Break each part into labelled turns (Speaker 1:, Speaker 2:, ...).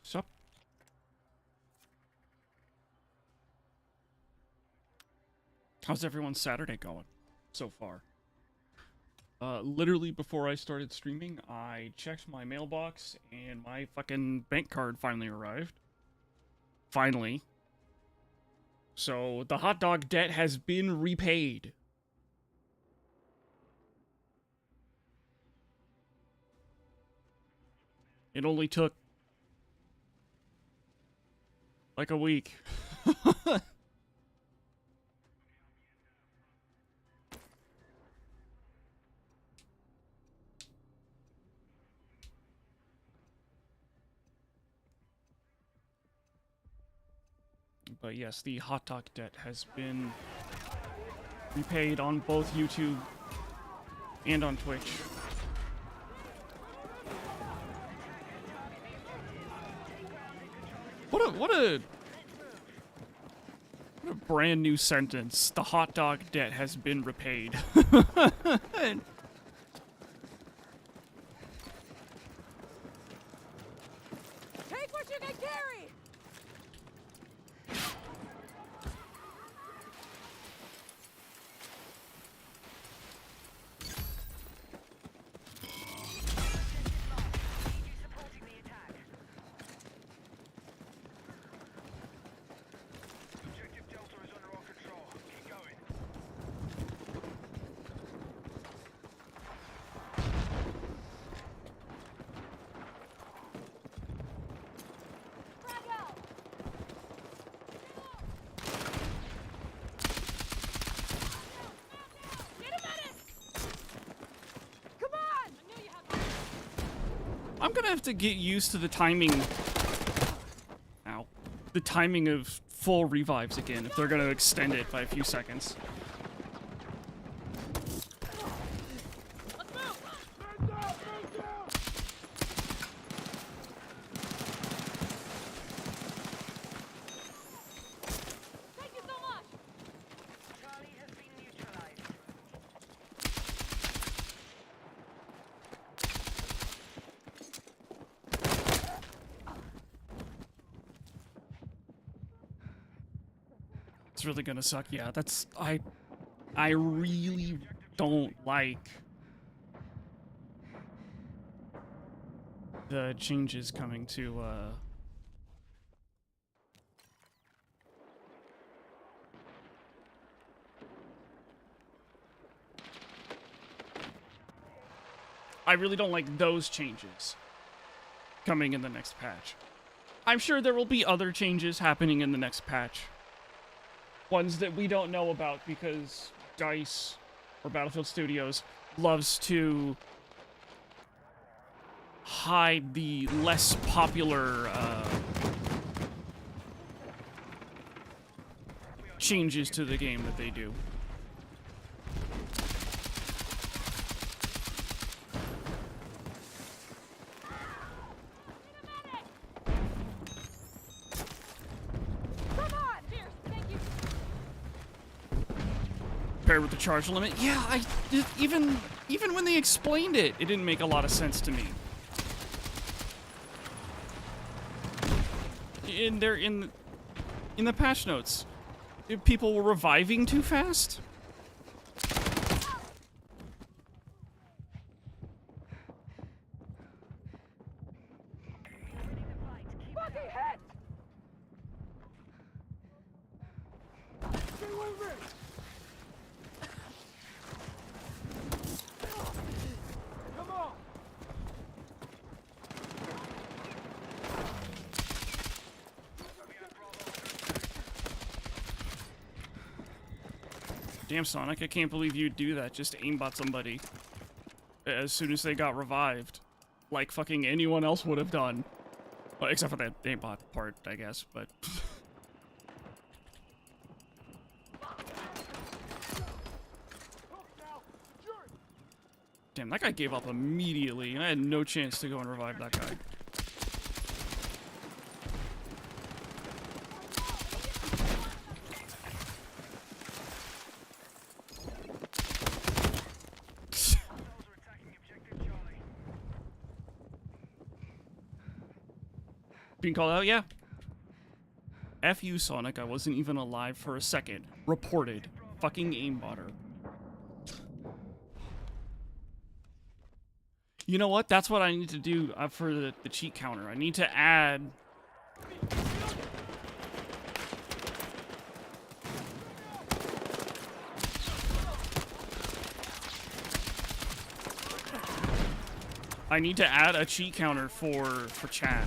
Speaker 1: Sup? How's everyone's Saturday going so far? Literally before I started streaming, I checked my mailbox and my fucking bank card finally arrived. Finally. So the hot dog debt has been repaid. It only took like a week. But yes, the hot dog debt has been repaid on both YouTube and on Twitch. What a brand new sentence. The hot dog debt has been repaid.
Speaker 2: Take what you can carry.
Speaker 1: I'm gonna have to get used to the timing. Ow. The timing of full revives again if they're gonna extend it by a few seconds. It's really gonna suck. Yeah, that's I really don't like the changes coming to I really don't like those changes coming in the next patch. I'm sure there will be other changes happening in the next patch. Ones that we don't know about because DICE or Battlefield Studios loves to hide the less popular changes to the game that they do. paired with the charge limit. Yeah, even when they explained it, it didn't make a lot of sense to me. In the patch notes, if people were reviving too fast.
Speaker 2: Fucking hit! Stay with me! Come on!
Speaker 1: Damn, Sonic, I can't believe you'd do that. Just aimbot somebody as soon as they got revived. Like fucking anyone else would have done. Well, except for that aimbot part, I guess, but... Damn, that guy gave up immediately, and I had no chance to go and revive that guy. Being called out, yeah. F you, Sonic, I wasn't even alive for a second. Reported. Fucking aimbotter. You know what? That's what I need to do for the cheat counter. I need to add... I need to add a cheat counter for chat.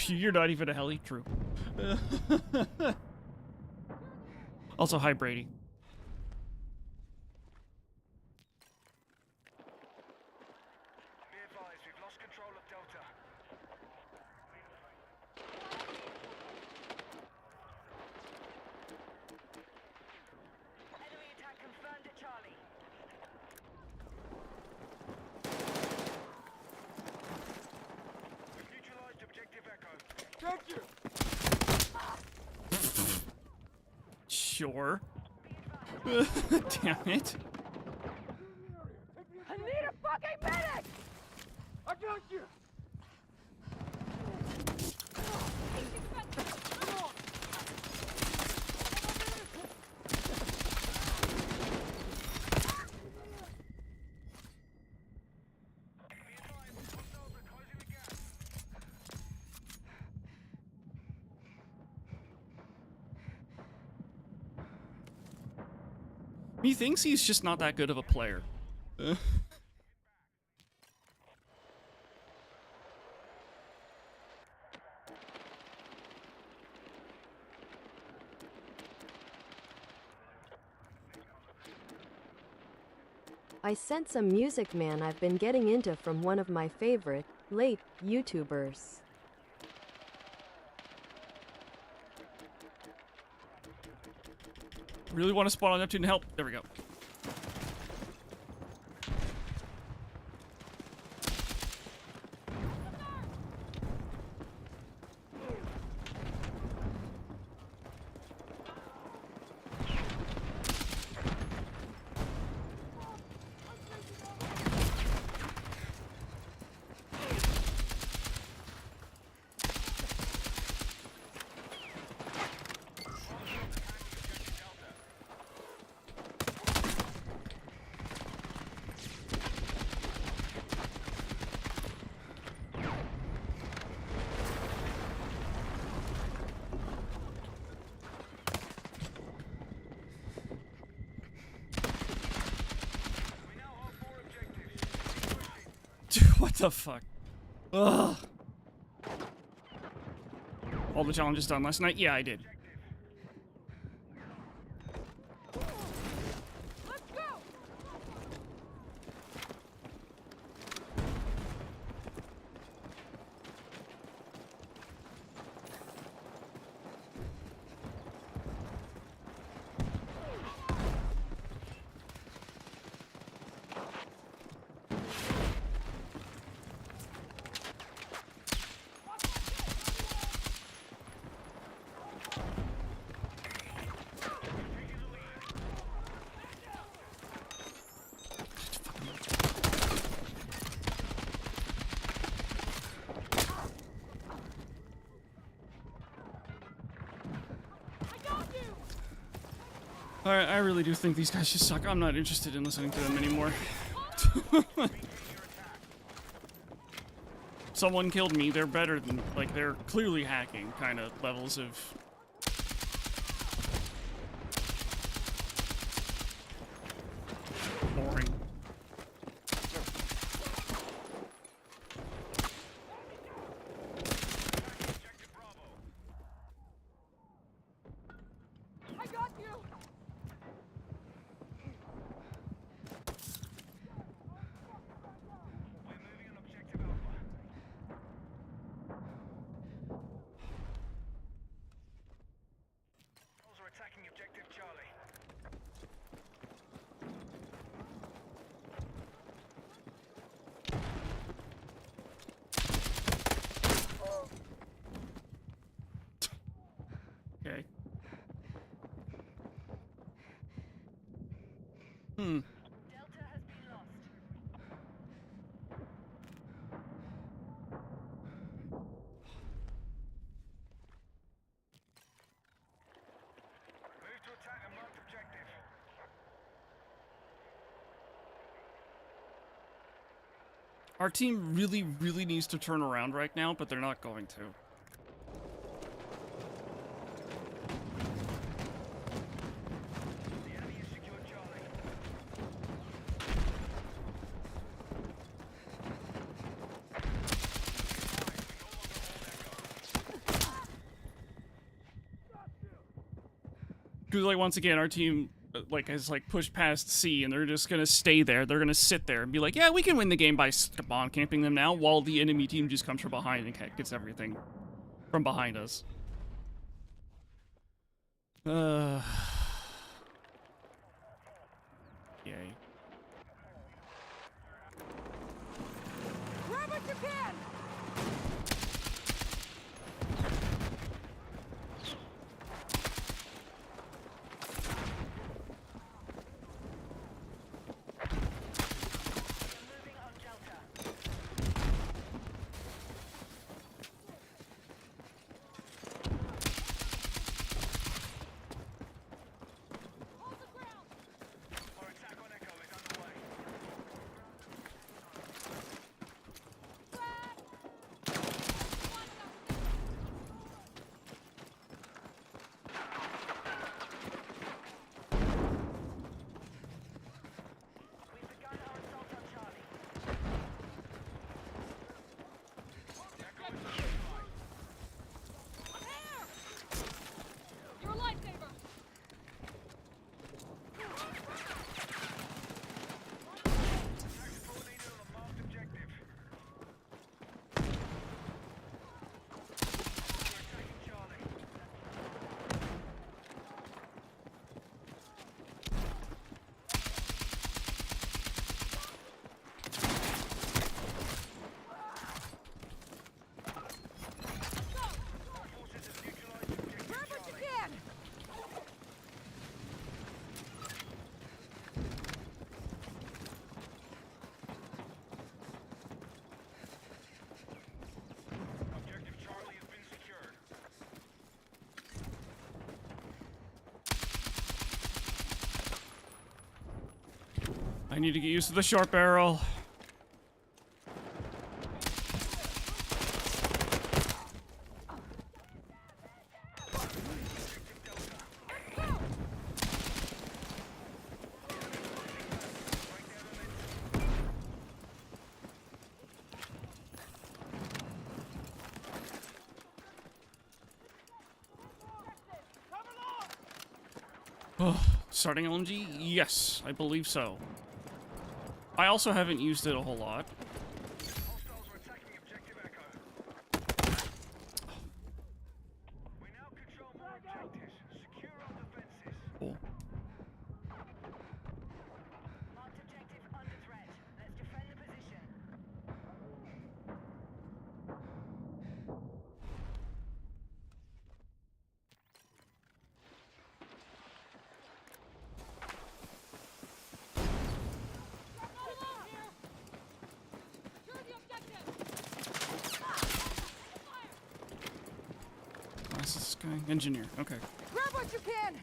Speaker 1: You're not even a heli troop. Also, hi, Brady.
Speaker 3: Be advised, we've lost control of Delta. Enemy attack confirmed at Charlie. We've neutralized objective Echo.
Speaker 2: Thank you!
Speaker 1: Sure. Damn it.
Speaker 2: I need a fucking medic!
Speaker 3: I got you!
Speaker 1: He thinks he's just not that good of a player.
Speaker 4: I sent some Music Man I've been getting into from one of my favorite, late, YouTubers.
Speaker 1: Really want to spawn on Neptune to help. There we go. What the fuck? Ugh. All the challenges done last night? Yeah, I did.
Speaker 2: Let's go!
Speaker 1: I really do think these guys just suck. I'm not interested in listening to them anymore. Someone killed me. They're better than, like, they're clearly hacking kind of levels of... boring.
Speaker 2: I got you!
Speaker 3: We're moving on objective Alpha. Hostiles are attacking objective Charlie.
Speaker 1: Okay.
Speaker 3: Delta has been lost. Move to attack a marked objective.
Speaker 1: Our team really needs to turn around right now, but they're not going to.
Speaker 3: The enemy has secured Charlie.
Speaker 1: Because, like, once again, our team, like, has, like, pushed past C, and they're just gonna stay there. They're gonna sit there and be like, yeah, we can win the game by spawn camping them now, while the enemy team just comes from behind and gets everything from behind us. Yay.
Speaker 2: Grab what you can!
Speaker 3: Moving on Delta.
Speaker 2: Hold the ground!
Speaker 3: Our attack on Echo is underway. We've begun our assault on Charlie. Echo is occupied.
Speaker 2: I'm here! You're a lifesaver!
Speaker 3: Attack support needed on a marked objective. We're attacking Charlie. Our forces have neutralized objective
Speaker 2: Grab what you
Speaker 3: Charlie.
Speaker 2: can!
Speaker 3: Objective Charlie has been secured.
Speaker 1: I need to get used to the short barrel. Starting LMG? Yes, I believe so. I also haven't used it a whole lot.
Speaker 3: Hostiles are attacking objective Echo. We now control more objectives. Secure our defenses.
Speaker 1: Cool.
Speaker 3: Marked objective under threat. Let's defend the position.
Speaker 1: Class is this guy? Engineer. Okay.
Speaker 2: Grab what you can!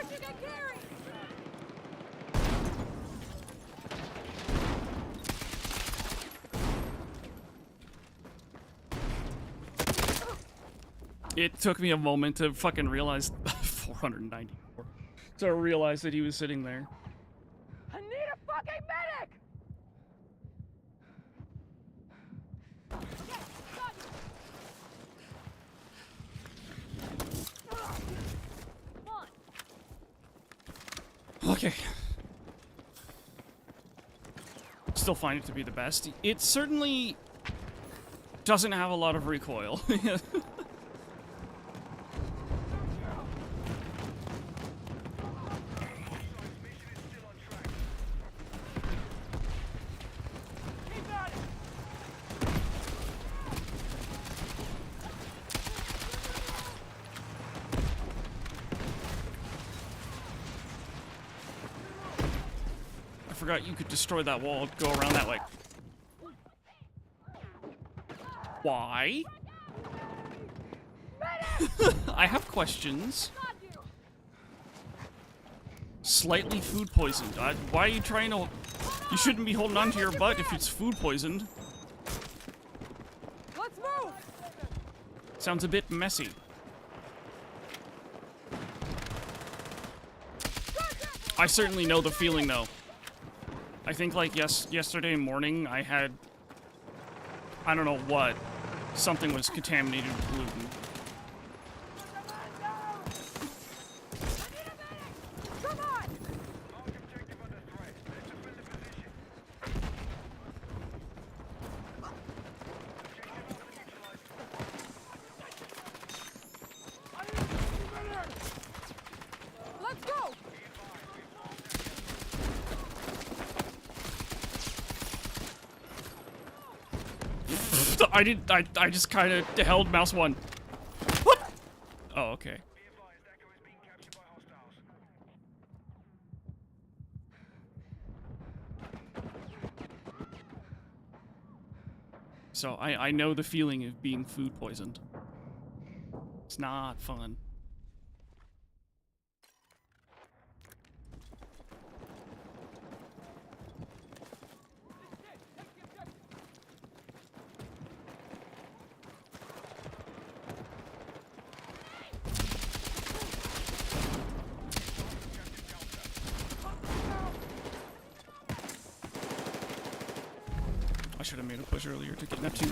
Speaker 2: Did you get Gary?
Speaker 1: It took me a moment to fucking realize 494. To realize that he was sitting there.
Speaker 2: I need a fucking medic! Okay, got you. Come on.
Speaker 1: Okay. Still find it to be the best. It certainly doesn't have a lot of recoil.
Speaker 2: Keep at it.
Speaker 1: I forgot you could destroy that wall, go around that way. Why? I have questions.
Speaker 2: Got you.
Speaker 1: Slightly food poisoned. Why are you trying to... You shouldn't be holding on to your butt if it's food poisoned.
Speaker 2: Let's move.
Speaker 1: Sounds a bit messy. I certainly know the feeling, though. I think, like, yesterday morning, I had... I don't know what. Something was contaminated with gluten.
Speaker 2: Come on.
Speaker 3: Mark objective under threat. Let's defend the position.
Speaker 2: Let's go.
Speaker 1: I just kind of held mouse 1. What? Oh, okay.
Speaker 3: Be advised, Echo is being captured by hostiles.
Speaker 1: So I know the feeling of being food poisoned. It's not fun. I should have made a push earlier to get Neptune.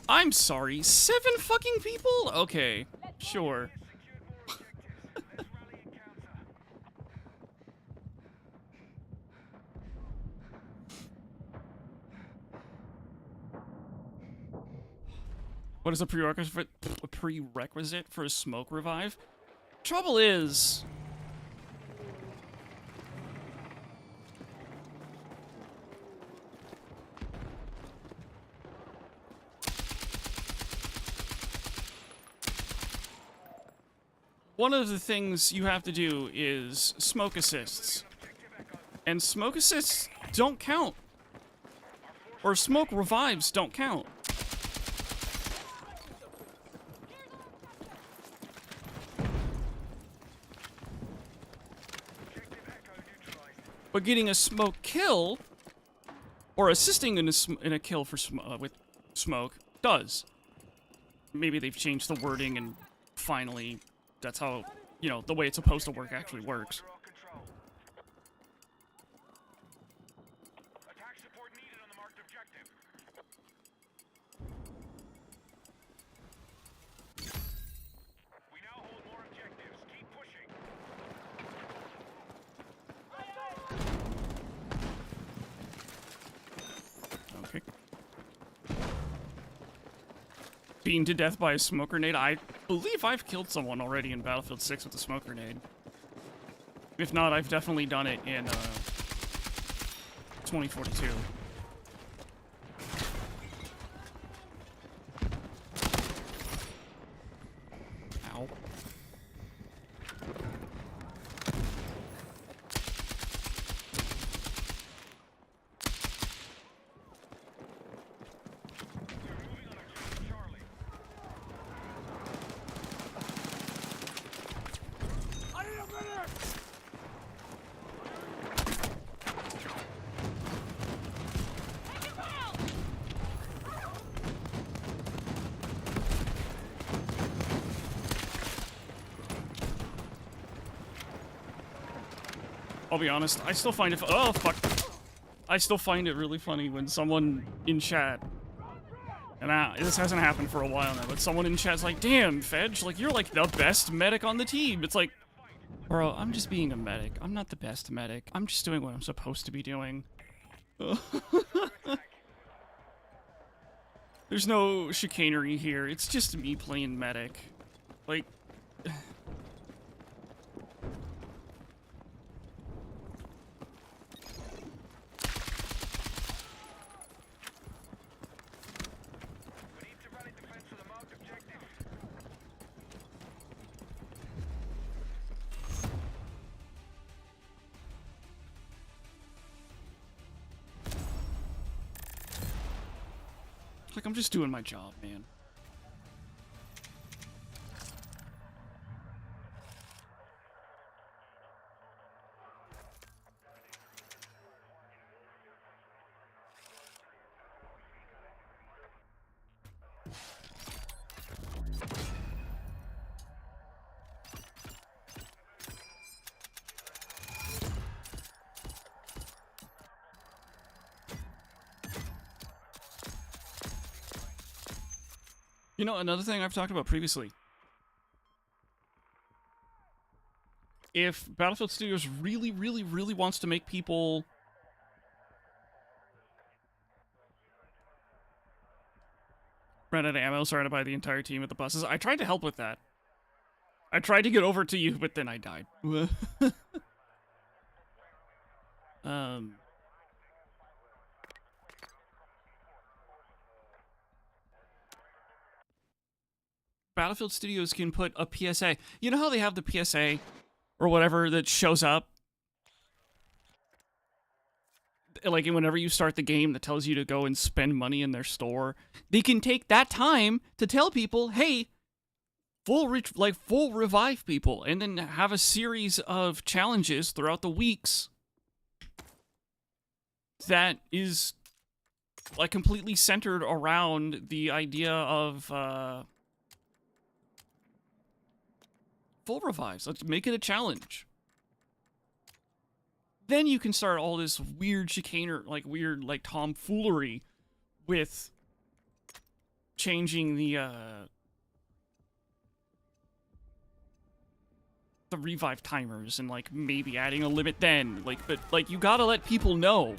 Speaker 1: I'm sorry, 7 fucking people? Okay, sure.
Speaker 3: Secured more objectives. Let's rally and counter.
Speaker 1: What is a prerequisite for a smoke revive? Trouble is... One of the things you have to do is smoke assists. And smoke assists don't count. Or smoke revives don't count. But getting a smoke kill, or assisting in a kill for with smoke, does. Maybe they've changed the wording and finally that's how, you know, the way it's supposed to work actually works.
Speaker 3: Under our control. Attack support needed on the marked objective. We now hold more objectives. Keep pushing.
Speaker 1: Okay. Beaten to death by a smoke grenade. I believe I've killed someone already in Battlefield 6 with a smoke grenade. If not, I've definitely done it in 2042. Ow.
Speaker 3: We're moving on objective Charlie.
Speaker 2: I need a minute.
Speaker 1: I'll be honest, I still find it oh fuck. I still find it really funny when someone in chat, and this hasn't happened for a while now, but someone in chat's like, damn, Fedge, like, you're like the best medic on the team. It's like, bro, I'm just being a medic. I'm not the best medic. I'm just doing what I'm supposed to be doing. There's no chicanery here. It's just me playing medic. Like...
Speaker 3: We need to rally defense to the marked objective.
Speaker 1: Like, I'm just doing my job, man. You know, another thing I've talked about previously. If Battlefield Studios really, really, really wants to make people... run out of ammo, so I had to buy the entire team at the buses. I tried to help with that. I tried to get over to you, but then I died. Battlefield Studios can put a PSA. You know how they have the PSA or whatever that shows up? Like whenever you start the game that tells you to go and spend money in their store. They can take that time to tell people, hey, full revive people, and then have a series of challenges throughout the weeks that is like completely centered around the idea of full revives. Let's make it a challenge. Then you can start all this weird chicanery, like tomfoolery with changing the revive timers and like maybe adding a limit then. But you gotta let people know.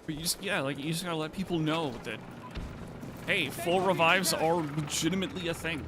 Speaker 1: But you just gotta let people know that, hey, full revives are legitimately a thing.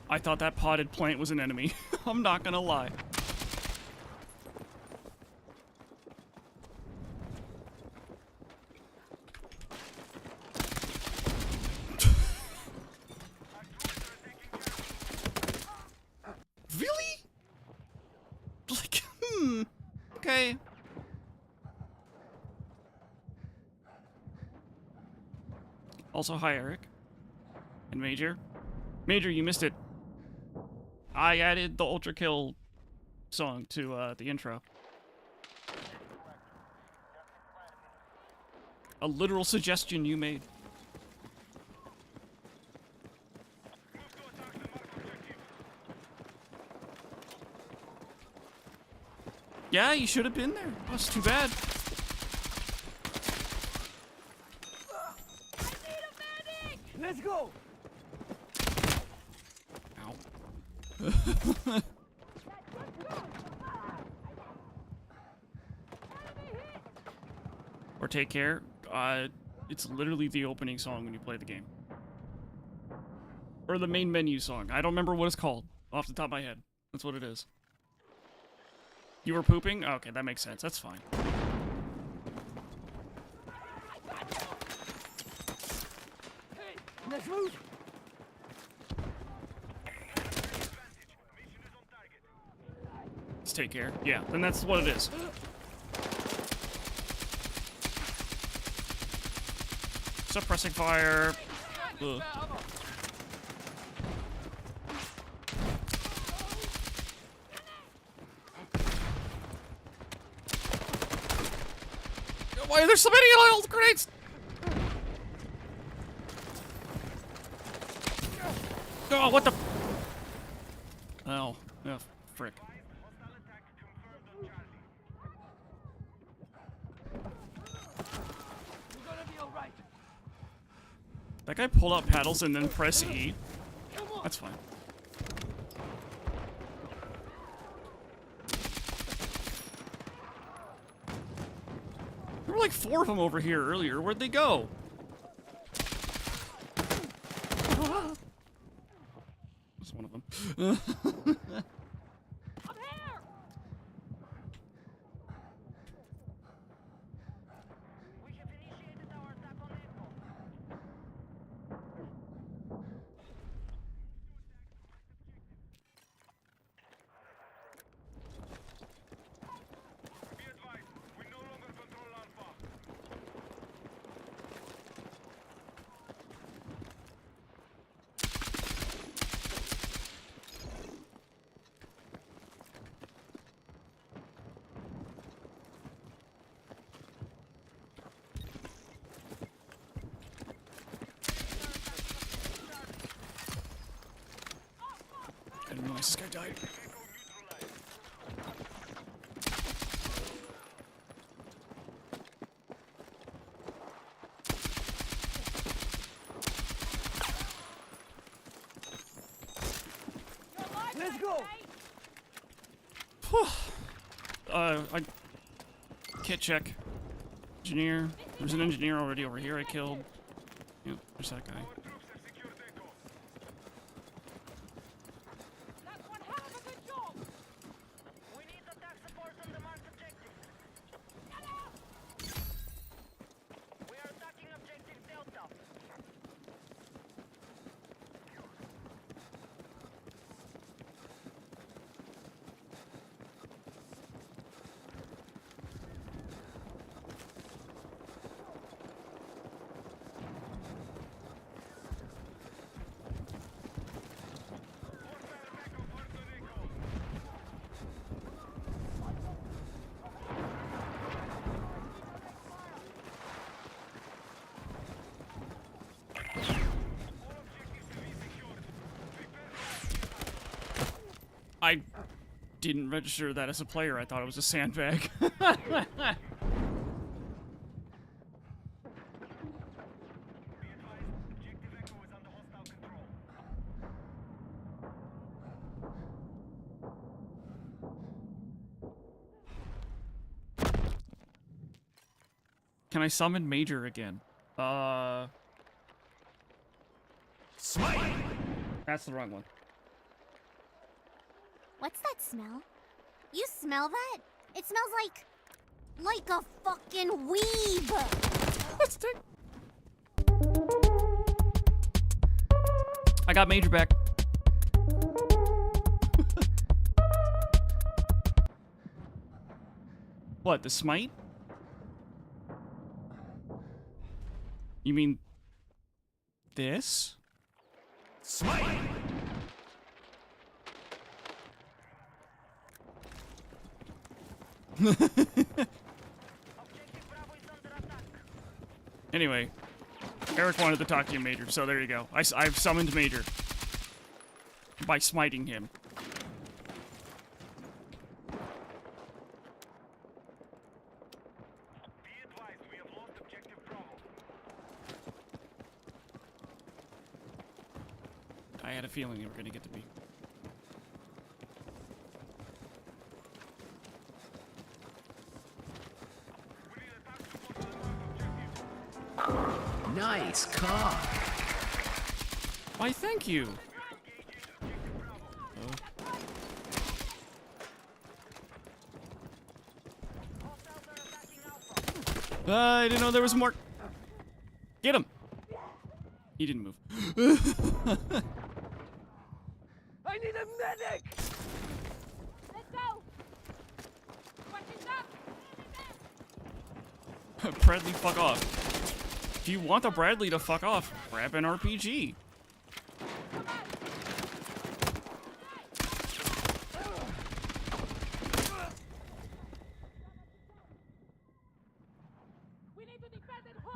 Speaker 1: I thought that potted plant was an enemy. I'm not gonna lie. Really? Like, okay. Also, hi, Eric. And Major. Major, you missed it. I added the Ultra Kill song to the intro. A literal suggestion you made. Yeah, you should have been there. That's too bad. or Take Care, it's literally the opening song when you play the game. Or the main menu song. I don't remember what it's called off the top of my head. That's what it is. You were pooping? Okay, that makes sense. That's fine.
Speaker 2: Let's move.
Speaker 1: Let's Take Care. Yeah, then that's what it is. Suppressing fire. Ugh. Why are there so many little grenades? Oh, what the? Oh, oh, frick.
Speaker 2: We're gonna be alright.
Speaker 1: That guy pulled out paddles and then press E. That's fine. There were like 4 of them over here earlier. Where'd they go? That's one of them.
Speaker 2: I'm here. We have initiated our attack on Echo.
Speaker 3: Be advised, we no longer control Alpha.
Speaker 1: I didn't realize this guy died.
Speaker 2: Let's go.
Speaker 1: I kit check. Engineer. There's an engineer already over here I killed. Yep, there's that guy.
Speaker 3: Our troops have secured Echo.
Speaker 2: That's one hell of a good job.
Speaker 3: We need attack support on the marked objective. We are attacking objective Delta.
Speaker 1: I didn't register that as a player. I thought it was a sandbag.
Speaker 3: Be advised, objective Echo is under hostile control.
Speaker 1: Can I summon Major again?
Speaker 5: Smite!
Speaker 1: That's the wrong one.
Speaker 6: What's that smell? You smell that? It smells like a fucking weeb.
Speaker 1: What's that? I got Major back. What, the smite? You mean this?
Speaker 5: Smite!
Speaker 1: Anyway, Eric wanted to talk to you, Major, so there you go. I've summoned Major by smiting him.
Speaker 3: Be advised, we have lost objective Bravo.
Speaker 1: I had a feeling you were going to get to me.
Speaker 3: We need attack support on the marked
Speaker 5: Nice car.
Speaker 1: Why, thank you. I didn't know there was more. Get him. He didn't move.
Speaker 2: I need a medic!
Speaker 6: Let's go.
Speaker 1: Bradley, fuck off. If you want the Bradley to fuck off, grab an RPG.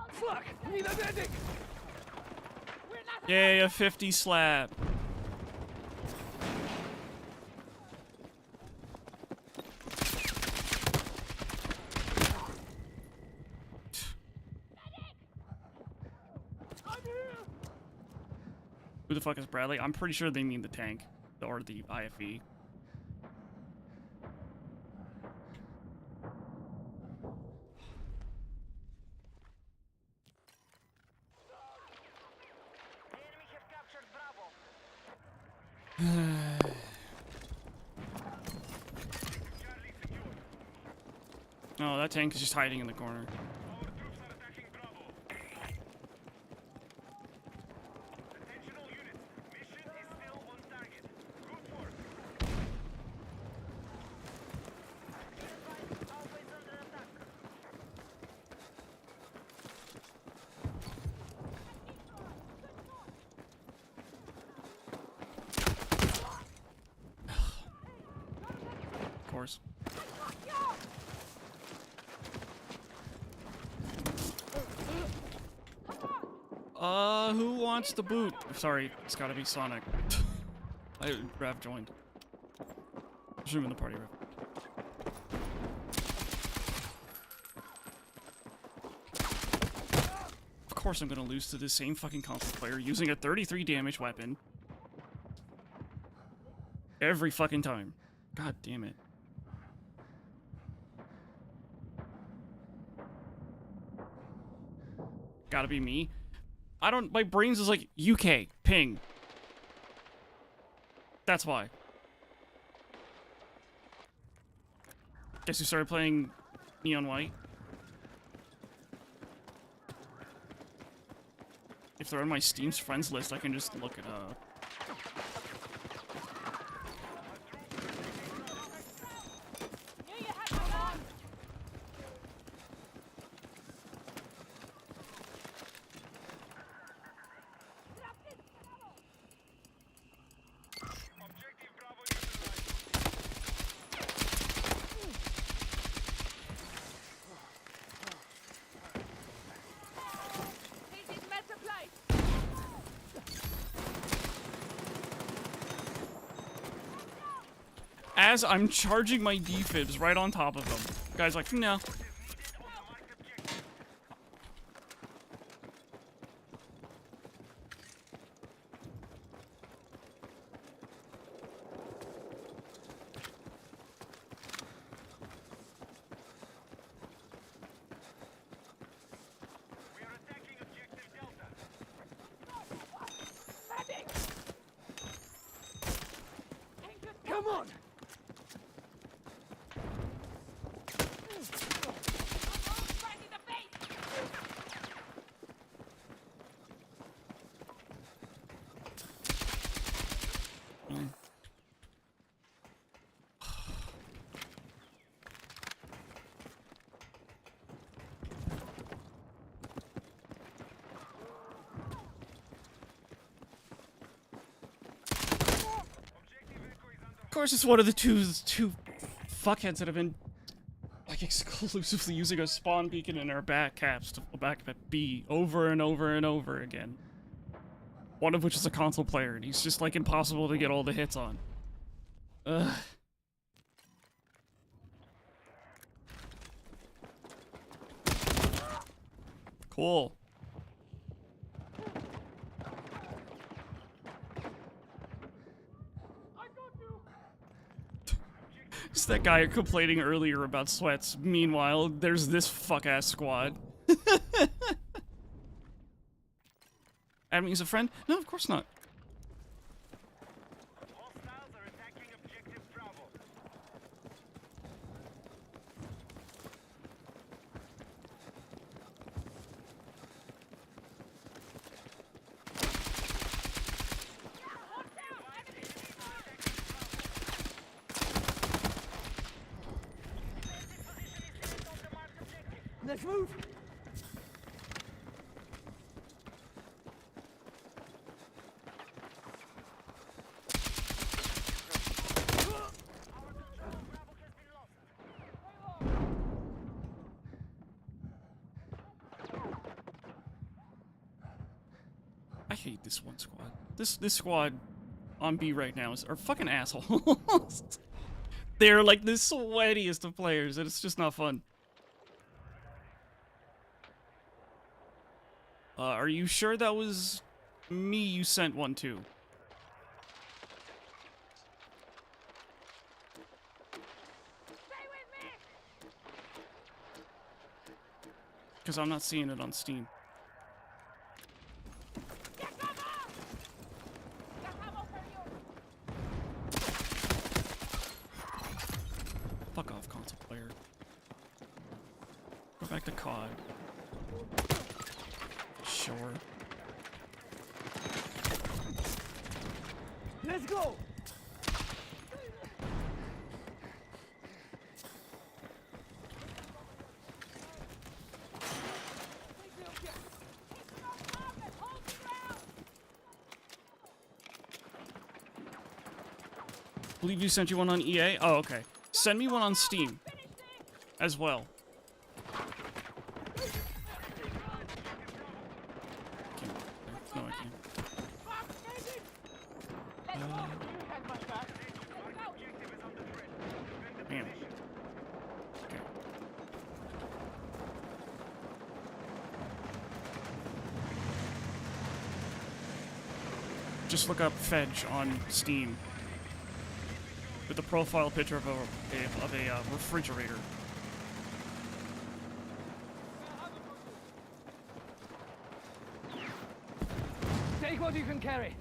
Speaker 2: Fuck! Need a medic!
Speaker 1: Yay, a 50 slap. Who the fuck is Bradley? I'm pretty sure they mean the tank or the IFE.
Speaker 2: The enemy have captured Bravo.
Speaker 1: Oh, that tank is just hiding in the corner.
Speaker 3: Our troops are attacking Bravo. Attention all units. Mission is still on target. Good work.
Speaker 2: Be advised, always under attack.
Speaker 1: Of course. Who wants the boot? Sorry, it's gotta be Sonic. Rav joined. There's room in the party, Rav. Of course I'm gonna lose to this same fucking console player using a 33 damage weapon. Every fucking time. God damn it. Gotta be me. My brains is like, UK, ping. That's why. Guess who started playing Neon White? If they're on my Steam's friends list, I can just look it up.
Speaker 3: Objective Bravo neutralized.
Speaker 2: This is med supply.
Speaker 1: As I'm charging my defibs right on top of them. Guy's like, no.
Speaker 3: We are attacking objective Delta.
Speaker 2: Medic! Come on!
Speaker 1: Of course, it's one of the two fuckheads that have been like exclusively using a spawn beacon in our back caps to back at B over and over and over again. One of which is a console player, and he's just like impossible to get all the hits on. Ugh. Cool. Just that guy complaining earlier about sweats. Meanwhile, there's this fuck-ass squad. Add me as a friend? No, of course not.
Speaker 3: Hostiles are attacking objective Bravo.
Speaker 5: Let's move.
Speaker 1: I hate this one squad. This squad on B right now are fucking assholes. They're like the sweatiest of players, and it's just not fun. Are you sure that was me you sent one to? Because I'm not seeing it on Steam. Fuck off, console player. Go back to COD. Sure.
Speaker 5: Let's go.
Speaker 1: Believe you sent you one on EA? Oh, okay. Send me one on Steam as well. No, I can't. Damn. Okay. Just look up Fedge on Steam with the profile picture of a refrigerator.
Speaker 5: Take what you can carry.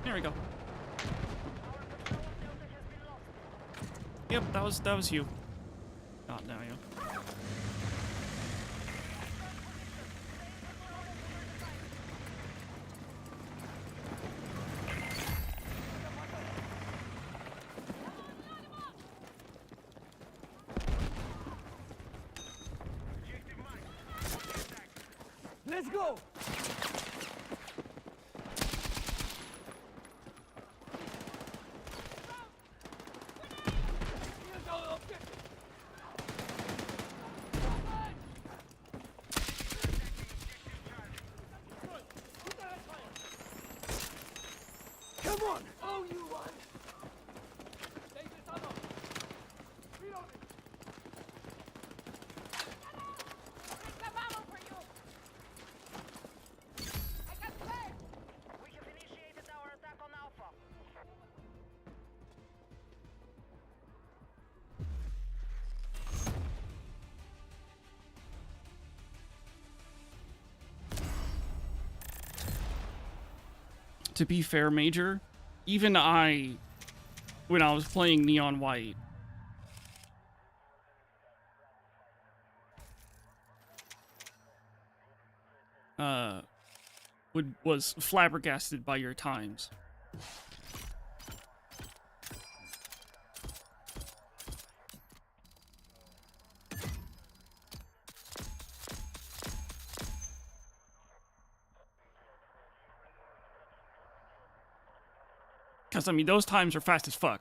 Speaker 1: There we go. Yep, that was you. Not now, yeah.
Speaker 5: Let's go. Come on. Oh, you one. Take this ammo. Reload it.
Speaker 2: We have initiated our attack on Alpha.
Speaker 1: To be fair, Major, even I, when I was playing Neon White, was flabbergasted by your times. Because, I mean, those times are fast as fuck.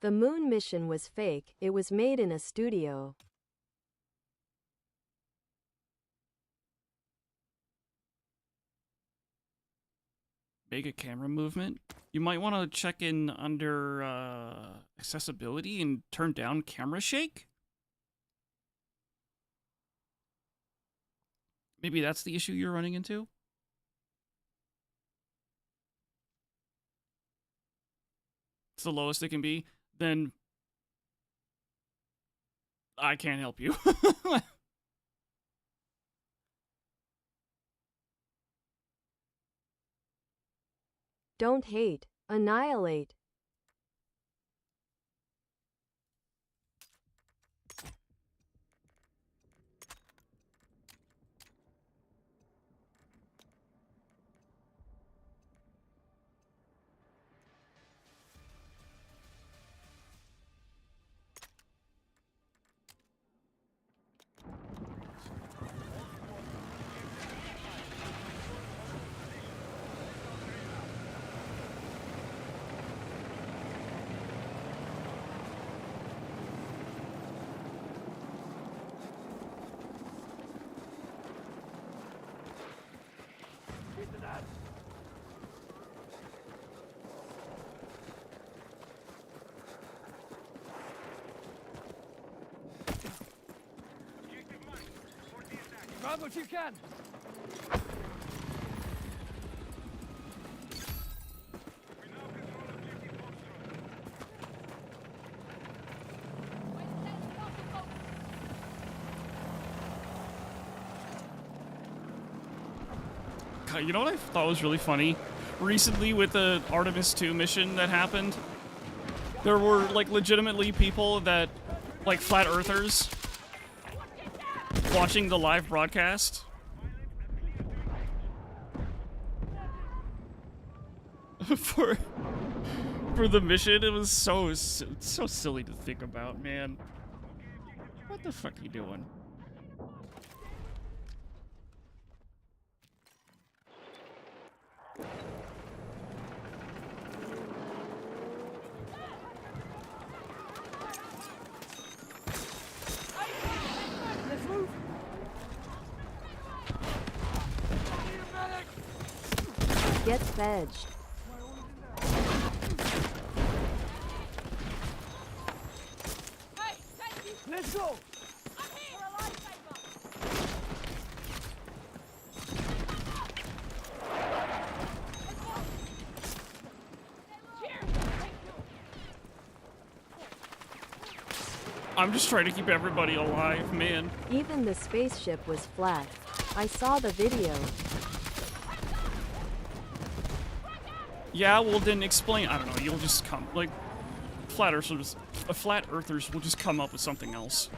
Speaker 4: The moon mission was fake, it was made in a studio.
Speaker 1: Mega camera movement. You might want to check in under accessibility and turn down camera shake. Maybe that's the issue you're running into. It's the lowest it can be. Then I can't help you.
Speaker 4: Don't hate, annihilate.
Speaker 5: Grab what you can.
Speaker 1: You know what I thought was really funny? Recently with the Artemis 2 mission that happened, there were like legitimately people that, like flat earthers, watching the live broadcast. for the mission. It was so silly to think about, man. What the fuck are you doing?
Speaker 5: Let's move.
Speaker 4: Get fedged.
Speaker 5: Let's go.
Speaker 1: I'm just trying to keep everybody alive, man.
Speaker 4: Even the spaceship was flat. I saw the video.
Speaker 1: Yeah, well then explain. I don't know. You'll just come like flat earthers will just come up with something else.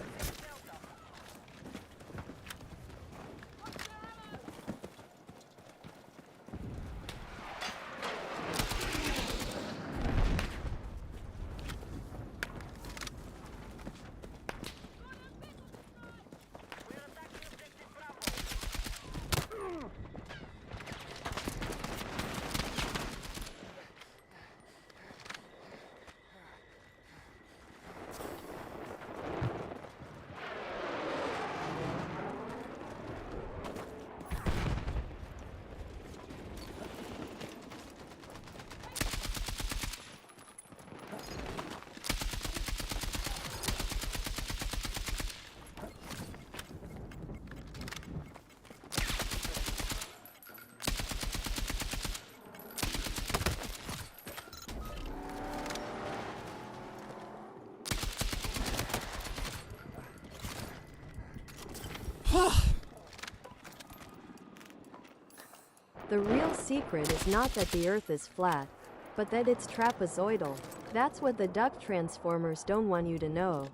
Speaker 4: The real secret is not that the Earth is flat, but that it's trapezoidal. That's what the duck transformers don't want you to know.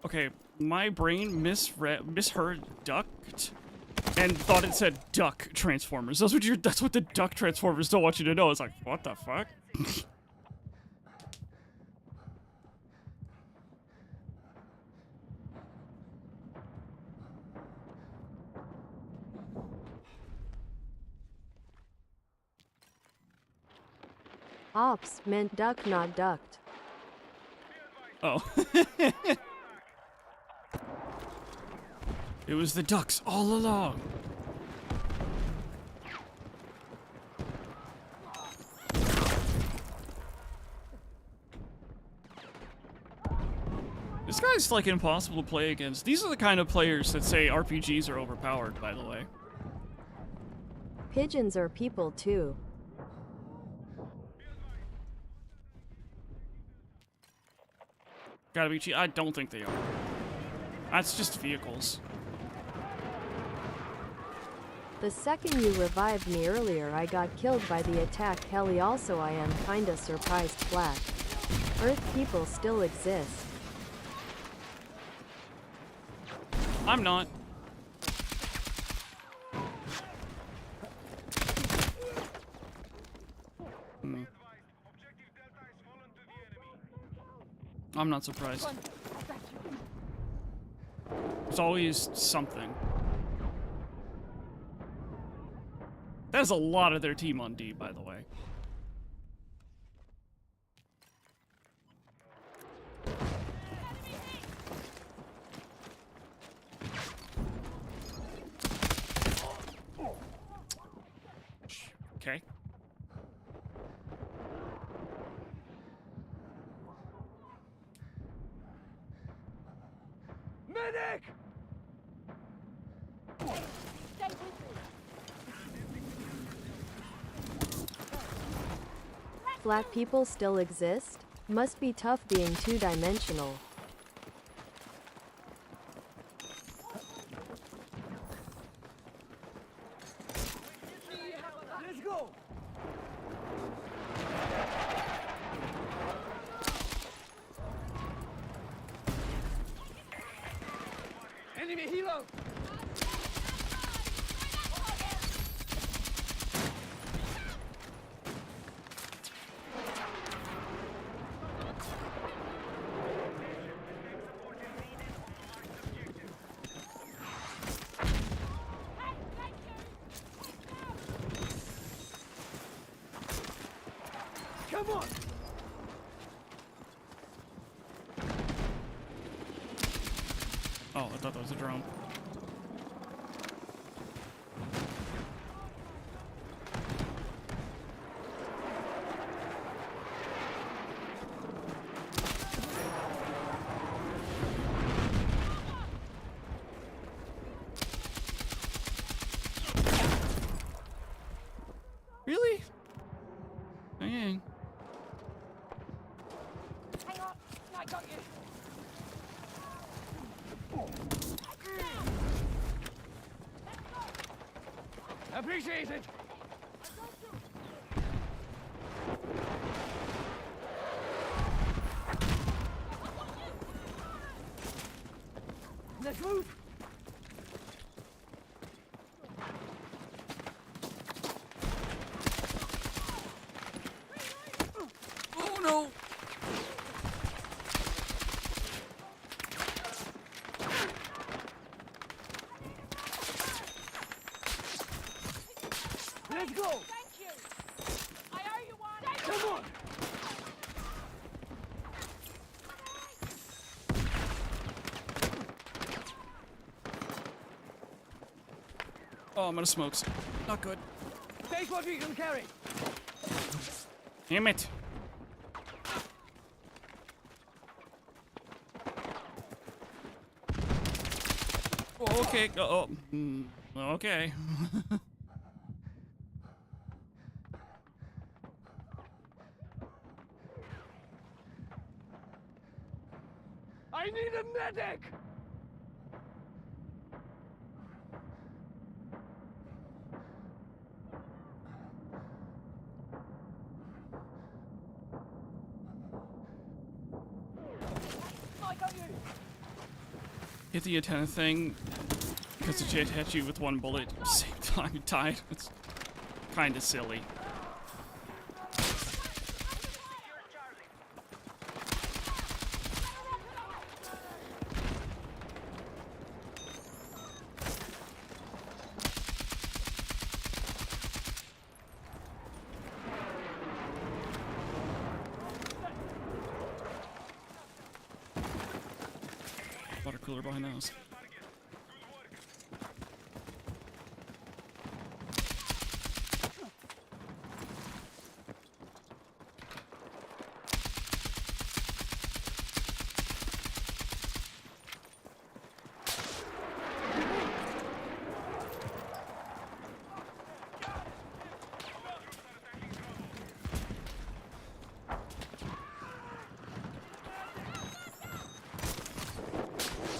Speaker 1: Okay, my brain misheard duct and thought it said duck transformers. That's what the duck transformers don't want you to know. It's like, what the fuck?
Speaker 4: Ops meant duck, not ducked.
Speaker 1: Oh. It was the ducks all along. This guy's like impossible to play against. These are the kind of players that say RPGs are overpowered, by the way.
Speaker 4: Pigeons are people too.
Speaker 1: Gotta be cheap. I don't think they are. That's just vehicles.
Speaker 4: The second you revived me earlier, I got killed by the attack heli. Also, I am kinda surprised flat Earth people still exist.
Speaker 1: I'm not. Hmm. I'm not surprised. There's always something. That is a lot of their team on D, by the way. Okay.
Speaker 5: Medic!
Speaker 4: Flat people still exist? Must be tough being two-dimensional.
Speaker 5: Let's go! Enemy helo! Come on!
Speaker 1: Oh, I thought that was a drone. Really? Dang.
Speaker 2: Hang on, I got you.
Speaker 5: Appreciate it! Let's move!
Speaker 1: Oh no!
Speaker 5: Let's go!
Speaker 2: Thank you. I owe you one.
Speaker 5: Come on!
Speaker 1: Oh, I'm gonna smoke. Not good.
Speaker 5: Take what we can carry!
Speaker 1: Damn it. Oh, okay. Okay.
Speaker 5: I need a medic!
Speaker 2: I got you.
Speaker 1: Hit the antenna thing because the jet hit you with one bullet. Same time you died. It's kind of silly. cooler behind the house.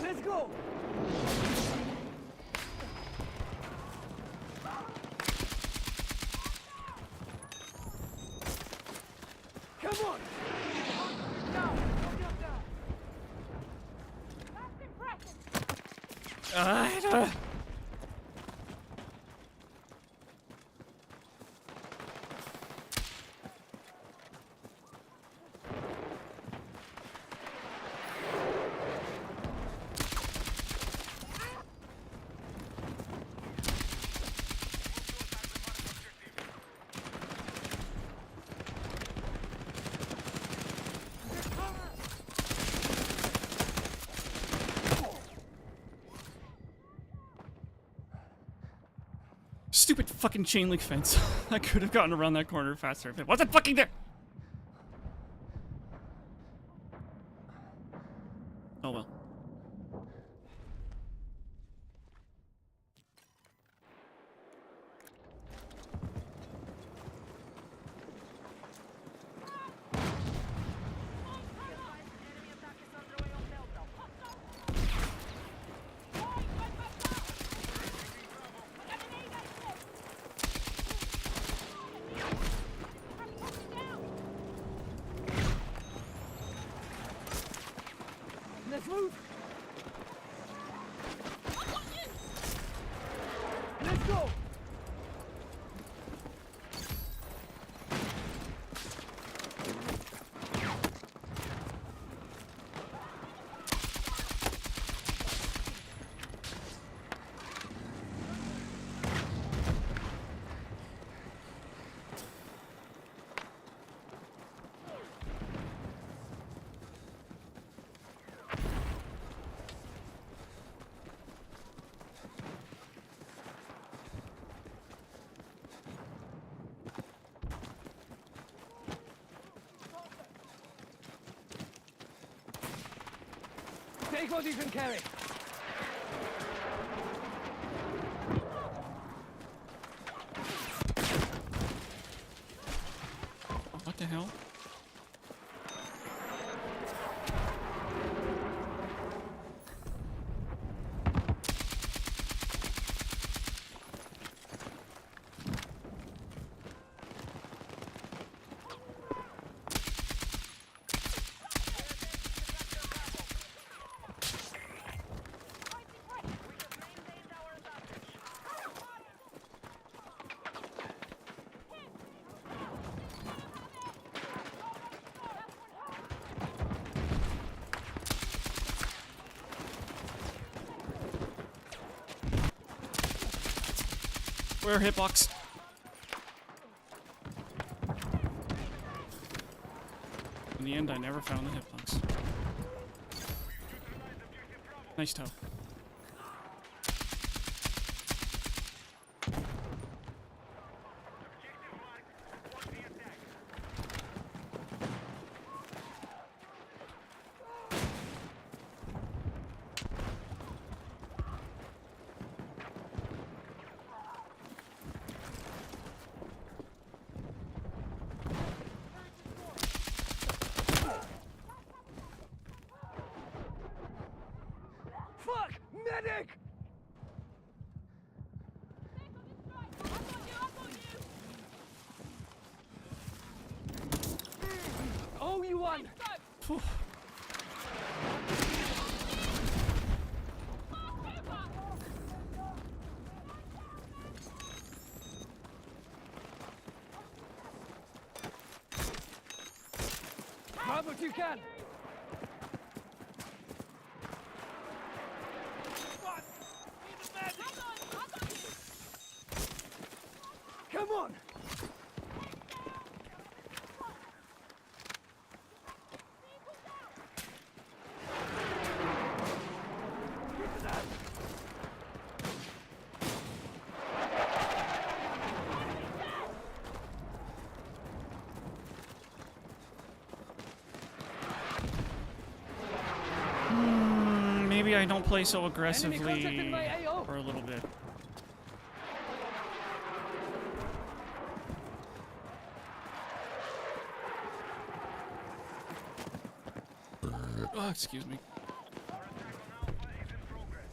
Speaker 5: Let's go! Come on! Now! Jump down!
Speaker 1: Stupid fucking chain link fence. I could have gotten around that corner faster if it wasn't fucking there. Oh well.
Speaker 2: Enemy attack is underway on Delta.
Speaker 5: Let's move! Let's go! Take what you can carry.
Speaker 1: What the hell? Where hitbox? In the end, I never found the hitbox. Nice toe.
Speaker 5: Fuck! Medic! Oh, you won!
Speaker 1: Phew.
Speaker 5: Grab what you can! Come on!
Speaker 1: I don't play so
Speaker 5: Enemy contact
Speaker 1: aggressively
Speaker 5: in my AO.
Speaker 1: for a little bit. Oh, excuse me.
Speaker 3: Our attack on Alpha is in progress.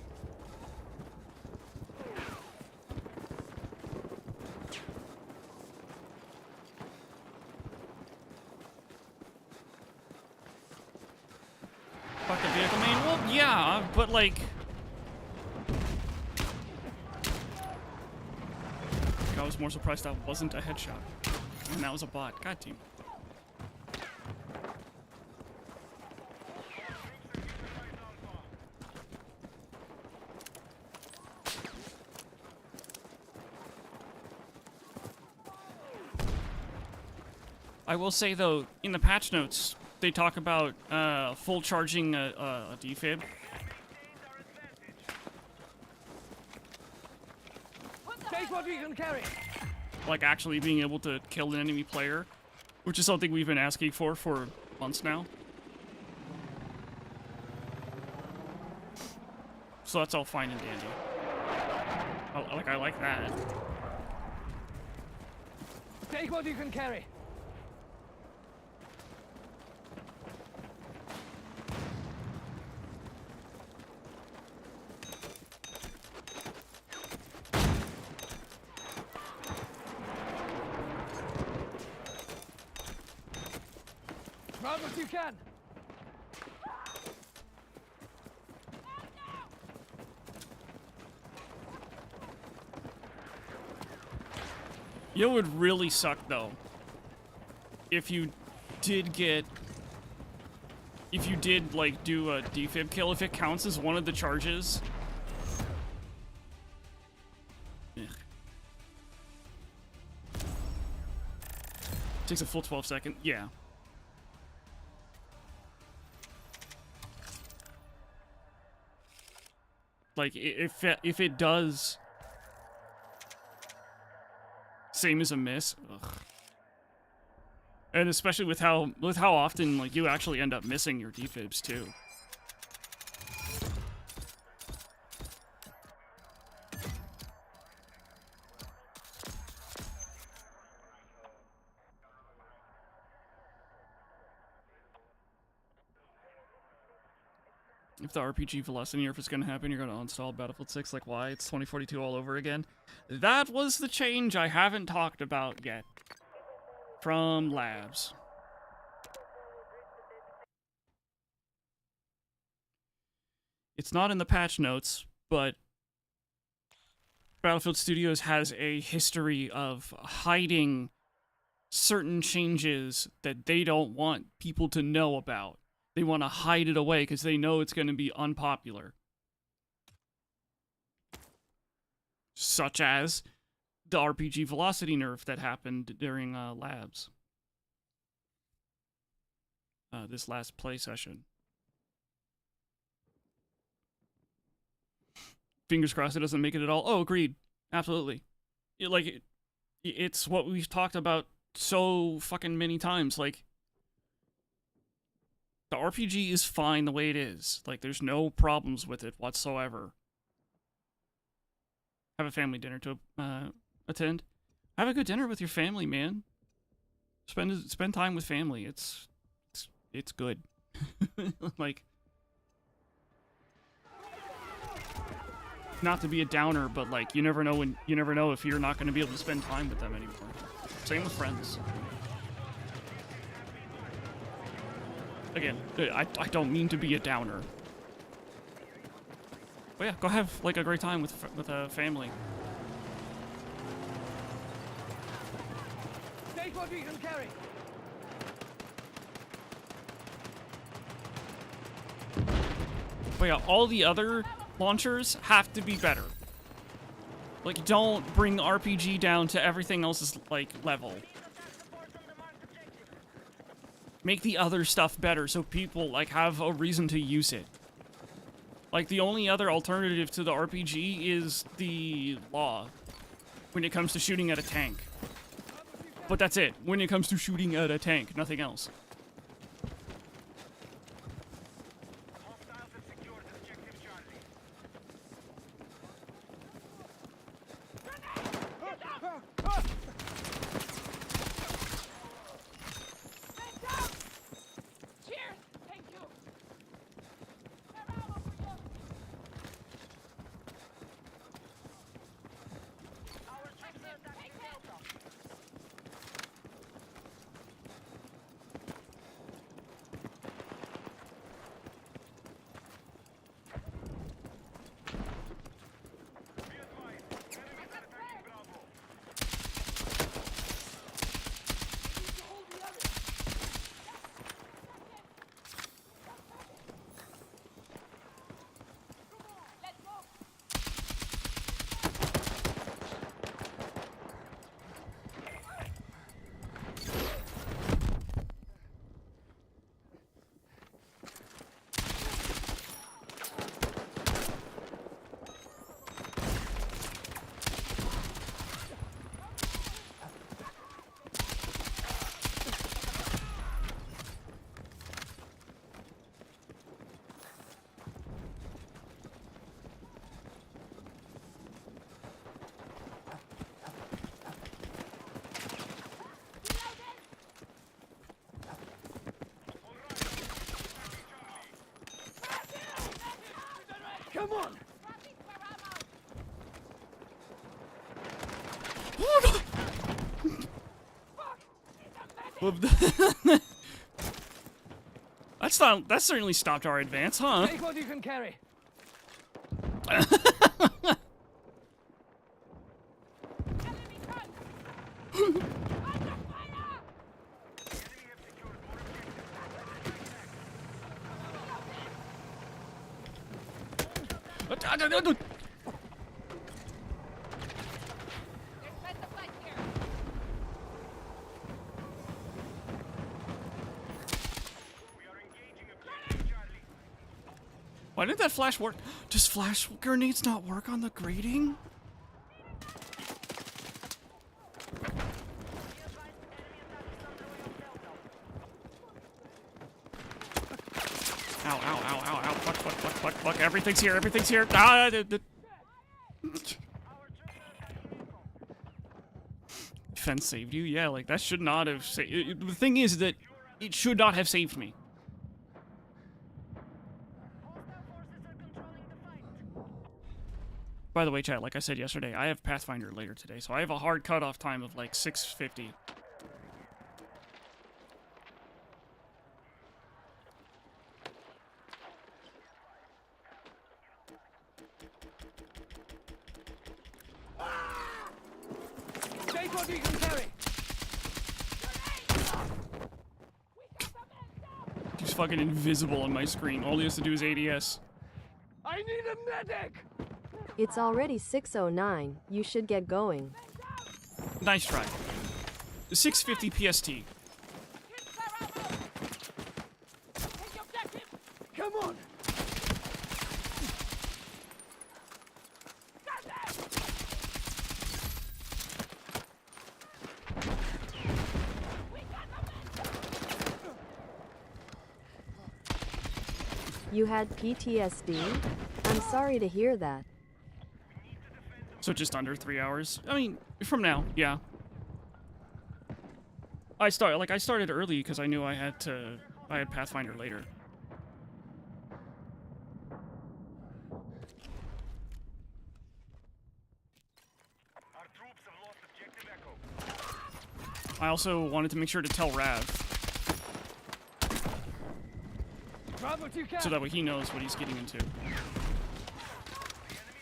Speaker 1: Fuck the vehicle main? Well, yeah, but like... I was more surprised that wasn't a headshot. And that was a bot. God damn it. I will say though, in the patch notes, they talk about full charging a defib.
Speaker 5: Take what we can carry.
Speaker 1: Like actually being able to kill an enemy player, which is something we've been asking for months now. So that's all fine and dandy. I like that.
Speaker 5: Take what you can carry. Grab what you can.
Speaker 1: You know what would really suck though? If you did like do a defib kill, if it counts as one of the charges. Ugh. Takes a full 12 seconds. Yeah. Like if it does, same as a miss. Ugh. And especially with how often like you actually end up missing your defibs too. If the RPG velocity nerf is going to happen, you're going to uninstall Battlefield 6. Like, why? It's 2042 all over again. That was the change I haven't talked about yet. From Labs. It's not in the patch notes, but Battlefield Studios has a history of hiding certain changes that they don't want people to know about. They want to hide it away because they know it's going to be unpopular. Such as the RPG velocity nerf that happened during Labs. This last play session. Fingers crossed it doesn't make it at all. Oh, agreed. Absolutely. It's what we've talked about so fucking many times. Like, the RPG is fine the way it is. Like, there's no problems with it whatsoever. Have a family dinner to attend. Have a good dinner with your family, man. Spend time with family. It's good. Like, not to be a downer, but like you never know if you're not going to be able to spend time with them anymore. Same with friends. Again, I don't mean to be a downer. But yeah, go have like a great time with a family.
Speaker 5: Take what we can carry.
Speaker 1: But yeah, all the other launchers have to be better. Like, don't bring RPG down to everything else's like level. Make the other stuff better so people like have a reason to use it. Like, the only other alternative to the RPG is the law when it comes to shooting at a tank. But that's it. When it comes to shooting at a tank, nothing else.
Speaker 3: Hostiles have secured objective Charlie.
Speaker 5: Cheers! Thank you! They're all over you!
Speaker 2: Our troops are attacking Delta.
Speaker 3: Be advised, enemies are attacking Bravo.
Speaker 5: Let's go! Come on!
Speaker 1: That certainly stopped our advance, huh?
Speaker 5: Take what you can carry.
Speaker 3: We are engaging objective Charlie.
Speaker 1: Why did that flash work? Does flash grenades not work on the grating?
Speaker 2: Be advised, enemy attack is underway on Delta.
Speaker 1: Ow, ow, ow, ow, ow. Fuck, fuck, fuck, fuck, fuck. Everything's here, everything's here. Ah,
Speaker 2: Our troops are attacking Echo.
Speaker 1: Defense saved you? Yeah, like, that should not have saved... The thing is that it should not have saved me.
Speaker 2: Hostile forces are controlling the fight.
Speaker 1: By the way, chat, like I said yesterday, I have Pathfinder later today, so I have a hard cutoff time of, like, 6:50.
Speaker 5: Take what you can carry.
Speaker 1: He's fucking invisible on my screen. All he has to do is ADS.
Speaker 5: I need a medic!
Speaker 4: It's already 6:09. You should get going.
Speaker 1: Nice try. 650 PST.
Speaker 5: Come on!
Speaker 4: You had PTSD? I'm sorry to hear that.
Speaker 1: So just under 3 hours. I mean, from now, yeah. I started early because I knew I had Pathfinder later.
Speaker 3: Our troops have lost objective Echo.
Speaker 1: I also wanted to make sure to tell Rav,
Speaker 5: Grab what you can!
Speaker 1: so that way he knows what he's getting into.
Speaker 3: The enemy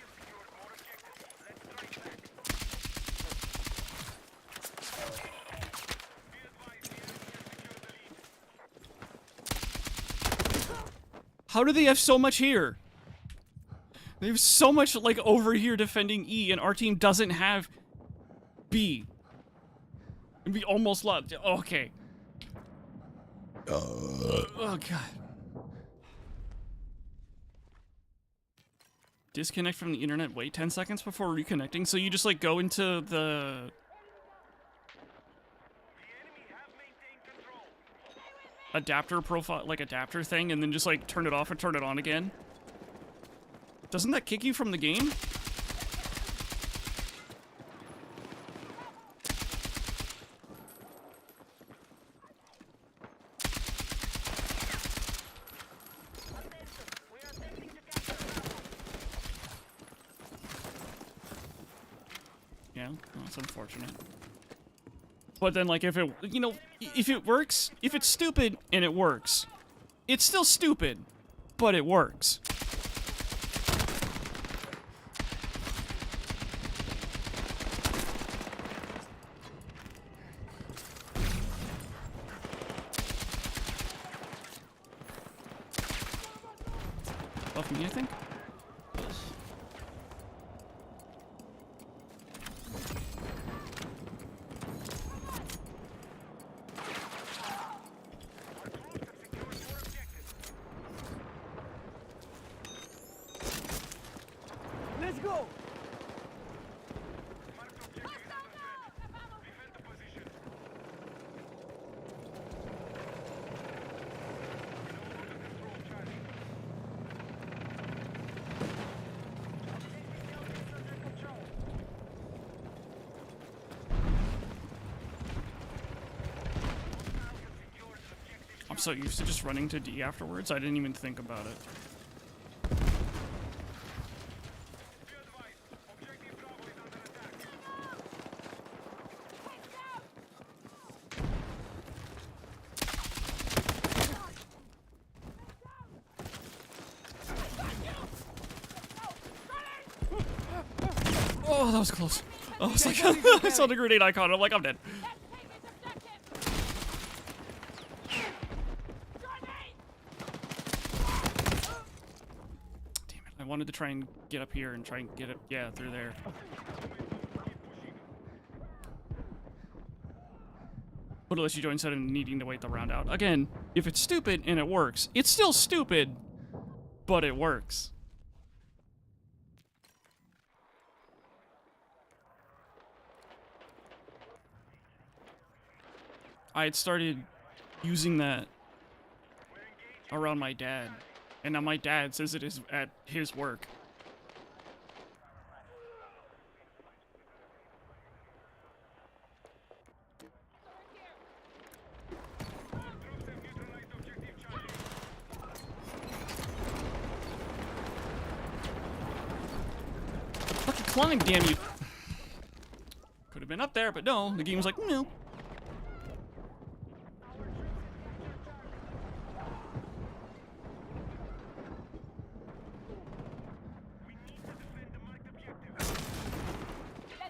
Speaker 3: has secured more objectives. Let's strike back. Be advised, the enemy has secured the lead.
Speaker 1: How do they have so much here? They have so much, like, over here defending E, and our team doesn't have B. And we almost lost. Okay. Oh, God. Disconnect from the internet, wait 10 seconds before reconnecting, so you just, like, go into the...
Speaker 3: The enemy have maintained control.
Speaker 1: adapter profile, like, adapter thing, and then just, like, turn it off and turn it on again. Doesn't that kick you from the game? Yeah, well, that's unfortunate. But then, like, if it, you know, if it works, if it's stupid and it works, it's still stupid, but it works. Above me, I think? Yes.
Speaker 5: Let's go!
Speaker 3: Defend the position. Control Charlie.
Speaker 1: I'm so used to just running to D afterwards, I didn't even think about it.
Speaker 3: Be advised, objective Bravo is under attack.
Speaker 1: Oh, that was close. Oh, it's like I saw the grenade icon. I'm like, I'm dead. Damn it! I wanted to try and get up here and try and get it. Yeah, through there. But unless you join instead of needing to wait the round out. Again, if it's stupid and it works, it's still stupid, but it works. I had started using that around my dad, and now my dad says it is at his work. Fucking climb, damn you! Could have been up there, but no. The game was like, no.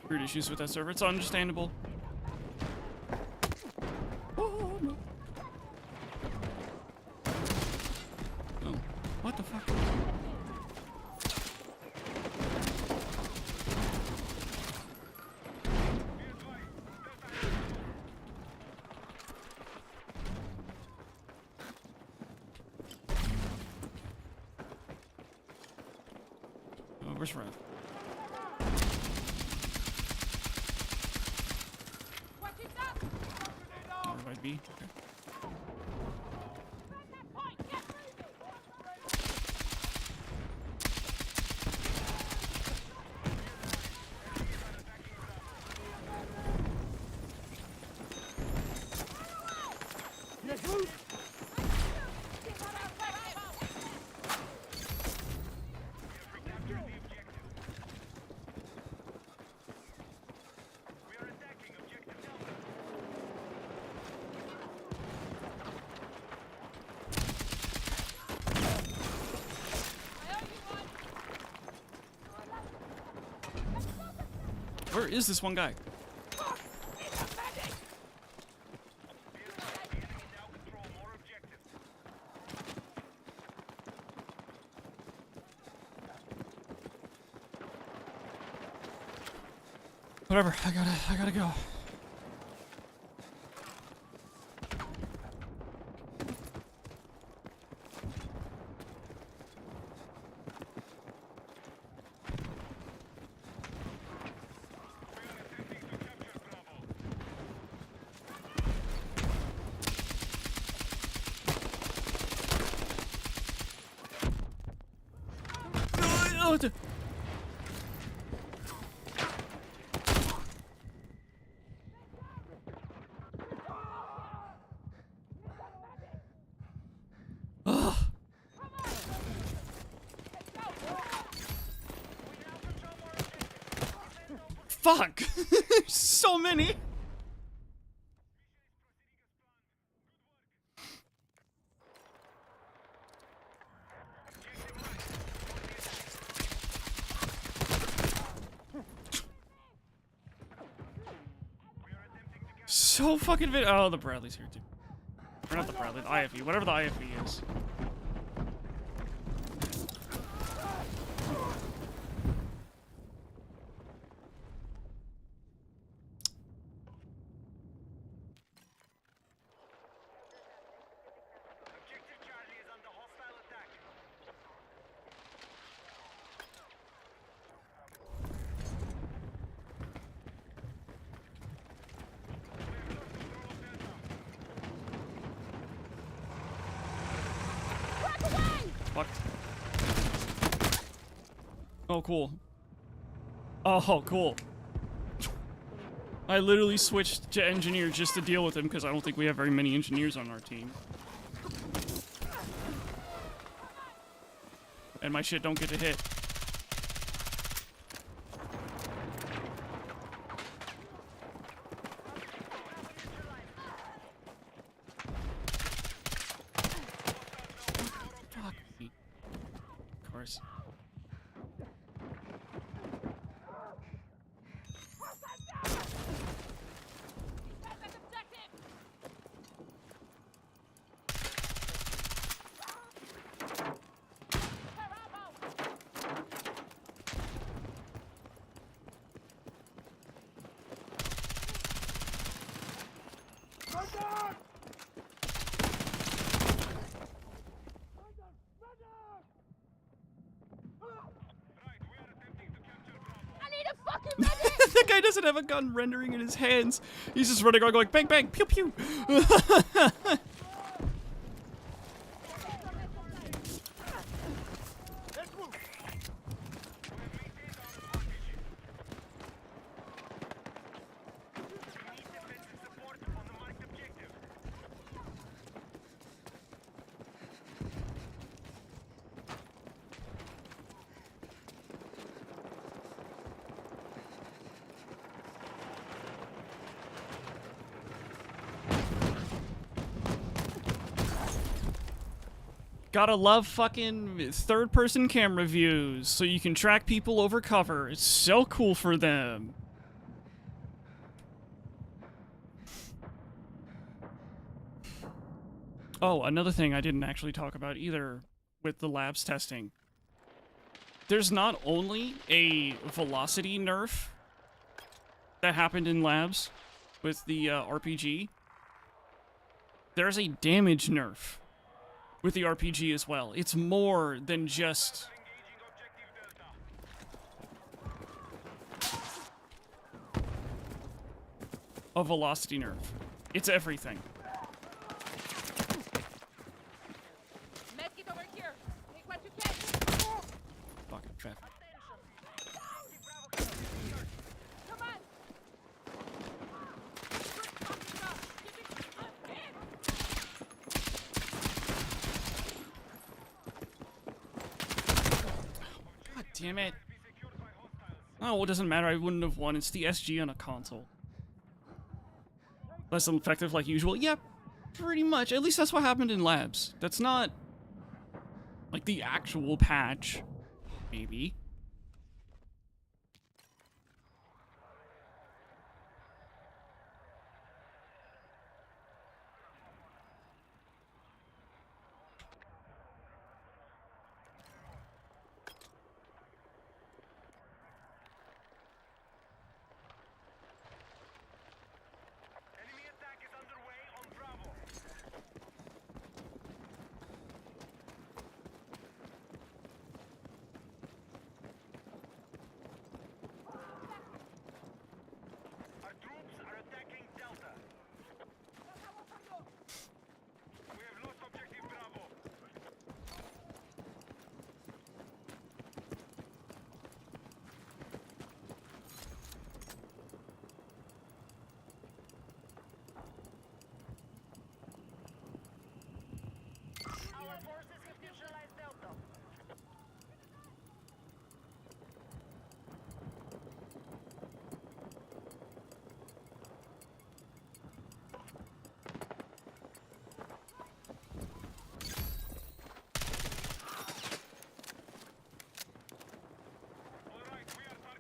Speaker 1: Weird issues with that server. It's understandable. Oh, no. Oh, what the fuck? Oh, where's Rev? Where would I be? Okay.
Speaker 5: Let's move!
Speaker 3: We are attacking objective Delta.
Speaker 1: Where is this one guy?
Speaker 3: The enemy now control more objectives.
Speaker 1: Whatever. I gotta go. Oh, it's a- Ugh. Fuck! There's so many! So fucking oh, the Bradley's here too. Or not the Bradley, the IFE, whatever the IFE is.
Speaker 3: Objective Charlie is under hostile attack.
Speaker 1: Fuck. Oh, cool. Oh, cool. I literally switched to engineer just to deal with him because I don't think we have very many engineers on our team. And my shit don't get to hit. Fuck me. Of course. That guy doesn't have a gun rendering in his hands. He's just running around going bang bang pew pew.
Speaker 3: Defensive support on the marked objective.
Speaker 1: Gotta love fucking third-person camera views so you can track people over cover. It's so cool for them. Oh, another thing I didn't actually talk about either with the labs testing. There's not only a velocity nerf that happened in labs with the RPG, there's a damage nerf with the RPG as well. It's more than just
Speaker 3: Engaging objective Delta.
Speaker 1: a velocity nerf. It's everything.
Speaker 2: Medkit over here. Take what you can.
Speaker 1: Fucking fat.
Speaker 2: Come on.
Speaker 1: God damn it. Oh, well, it doesn't matter. I wouldn't have won. It's the SG on a console. Less effective like usual. Yep, pretty much. At least that's what happened in labs. That's not like the actual patch. Maybe.
Speaker 3: Enemy attack is underway on Bravo.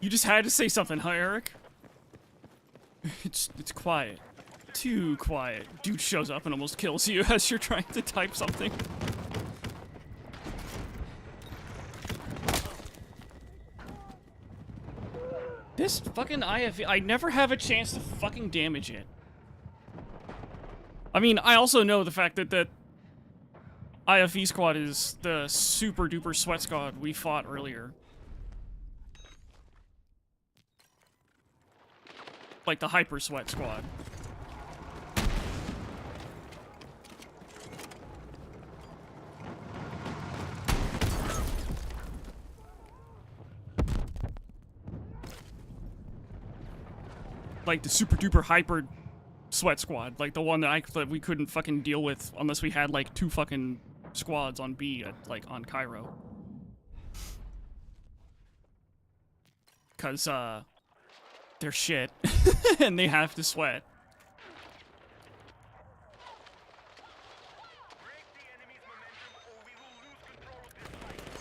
Speaker 1: You just had to say something, huh, Eric? It's quiet. Too quiet. Dude shows up and almost kills you as you're trying to type something. This fucking IFE, I never have a chance to fucking damage it. I mean, I also know the fact that that IFE squad is the super duper sweat squad we fought earlier. Like the hyper sweat squad. Like the super duper hyper sweat squad, like the one that we couldn't fucking deal with unless we had like 2 fucking squads on B at, like on Cairo. Cause they're shit and they have to sweat.
Speaker 3: Break the enemy's momentum or we will lose control of this fight.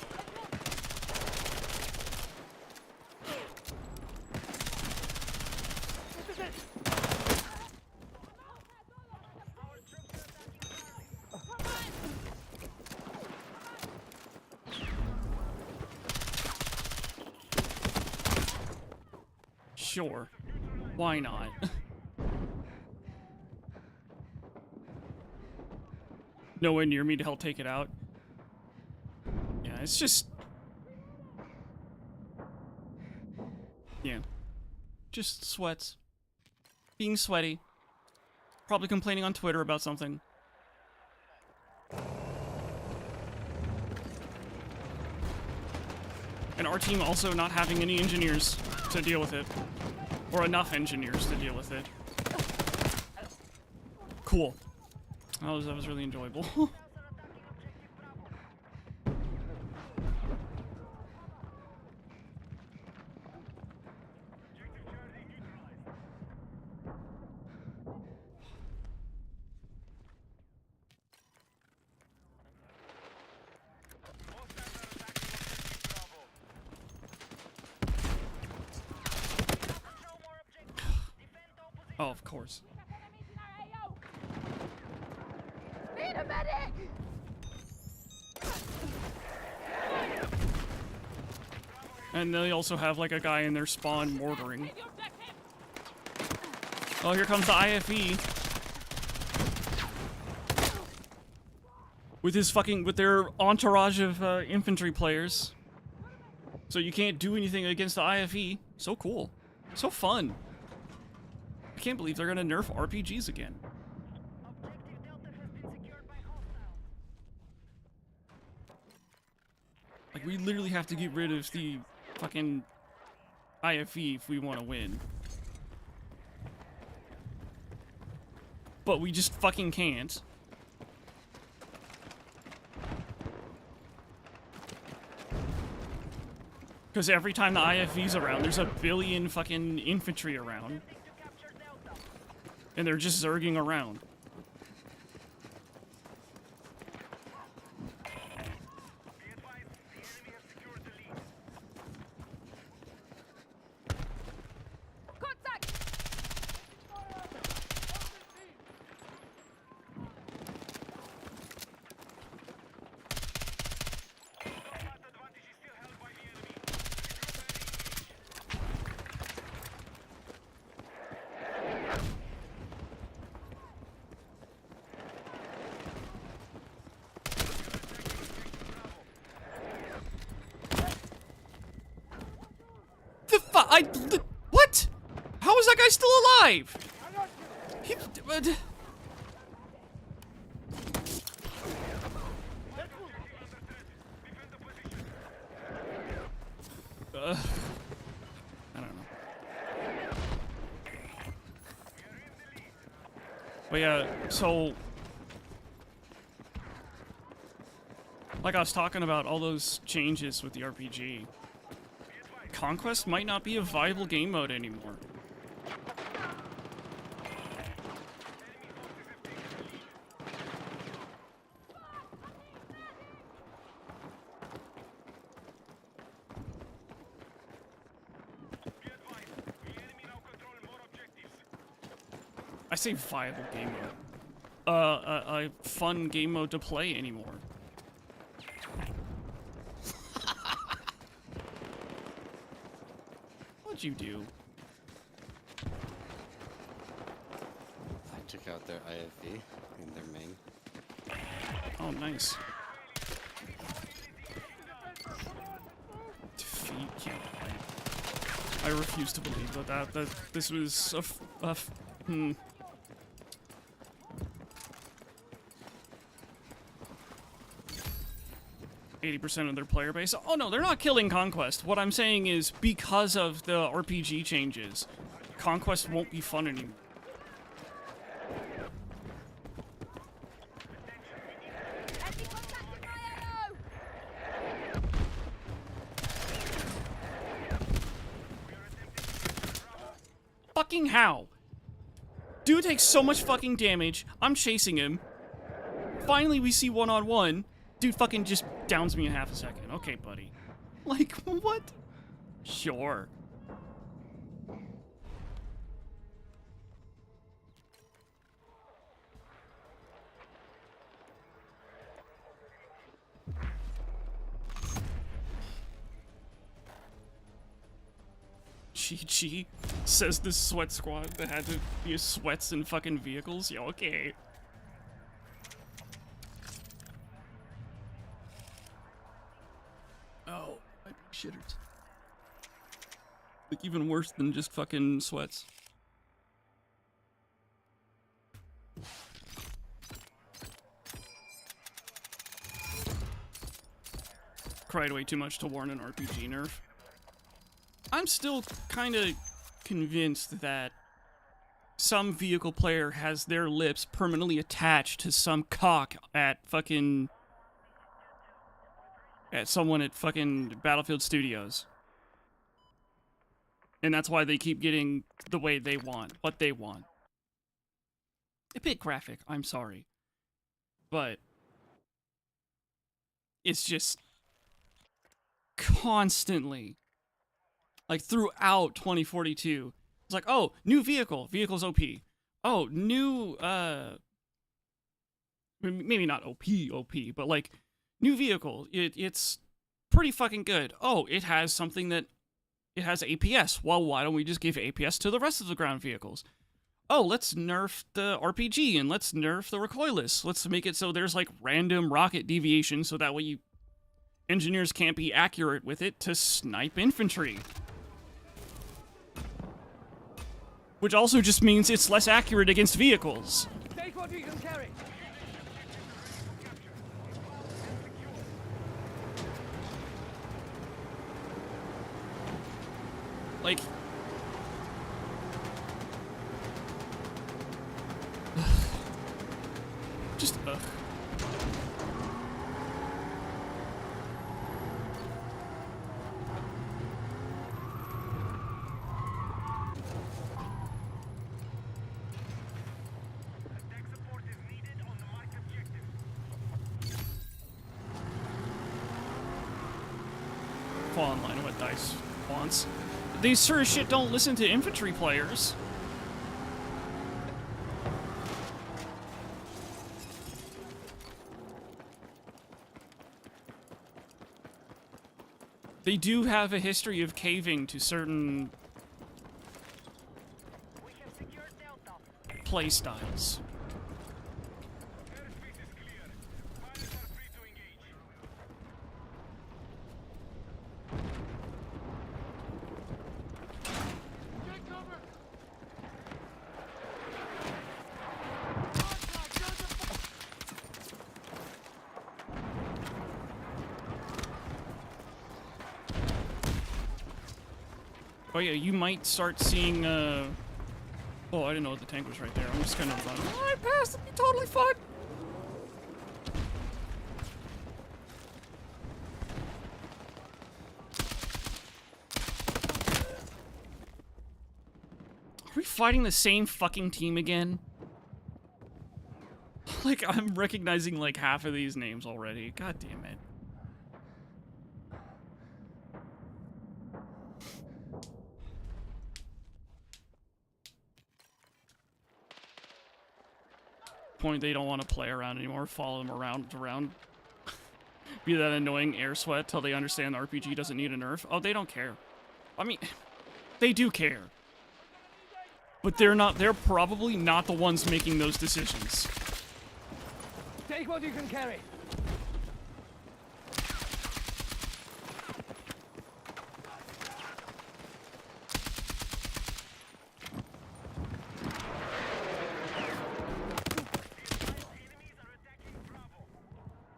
Speaker 1: Sure. Why not? Nowhere near me to help take it out. Yeah, it's just... Yeah. Just sweats. Being sweaty. Probably complaining on Twitter about something. And our team also not having any engineers to deal with it. Or enough engineers to deal with it. Cool. That was really enjoyable. Oh, of course.
Speaker 2: Need a medic!
Speaker 1: And they also have like a guy in their spawn mortaring. Oh, here comes the IFE. With their entourage of infantry players. So you can't do anything against the IFE. So cool. So fun. I can't believe they're gonna nerf RPGs again.
Speaker 2: Objective Delta has been secured by hostiles.
Speaker 1: Like, we literally have to get rid of the fucking IFE if we want to win. But we just fucking can't. Because every time the IFE's around, there's a billion fucking infantry around. And they're just zerging around.
Speaker 3: Be advised, the enemy has secured the lead.
Speaker 2: Contact!
Speaker 3: Combat advantage is still held by the enemy.
Speaker 1: What? How is that guy still alive? He, I don't know. But yeah, so like I was talking about all those changes with the RPG. Conquest might not be a viable game mode anymore. say viable game mode. A fun game mode to play anymore. What'd you do?
Speaker 7: I took out their IFV and their main.
Speaker 1: Oh, nice. Defeat can't I refuse to believe that this was a 80% of their player base. Oh no, they're not killing Conquest. What I'm saying is because of the RPG changes, Conquest won't be fun anymore.
Speaker 2: Enemy contacted my AO!
Speaker 1: Fucking how? Dude takes so much fucking damage. I'm chasing him. Finally, we see one-on-one. Dude fucking just downs me in half a second. Okay, buddy. Like, what? Sure. GG, says the sweat squad that had to be sweats in fucking vehicles. Yeah, okay. Oh, I shitters. Like, even worse than just fucking sweats. Cried way too much to warn an RPG nerf. I'm still kind of convinced that some vehicle player has their lips permanently attached to some cock at fucking... at someone at fucking Battlefield Studios. And that's why they keep getting the way they want, what they want. A bit graphic, I'm sorry. But it's just constantly, like throughout 2042, it's like, oh, new vehicle, vehicle's OP. Oh, new, maybe not OP, but like, new vehicle, it's pretty fucking good. Oh, it has something that, it has APS. Well, why don't we just give APS to the rest of the ground vehicles? Oh, let's nerf the RPG and let's nerf the recoilless. Let's make it so there's like random rocket deviation so that way engineers can't be accurate with it to snipe infantry. Which also just means it's less accurate against vehicles.
Speaker 5: Take what you can carry.
Speaker 1: Like... just,
Speaker 3: Tech support is needed on the marked objective.
Speaker 1: fall in line with what DICE wants. These sort of shit don't listen to infantry players. They do have a history of caving to certain
Speaker 2: We have secured Delta.
Speaker 1: play styles.
Speaker 3: Airspace is clear. Pilots are free to engage.
Speaker 5: Take cover.
Speaker 1: Oh yeah, you might start seeing, oh, I didn't know the tank was right there. I'm just kind of like, oh, I passed, it'd be totally fine. Are we fighting the same fucking team again? Like, I'm recognizing like half of these names already. God damn it. point they don't want to play around anymore, follow them around. Be that annoying air sweat till they understand the RPG doesn't need a nerf. Oh, they don't care. I mean, they do care. But they're probably not the ones making those decisions.
Speaker 5: Take what you can carry.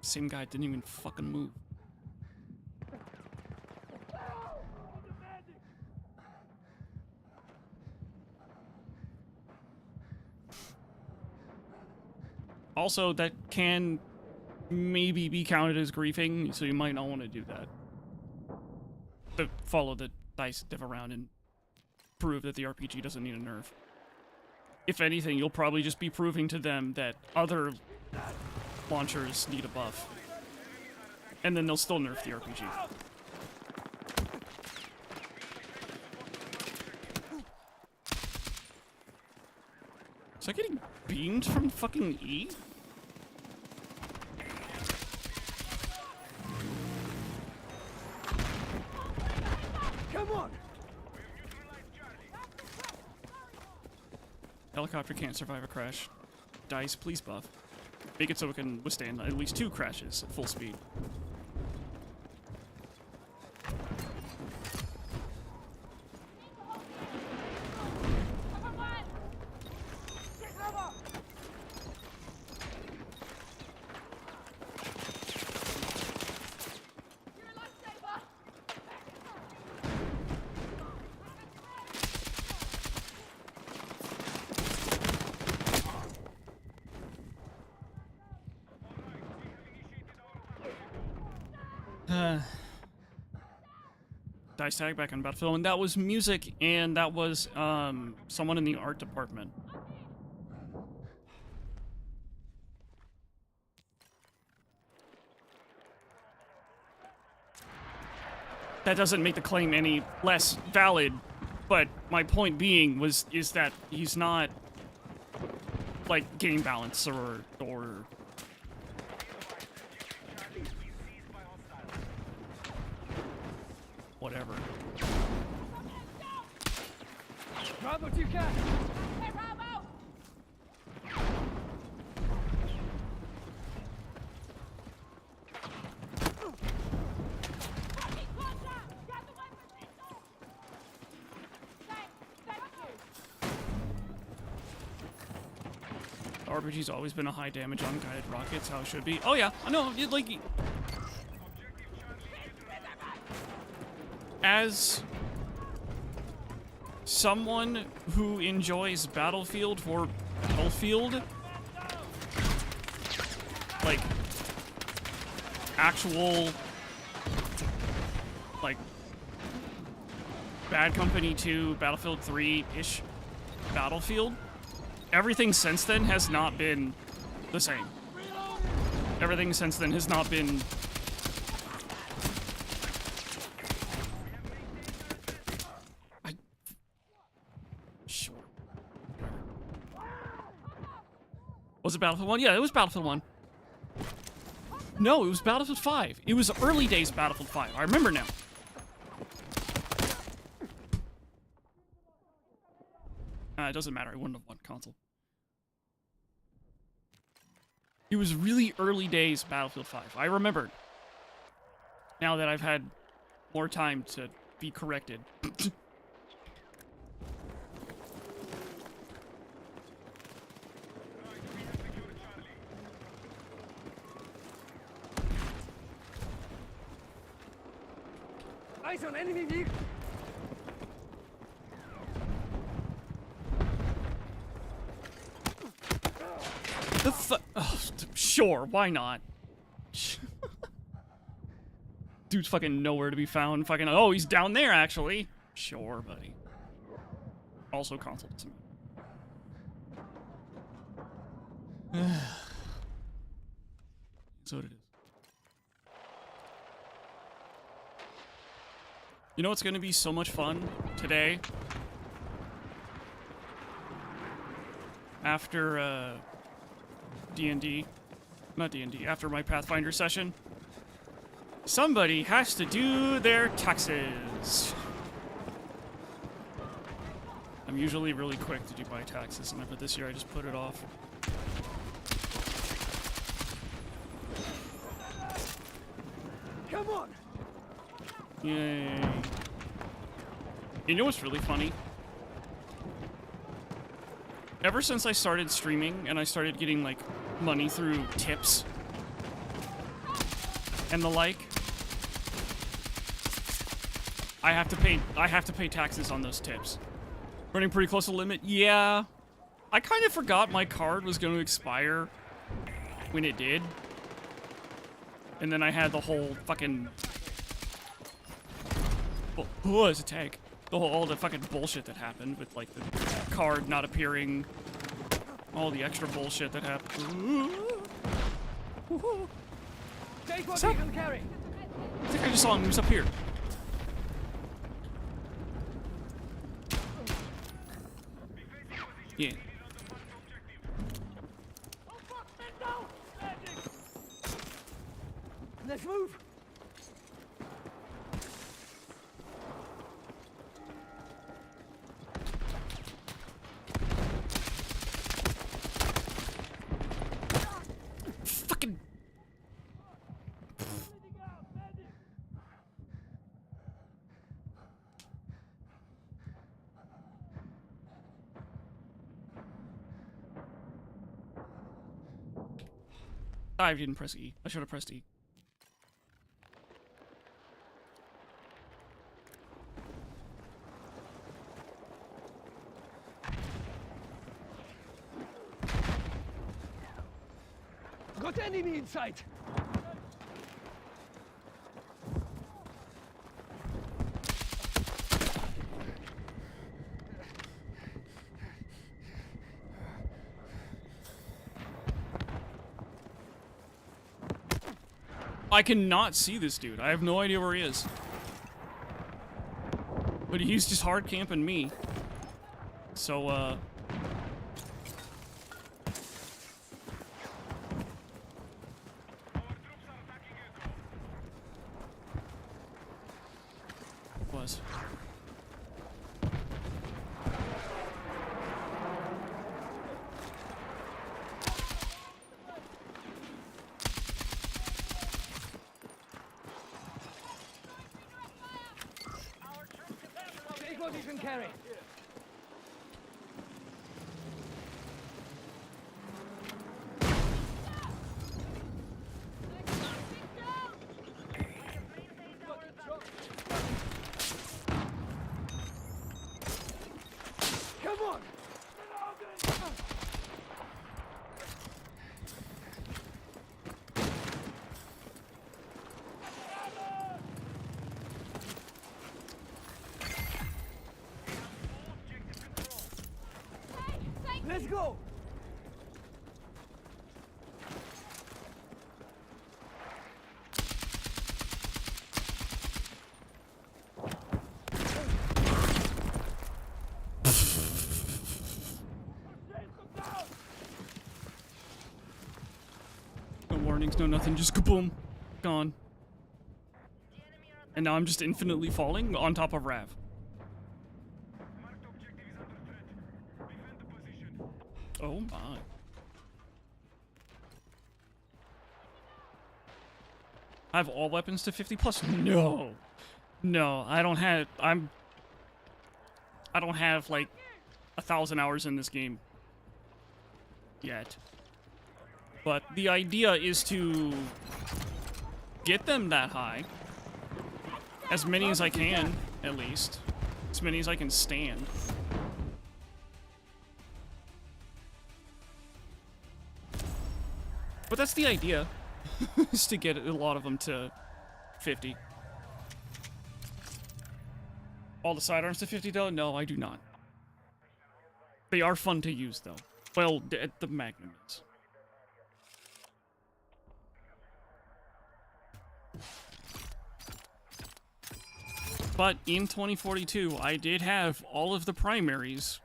Speaker 1: Same guy didn't even fucking move. Also, that can maybe be counted as griefing, so you might not want to do that. But follow the dice div around and prove that the RPG doesn't need a nerf. If anything, you'll probably just be proving to them that other launchers need a buff. And then they'll still nerf the RPG. Is that getting beamed from fucking E?
Speaker 5: Come on.
Speaker 1: Helicopter can't survive a crash. Dice, please buff. Make it so it can withstand at least 2 crashes at full speed. Dice tag back on Battlefield, and that was music, and that was someone in the art department. That doesn't make the claim any less valid, but my point being is that he's not like game balance or whatever.
Speaker 5: Grab what you can.
Speaker 1: RPG's always been a high damage unguided rockets, how it should be. Oh yeah, I know, like... As someone who enjoys Battlefield or Battlefield, like, actual, like, Bad Company 2, Battlefield 3-ish Battlefield, everything since then has not been the same. Everything since then has not been... Sure. Was it Battlefield 1? Yeah, it was Battlefield 1. No, it was Battlefield 5. It was early days Battlefield 5. I remember now. It doesn't matter. I wouldn't have won console. It was really early days Battlefield 5. I remembered. Now that I've had more time to be corrected.
Speaker 5: Eyes on enemy vehicle.
Speaker 1: Sure, why not? Dude's fucking nowhere to be found. Fucking, oh, he's down there, actually. Sure, buddy. Also console to me. That's what it is. You know what's gonna be so much fun today? D&D. Not D&D, after my Pathfinder session. Somebody has to do their taxes. I'm usually really quick to do my taxes, but this year I just put it off.
Speaker 5: Come on!
Speaker 1: Yay. You know what's really funny? Ever since I started streaming and I started getting like money through tips and the like, I have to pay taxes on those tips. Running pretty close to the limit. Yeah. I kind of forgot my card was going to expire when it did. And then I had the whole fucking it's a tank. All the fucking bullshit that happened with like the card not appearing, all the extra bullshit that happened.
Speaker 5: Take what you can carry!
Speaker 1: I think I just saw him. He was up here. Yeah.
Speaker 5: Let's move!
Speaker 1: Fucking. I didn't press E. I should have pressed E.
Speaker 5: Got enemy in sight!
Speaker 1: I cannot see this dude. I have no idea where he is. But he's just hard camping me. So, was.
Speaker 5: Take what you can carry! Come on! Let's go!
Speaker 1: No warnings, no nothing, just kaboom. Gone. And now I'm just infinitely falling on top of Rav.
Speaker 3: Marked objective is under threat. Defend the position.
Speaker 1: Oh my. I have all weapons to 50 plus? No. No, I don't have like 1,000 hours in this game yet. But the idea is to get them that high. As many as I can, at least. As many as I can stand. But that's the idea, is to get a lot of them to 50. All the sidearms to 50 though? No, I do not. They are fun to use though. Well, the Magnum is. But in 2042, I did have all of the primaries.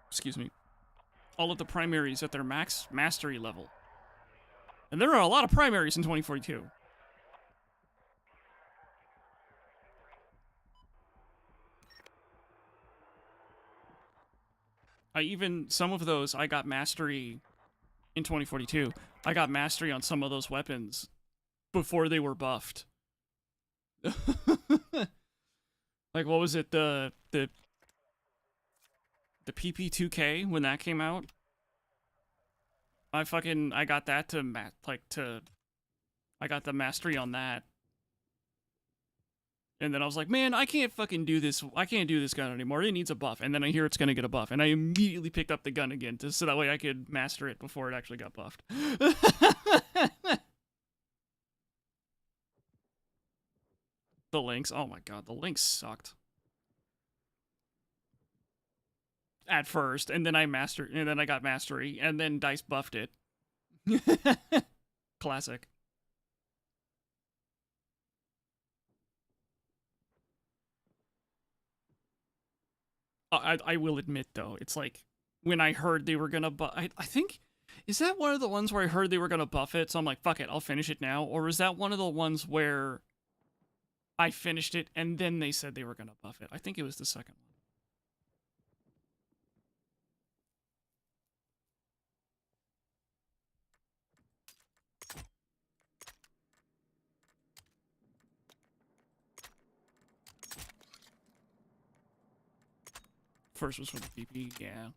Speaker 1: Excuse me. all of the primaries at their max mastery level. And there are a lot of primaries in 2042. Some of those, I got mastery in 2042. I got mastery on some of those weapons before they were buffed. Like, what was it, the pp2k when that came out? I got that I got the mastery on that. And then I was like, man, I can't fucking do this. I can't do this gun anymore. It needs a buff. And then I hear it's gonna get a buff. And I immediately picked up the gun again so that way I could master it before it actually got buffed. The links. Oh my god, the links sucked. At first, and then I got mastery, and then Dice buffed it. Classic. I will admit though, it's like when I heard they were gonna buff. I think, is that one of the ones where I heard they were gonna buff it? So I'm like, fuck it, I'll finish it now. Or is that one of the ones where I finished it and then they said they were gonna buff it? I think it was the second one. First was for the PP, yeah.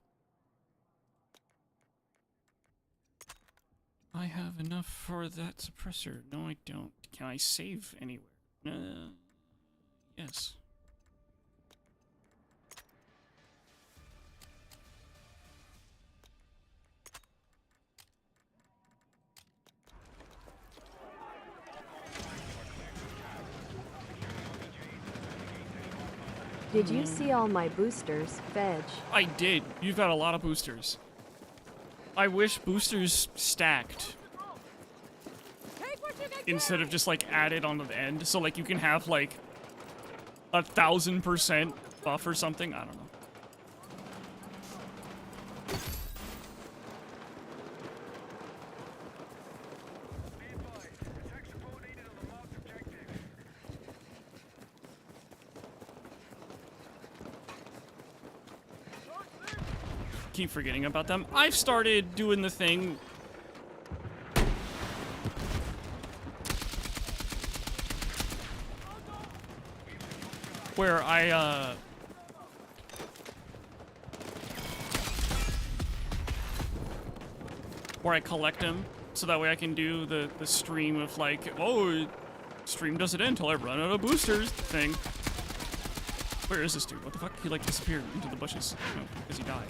Speaker 1: I have enough for that suppressor. No, I don't. Can I save anywhere? Yes.
Speaker 4: Did you see all my boosters, Veg?
Speaker 1: I did. You've got a lot of boosters. I wish boosters stacked instead of just like added on the end. So like you can have like 1,000% buff or something. I don't know. Keep forgetting about them. I've started doing the thing where I collect them so that way I can do the stream of like, oh, stream doesn't end until I run out of boosters thing. Where is this dude? What the fuck? He like disappeared into the bushes. Oh, because he died.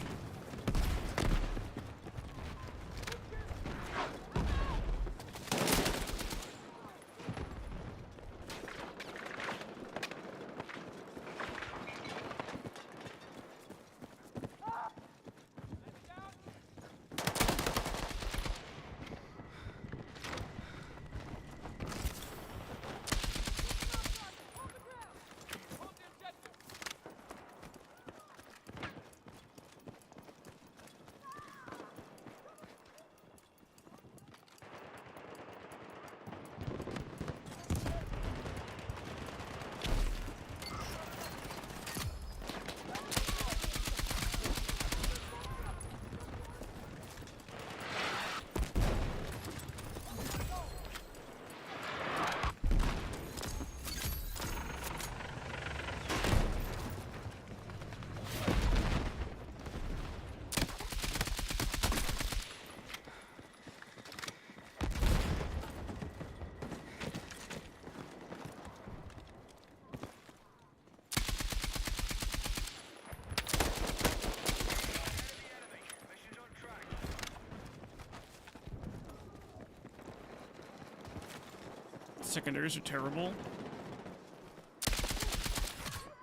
Speaker 1: Secondaries are terrible.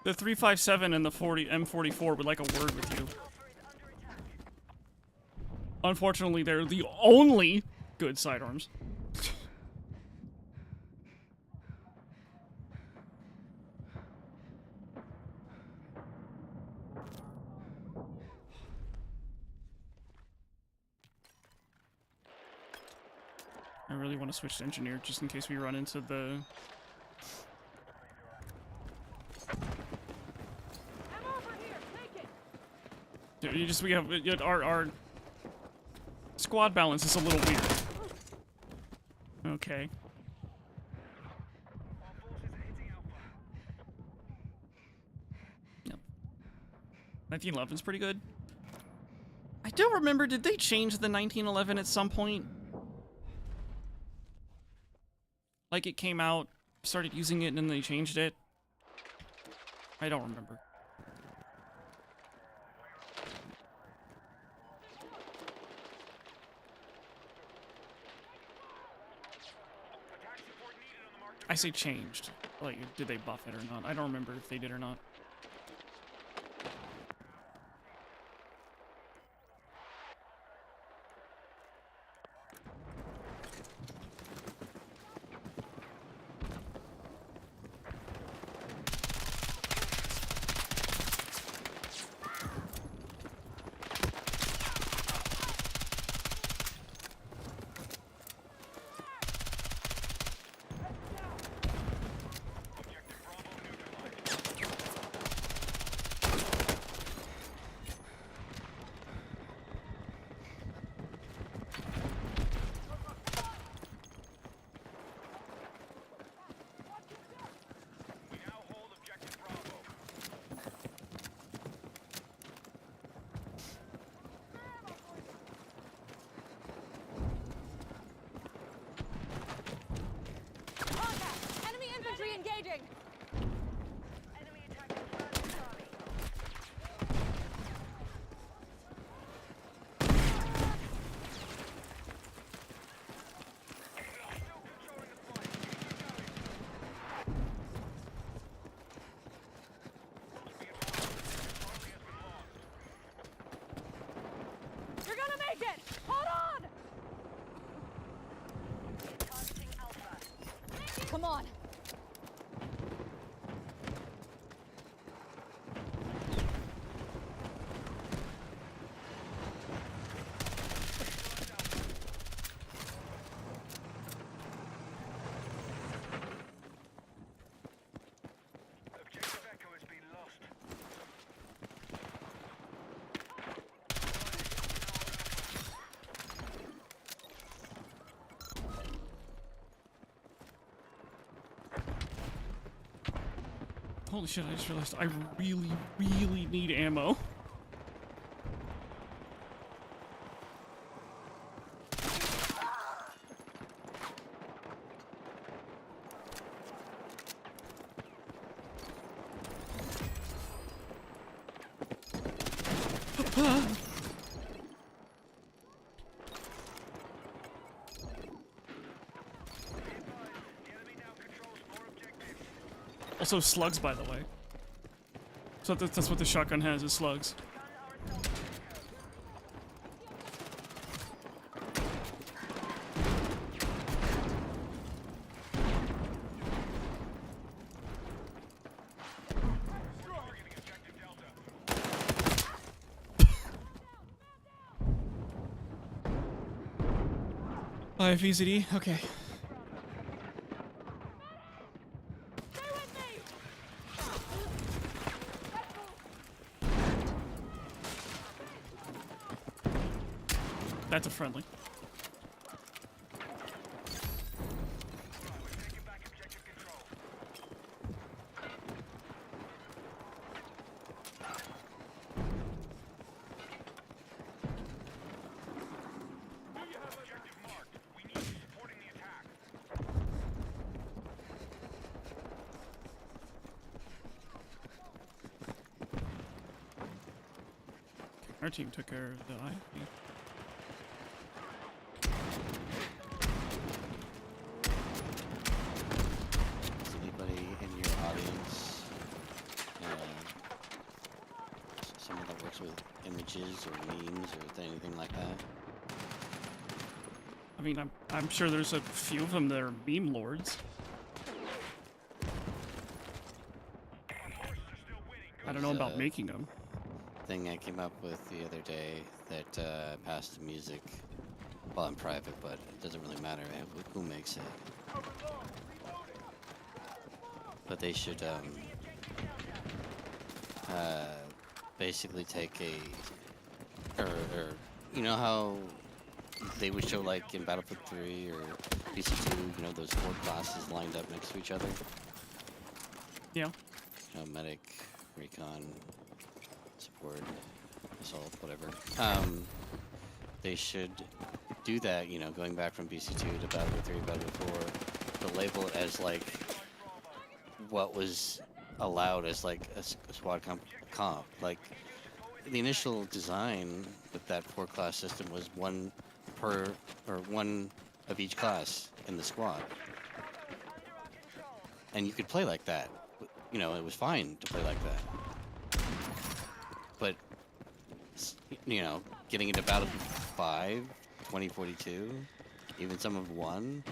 Speaker 1: The 357 and the M44 would like a word with you. Unfortunately, they're the only good sidearms. I really want to switch to engineer just in case we run into the...
Speaker 2: I'm over here. Take it.
Speaker 1: Dude, we have our squad balance is a little weird. Okay.
Speaker 3: Our forces are hitting Alpha.
Speaker 1: Yep. 1911's pretty good. I don't remember, did they change the 1911 at some point? Like it came out, started using it, and then they changed it? I don't remember.
Speaker 3: Attack support needed on the marked
Speaker 1: I say changed. Like, did they buff it or not? I don't remember if they did or not.
Speaker 3: Objective Bravo neutralized. We now hold objective Bravo.
Speaker 2: Contact. Enemy infantry engaging.
Speaker 6: Enemy attacking Charlie.
Speaker 3: Still controlling the flight. Keep going. Be advised, Charlie has been lost.
Speaker 2: You're gonna make it. Hold on.
Speaker 6: Targeting Alpha.
Speaker 2: Come on.
Speaker 3: Objective Echo has been lost.
Speaker 1: Holy shit, I just realized I really, really need ammo.
Speaker 3: The enemy now controls more objectives.
Speaker 1: Also slugs, by the way. So that's what the shotgun has, is slugs.
Speaker 3: Targeting objective Delta.
Speaker 1: IFEZD, okay.
Speaker 2: Stay with me.
Speaker 1: That's a friendly.
Speaker 3: Right, we're taking back objective control. Objective marked. We need you supporting the attack.
Speaker 1: Our team took care of the IFE.
Speaker 7: Is anybody in your audience someone that works with images or memes or anything like that?
Speaker 1: I mean, I'm sure there's a few of them that are meme lords.
Speaker 3: Our forces are still winning.
Speaker 1: I don't know about making them.
Speaker 7: Thing I came up with the other day that passed to music Well, in private, but it doesn't really matter who makes it. But they should basically take or you know how they would show like in Battlefield 3 or BC2, you know, those 4 classes lined up next to each other.
Speaker 1: Yeah.
Speaker 7: You know, medic, recon, support, assault, whatever. They should do that, you know, going back from BC2 to Battlefield 3, Battlefield 4, but label it as like what was allowed as like a squad comp. Like the initial design with that 4 class system was one of each class in the squad, and you could play like that. You know, it was fine to play like that. But you know, getting into Battlefield 5, 2042, even some of 1,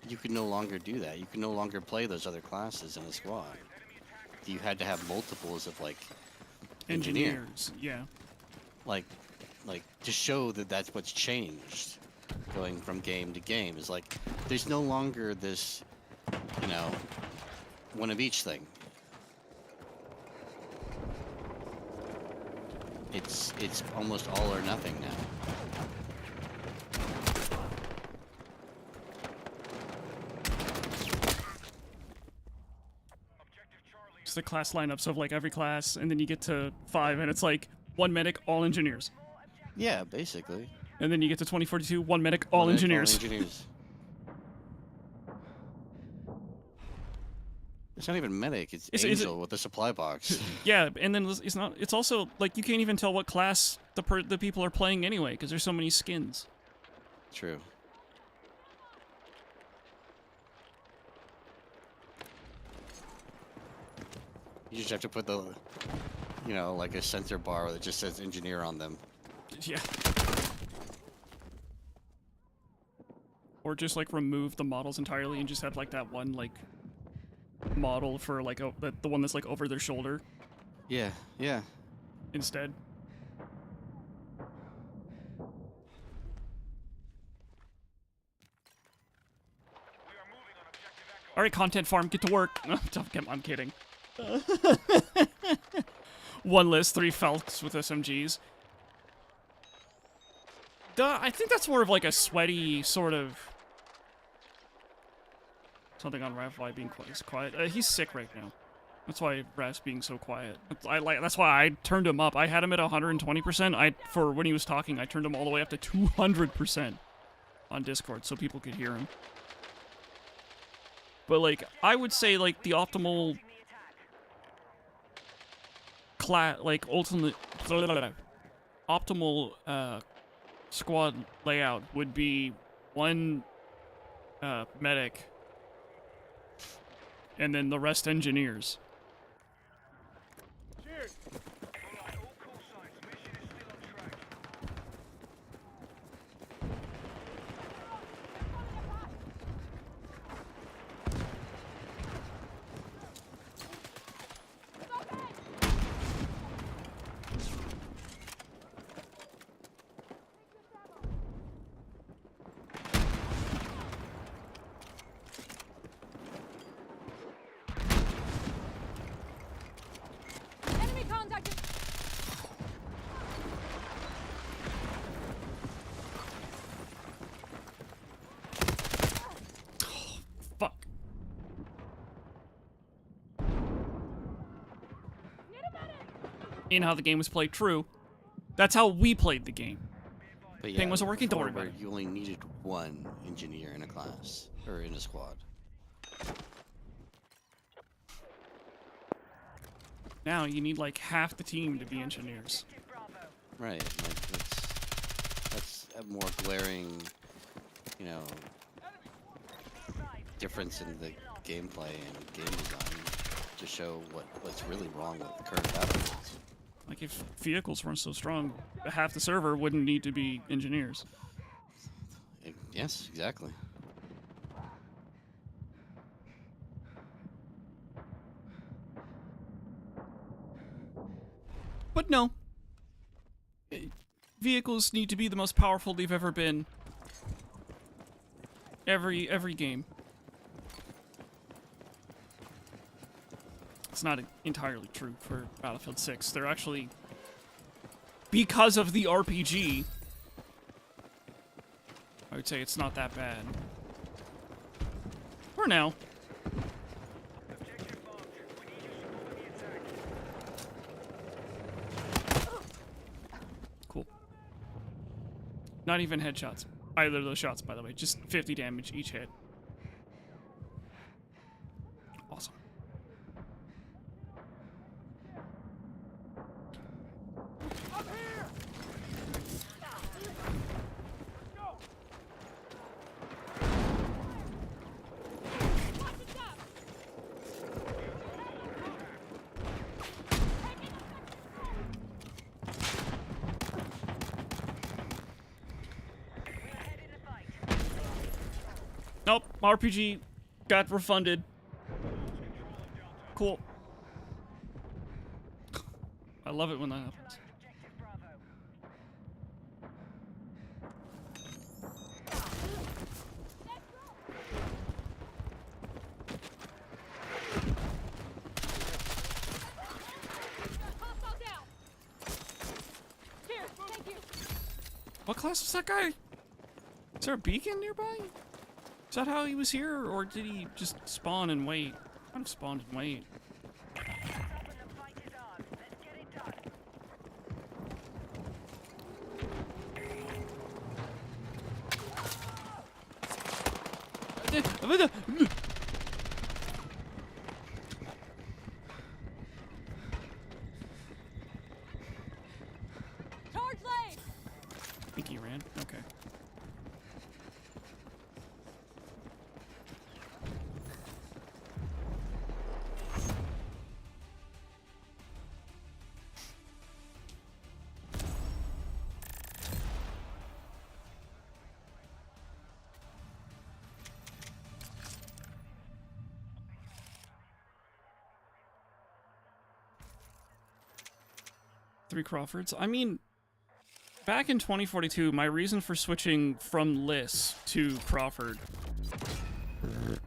Speaker 7: you could no longer do that. You could no longer play those other classes in a squad. You had to have multiples of like
Speaker 1: Engineers, yeah.
Speaker 7: Like to show that that's what's changed going from game to game is like there's no longer this, you know, one of each thing. It's almost all or nothing now.
Speaker 1: It's the class lineups of like every class, and then you get to 5, and it's like 1 medic, all engineers.
Speaker 7: Yeah, basically.
Speaker 1: And then you get to 2042, 1 medic, all
Speaker 7: Medic,
Speaker 1: engineers.
Speaker 7: All engineers. It's not even medic. It's Angel with the supply box.
Speaker 1: Yeah, and then it's not. It's also like you can't even tell what class the people are playing anyway, because there's so many skins.
Speaker 7: True. You just have to put the, you know, like a center bar that just says engineer on them.
Speaker 1: Yeah. Or just like remove the models entirely and just have like that one like model for like the one that's like over their shoulder
Speaker 7: Yeah, yeah.
Speaker 1: instead. All right, content farm, get to work. I'm kidding. 1 list, 3 Falks with SMGs. I think that's more of like a sweaty sort of something on Ravvi being quiet. He's sick right now. That's why Rav's being so quiet. That's why I turned him up. I had him at 120%. For when he was talking, I turned him all the way up to 200% on Discord so people could hear him. But like, I would say like the optimal optimal squad layout would be 1 medic and then the rest engineers.
Speaker 3: Cheers. Alright, all call signs. Mission is still on track.
Speaker 2: Enemy contacted.
Speaker 1: Fuck. In how the game was played, true. That's how we played the game.
Speaker 7: But
Speaker 1: Thing wasn't working, don't worry
Speaker 7: before
Speaker 1: about it.
Speaker 7: You only needed 1 engineer in a class or in a squad.
Speaker 1: Now you need like half the team to be engineers.
Speaker 7: Right. Like that's a more glaring, you know, difference in the gameplay and game design to show what's really wrong with the current battlefields.
Speaker 1: Like if vehicles weren't so strong, half the server wouldn't need to be engineers.
Speaker 7: Yes, exactly.
Speaker 1: But no. Vehicles need to be the most powerful they've ever been. Every game. It's not entirely true for Battlefield 6. They're actually, because of the RPG, I would say it's not that bad. For now.
Speaker 3: Objective marked. We need your support with the attack.
Speaker 1: Cool. Not even headshots. Either of those shots, by the way. Just 50 damage each hit. Awesome.
Speaker 5: I'm here! Go!
Speaker 1: Nope. RPG got refunded. Cool. I love it when that happens.
Speaker 2: Objective Bravo.
Speaker 1: What class was that guy? Is there a beacon nearby? Is that how he was here, or did he just spawn and wait? Kind of spawned and wait.
Speaker 2: Up and the fight is on. Let's get it done. Charge lane!
Speaker 1: I think he ran. Okay. Three Crawfords. I mean, back in 2042, my reason for switching from Liss to Crawford,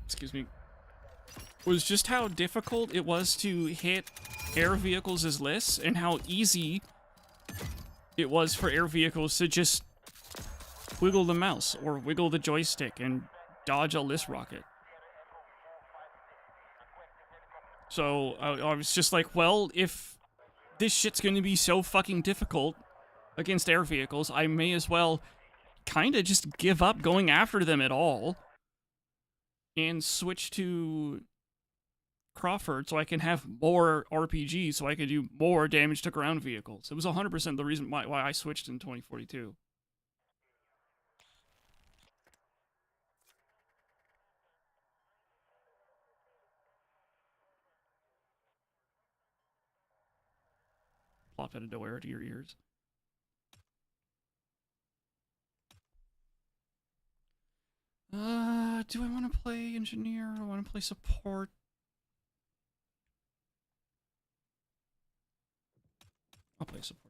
Speaker 1: excuse me, was just how difficult it was to hit air vehicles as Liss, and how easy it was for air vehicles to just wiggle the mouse or wiggle the joystick and dodge a Liss rocket. So I was just like, well, if this shit's gonna be so fucking difficult against air vehicles, I may as well kinda just give up going after them at all and switch to Crawford so I can have more RPG, so I can do more damage to ground vehicles. It was 100% the reason why I switched in 2042. Plop out a door to your ears. Do I want to play engineer? Or I want to play support? I'll play support.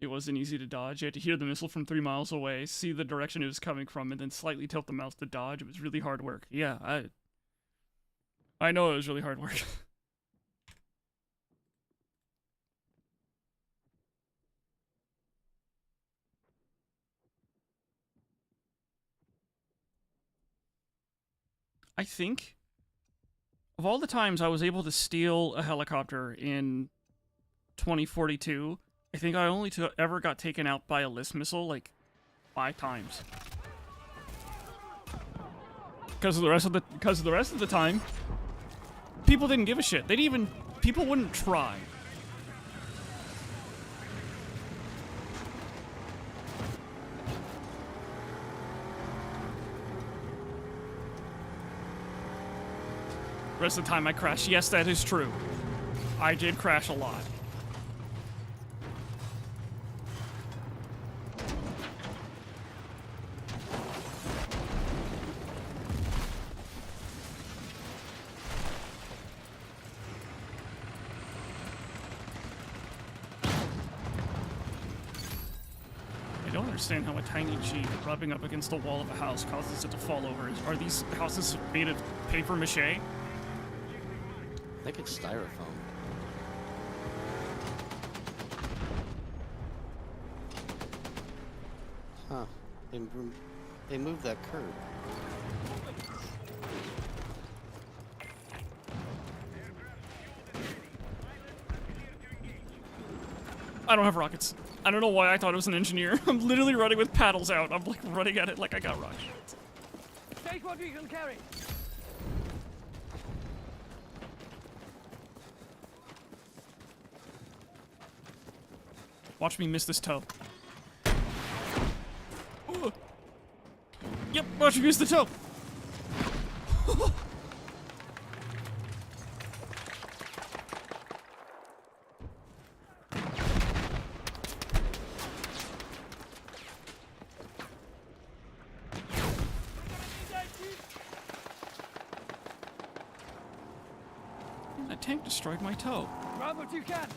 Speaker 1: It wasn't easy to dodge. You had to hear the missile from 3 miles away, see the direction it was coming from, and then slightly tilt the mouse to dodge. It was really hard work. Yeah, I know it was really hard work. I think of all the times I was able to steal a helicopter in 2042, I think I only ever got taken out by a Liss missile like 5 times. Because of the rest of the time, people didn't give a shit. People wouldn't try. The rest of the time I crashed. Yes, that is true. I did crash a lot. understand how a tiny Jeep rubbing up against the wall of a house causes it to fall over. Are these houses made of paper mache?
Speaker 7: I think it's styrofoam. Huh. They moved that curb.
Speaker 1: I don't have rockets. I don't know why I thought it was an engineer. I'm literally running with paddles out. I'm like running at it like I got rockets.
Speaker 5: Take what we can carry.
Speaker 1: Watch me miss this toe. Ooh. Yep, watch me miss the toe. That tank destroyed my toe.
Speaker 5: Grab what you can.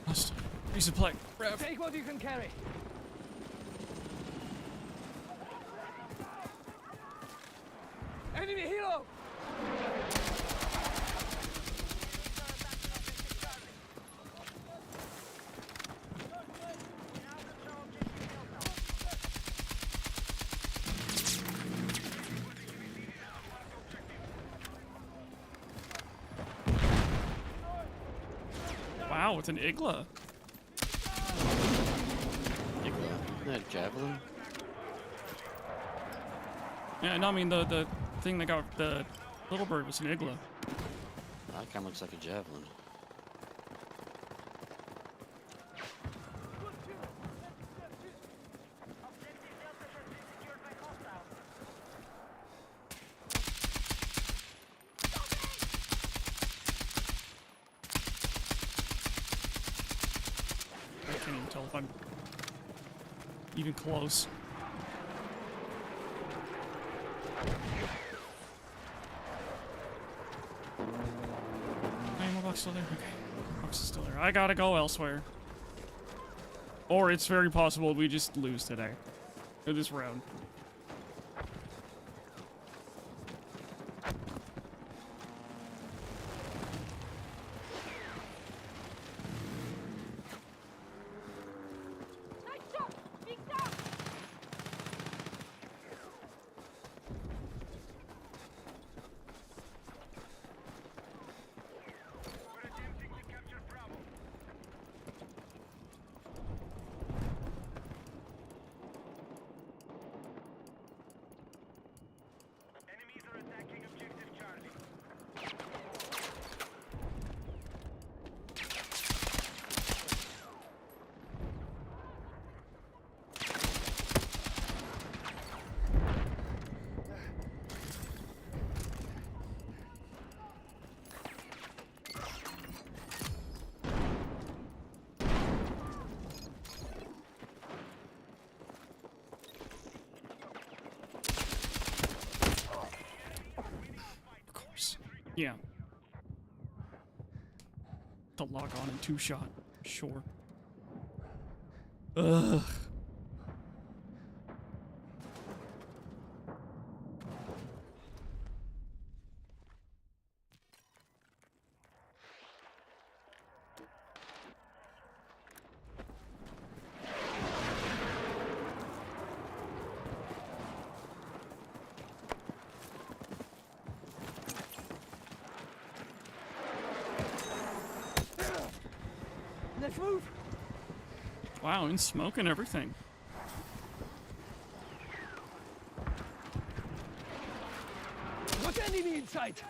Speaker 1: Must resupply. Rev.
Speaker 5: Take what you can carry. Enemy helo!
Speaker 1: Wow, it's an Igla.
Speaker 7: Isn't that a javelin?
Speaker 1: Yeah, no, I mean the thing that got the little bird was an Igla.
Speaker 7: That kind of looks like a javelin.
Speaker 2: Objective Delta has been secured by hostiles.
Speaker 1: I can't even tell if I'm even close. Ammo box still there? Okay. Box is still there. I gotta go elsewhere. Or it's very possible we just lose today. Or this round.
Speaker 2: Nice shot! Big down!
Speaker 3: We're attempting to capture Bravo. Enemies are attacking objective Charlie.
Speaker 1: Of course. Yeah. To lock on in 2-shot. Sure. Ugh.
Speaker 5: Let's move.
Speaker 1: Wow, and smoke and everything.
Speaker 5: Got enemy in sight.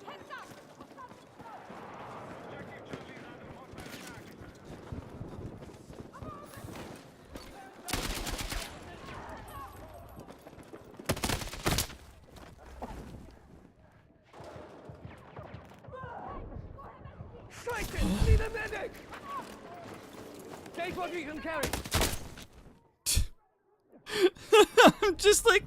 Speaker 2: Heads up!
Speaker 3: Objective Charlie is under
Speaker 5: Frustrated! Need a medic! Take what you can carry.
Speaker 1: I'm just like,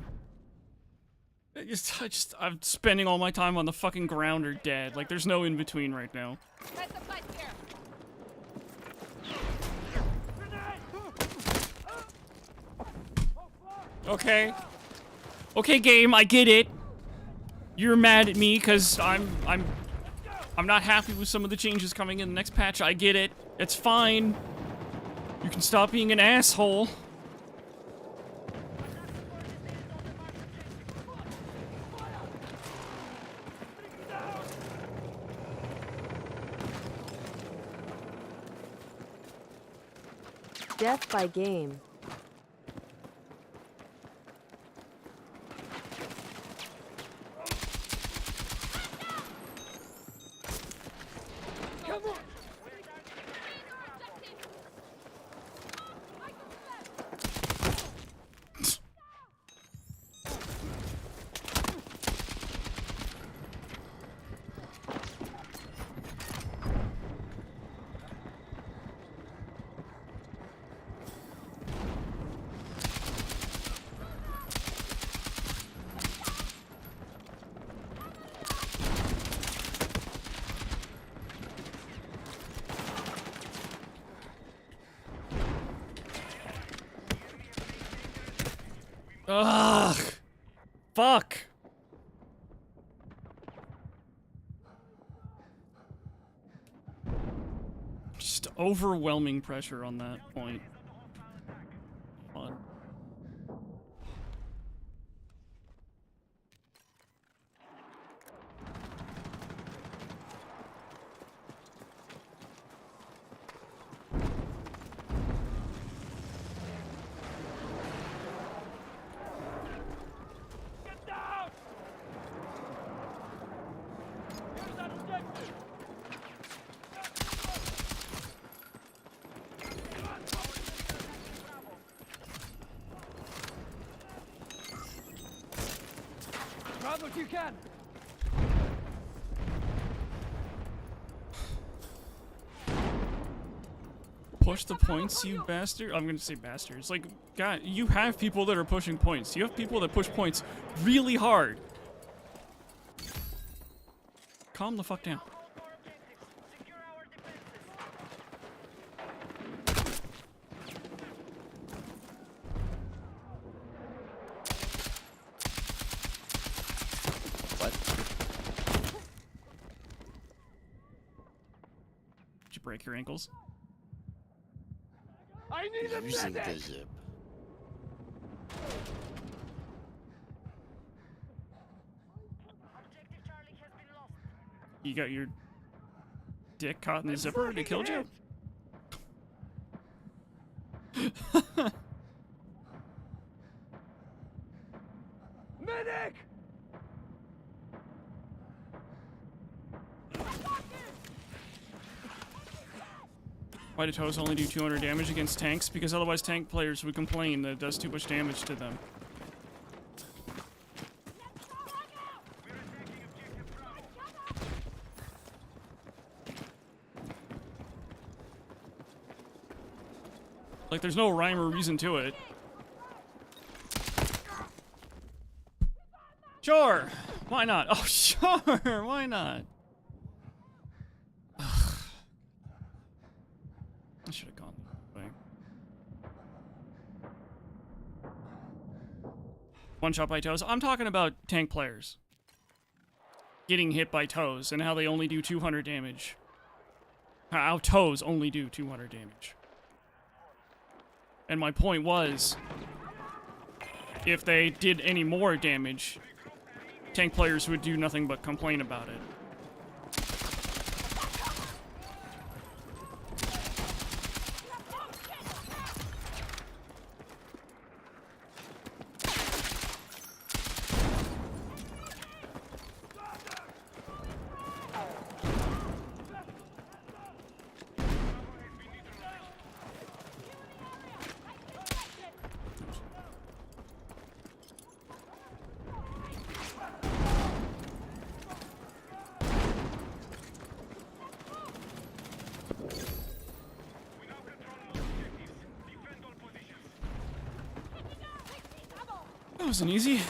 Speaker 1: I'm spending all my time on the fucking ground or dead. Like, there's no in between right now. Okay. Okay, game, I get it. You're mad at me because I'm not happy with some of the changes coming in the next patch. I get it. It's fine. You can stop being an asshole.
Speaker 4: Death by game.
Speaker 5: Come on!
Speaker 1: Ugh. Fuck. Just overwhelming pressure on that point. Fun.
Speaker 5: Get down! Here's that objective! Grab what you can!
Speaker 1: Push the points, you bastard. I'm gonna say bastards. Like, God, you have people that are pushing points. You have people that push points really hard. Calm the fuck down.
Speaker 2: Secure our defenses.
Speaker 7: What?
Speaker 1: Did you break your ankles?
Speaker 5: I need a
Speaker 7: Using the
Speaker 5: medic!
Speaker 7: zip.
Speaker 2: Objective Charlie has been lost.
Speaker 1: You got your dick caught in the zipper and it killed you?
Speaker 5: Medic!
Speaker 1: Why do toes only do 200 damage against tanks? Because otherwise tank players would complain that it does too much damage to them. Like, there's no rhyme or reason to it. Sure! Why not? Oh, sure! Why not? Ugh. I should have gone that way. One shot by toes. I'm talking about tank players getting hit by toes and how they only do 200 damage. How toes only do 200 damage. And my point was, if they did any more damage, tank players would do nothing but complain about it. That wasn't easy.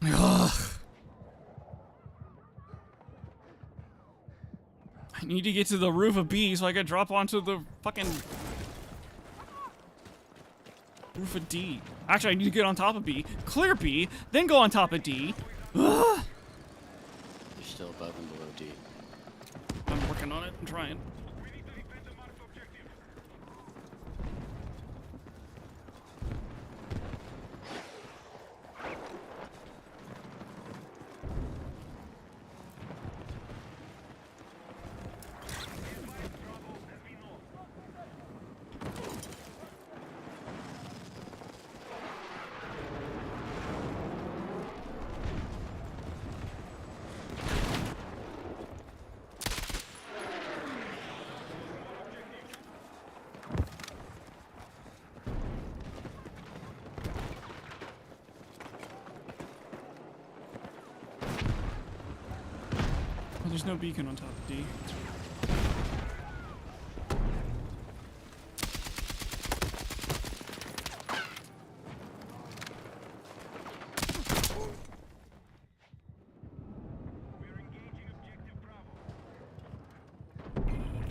Speaker 1: Ugh. I need to get to the roof of B so I can drop onto the fucking roof of D. Actually, I need to get on top of B, clear B, then go on top of D. Ugh.
Speaker 7: You're still above and below D.
Speaker 1: I'm working on it. I'm trying. Oh, there's no beacon on top of D.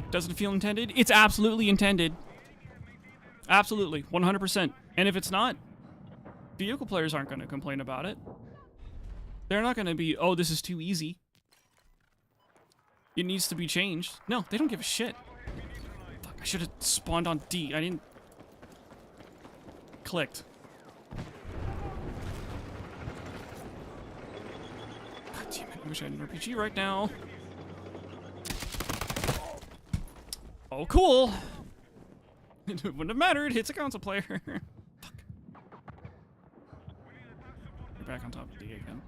Speaker 1: Doesn't feel intended? It's absolutely intended. Absolutely. 100%. And if it's not, vehicle players aren't going to complain about it. They're not going to be, oh, this is too easy. It needs to be changed. No, they don't give a shit. Fuck, I should have spawned on D. I didn't... Clicked. God damn it. I wish I had an RPG right now. Oh, cool. It wouldn't have mattered. It's a console player. Fuck. You're back on top of D again.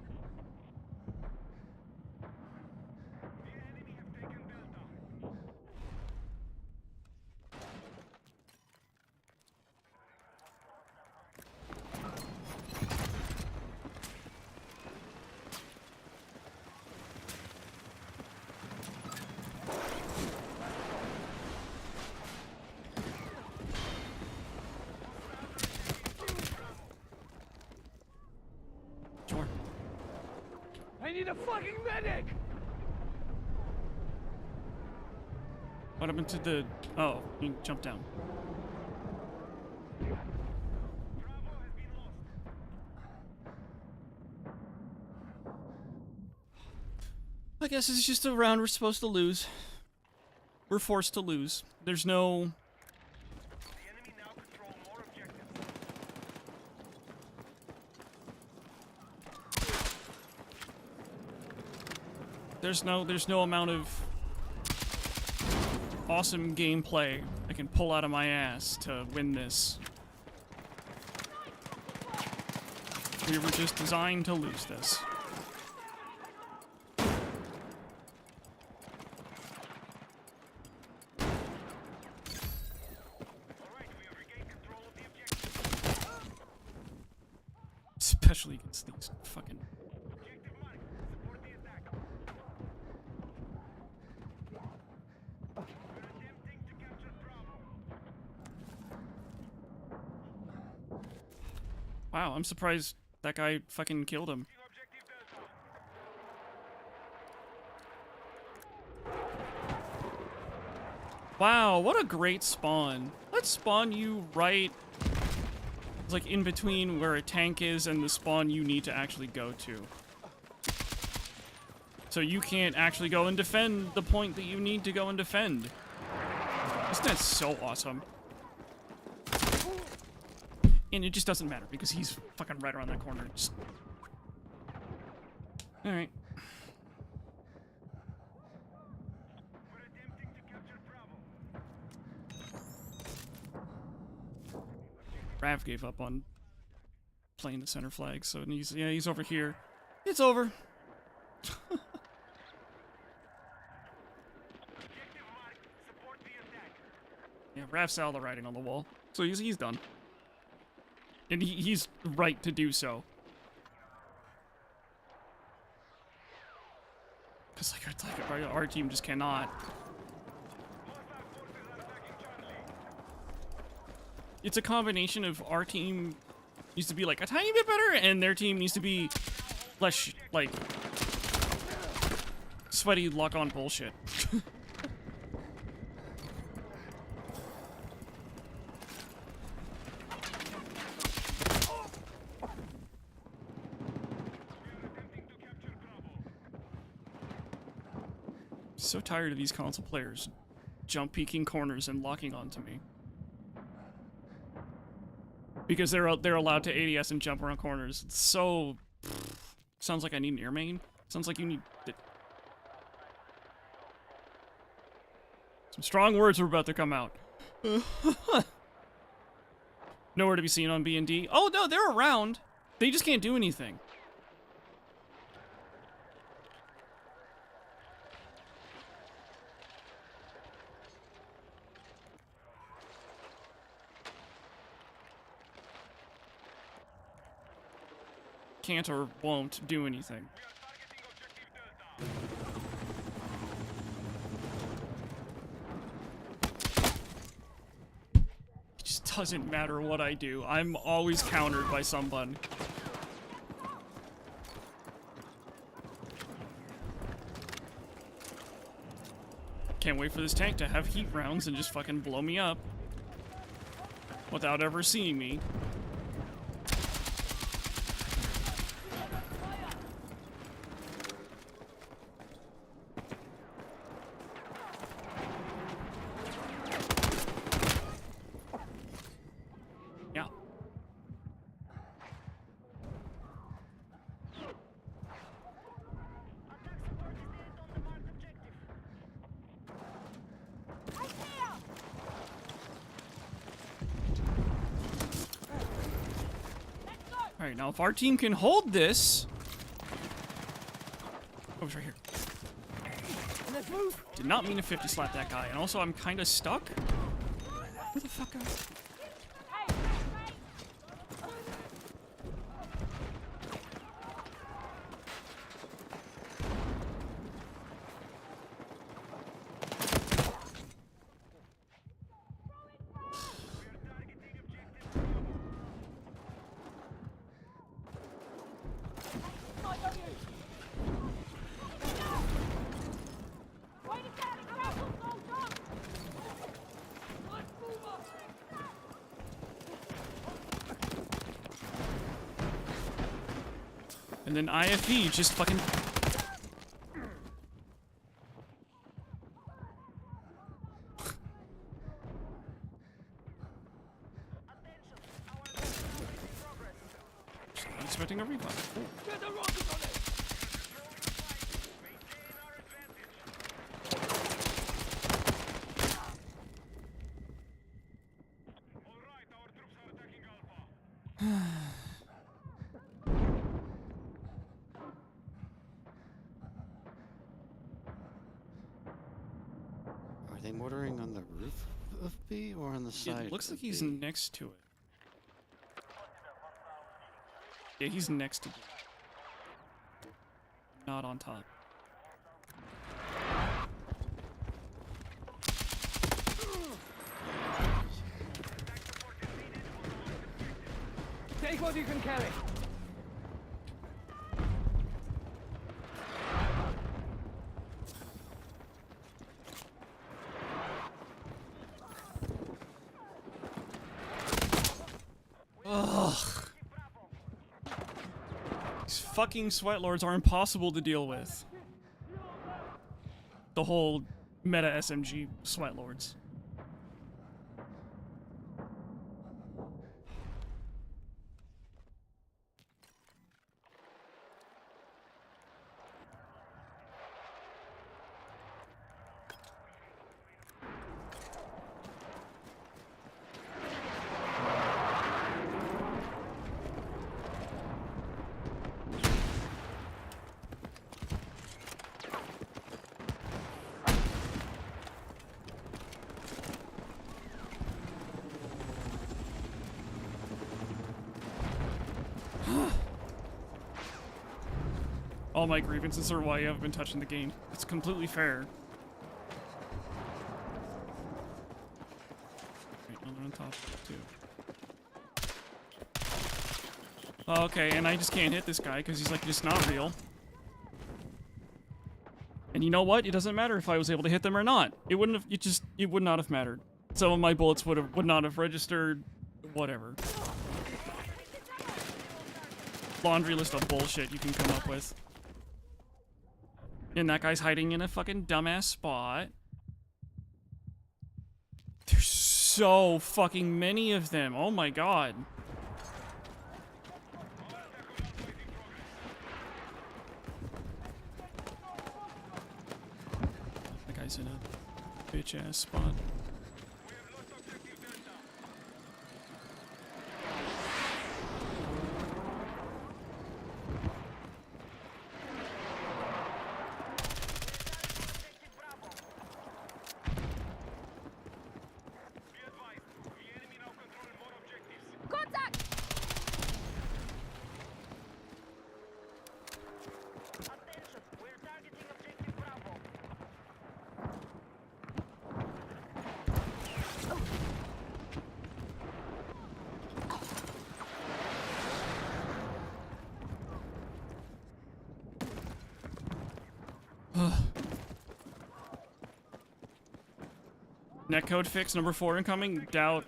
Speaker 1: Sure.
Speaker 5: I need a fucking medic!
Speaker 1: What happened to the... Oh, you jumped down. I guess it's just a round we're supposed to lose. We're forced to lose. There's no...
Speaker 3: The enemy now control more objectives.
Speaker 1: There's no amount of awesome gameplay I can pull out of my ass to win this. We were just designed to lose this.
Speaker 3: Alright, we have regained control of the objective.
Speaker 1: Especially against these fucking...
Speaker 3: Objective marked. Support the attack. We're attempting to capture Bravo.
Speaker 1: Wow, I'm surprised that guy fucking killed him.
Speaker 3: Objective Delta.
Speaker 1: Wow, what a great spawn. Let's spawn you right... It's like in between where a tank is and the spawn you need to actually go to. So you can't actually go and defend the point that you need to go and defend. Isn't that so awesome? And it just doesn't matter because he's fucking right around that corner. Just... Alright.
Speaker 3: We're attempting to capture Bravo.
Speaker 1: Rav gave up on playing the center flag, so he's over here. It's over.
Speaker 3: Objective marked. Support the attack.
Speaker 1: Yeah, Rav saw the writing on the wall, so he's done. And he's right to do so. Because our team just cannot.
Speaker 3: Hostile forces are attacking Charlie.
Speaker 1: It's a combination of our team needs to be like a tiny bit better, and their team needs to be less like sweaty lock-on bullshit. So tired of these console players jump peeking corners and locking onto me. Because they're allowed to ADS and jump around corners. It's so... Sounds like I need an air main. Sounds like you need... Some strong words are about to come out. Nowhere to be seen on B&D. Oh, no, they're around. They just can't do anything. Can't or won't do anything.
Speaker 3: We are targeting objective Delta.
Speaker 1: It just doesn't matter what I do. I'm always countered by someone. Can't wait for this tank to have heat rounds and just fucking blow me up without ever seeing me. Yeah.
Speaker 2: Attack support is needed on the marked objective. Right here! Let's go!
Speaker 1: Alright, now if our team can hold this... Oh, it's right here.
Speaker 5: Let's move.
Speaker 1: Did not mean to 50 slap that guy. And also, I'm kind of stuck. Where the fuck am I?
Speaker 2: Hey, hey!
Speaker 5: Right on you.
Speaker 2: Wait a second! Grapple! Go, go!
Speaker 5: Let's move up.
Speaker 1: And then IFE just fucking...
Speaker 2: Attention! Our attack is in progress.
Speaker 1: Not expecting a revive. Cool.
Speaker 5: Get the rocket on it.
Speaker 3: Maintain our advantage. All right, our troops are attacking Alpha.
Speaker 7: Are they mortaring on the roof of B or on the side?
Speaker 1: It looks like
Speaker 7: of
Speaker 1: he's
Speaker 7: B?
Speaker 1: next to it. Yeah, he's next to it. Not on top.
Speaker 5: Take what you can carry.
Speaker 1: Ugh. These fucking sweat lords are impossible to deal with. the whole meta SMG sweat lords. All my grievances are why you haven't been touching the game. It's completely fair. Wait, no, they're on top too. Okay, and I just can't hit this guy because he's like just not real. And you know what? It doesn't matter if I was able to hit them or not. It wouldn't have. It would not have mattered. Some of my bullets would not have registered. Whatever. Laundry list of bullshit you can come up with. And that guy's hiding in a fucking dumbass spot. There's so fucking many of them. Oh my god. That guy's in a bitch ass spot.
Speaker 2: Attention, we're targeting objective Bravo.
Speaker 1: Netcode fix number 4 incoming. Doubt.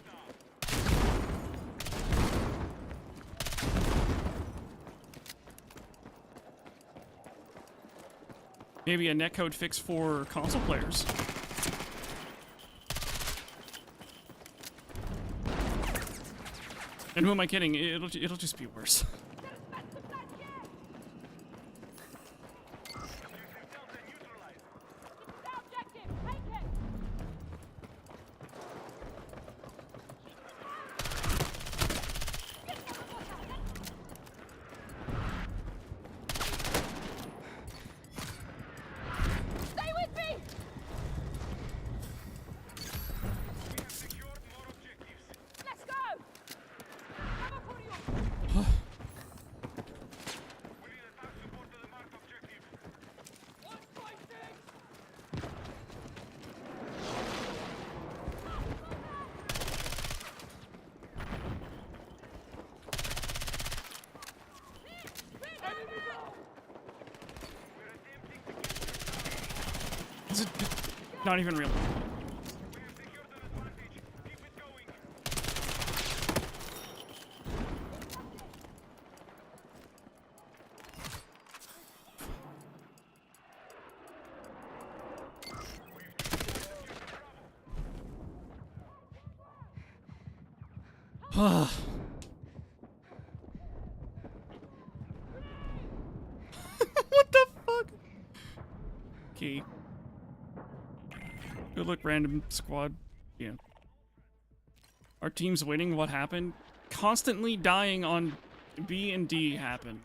Speaker 1: Maybe a netcode fix for console players. And who am I kidding? It'll just be worse. This is not even real. What the fuck? Key. Good luck, random squad. Yeah. Our team's winning. What happened? Constantly dying on B and D happened.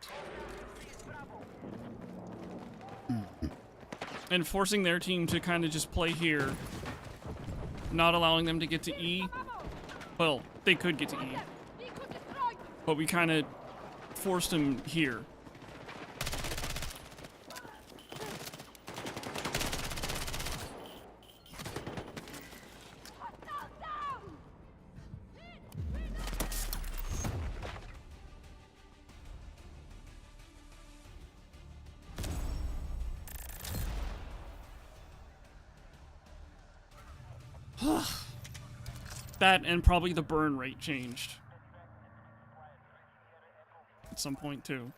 Speaker 1: And forcing their team to kind of just play here. Not allowing them to get to E. Well, they could get to E. But we kind of forced them here. That and probably the burn rate changed. At some point too.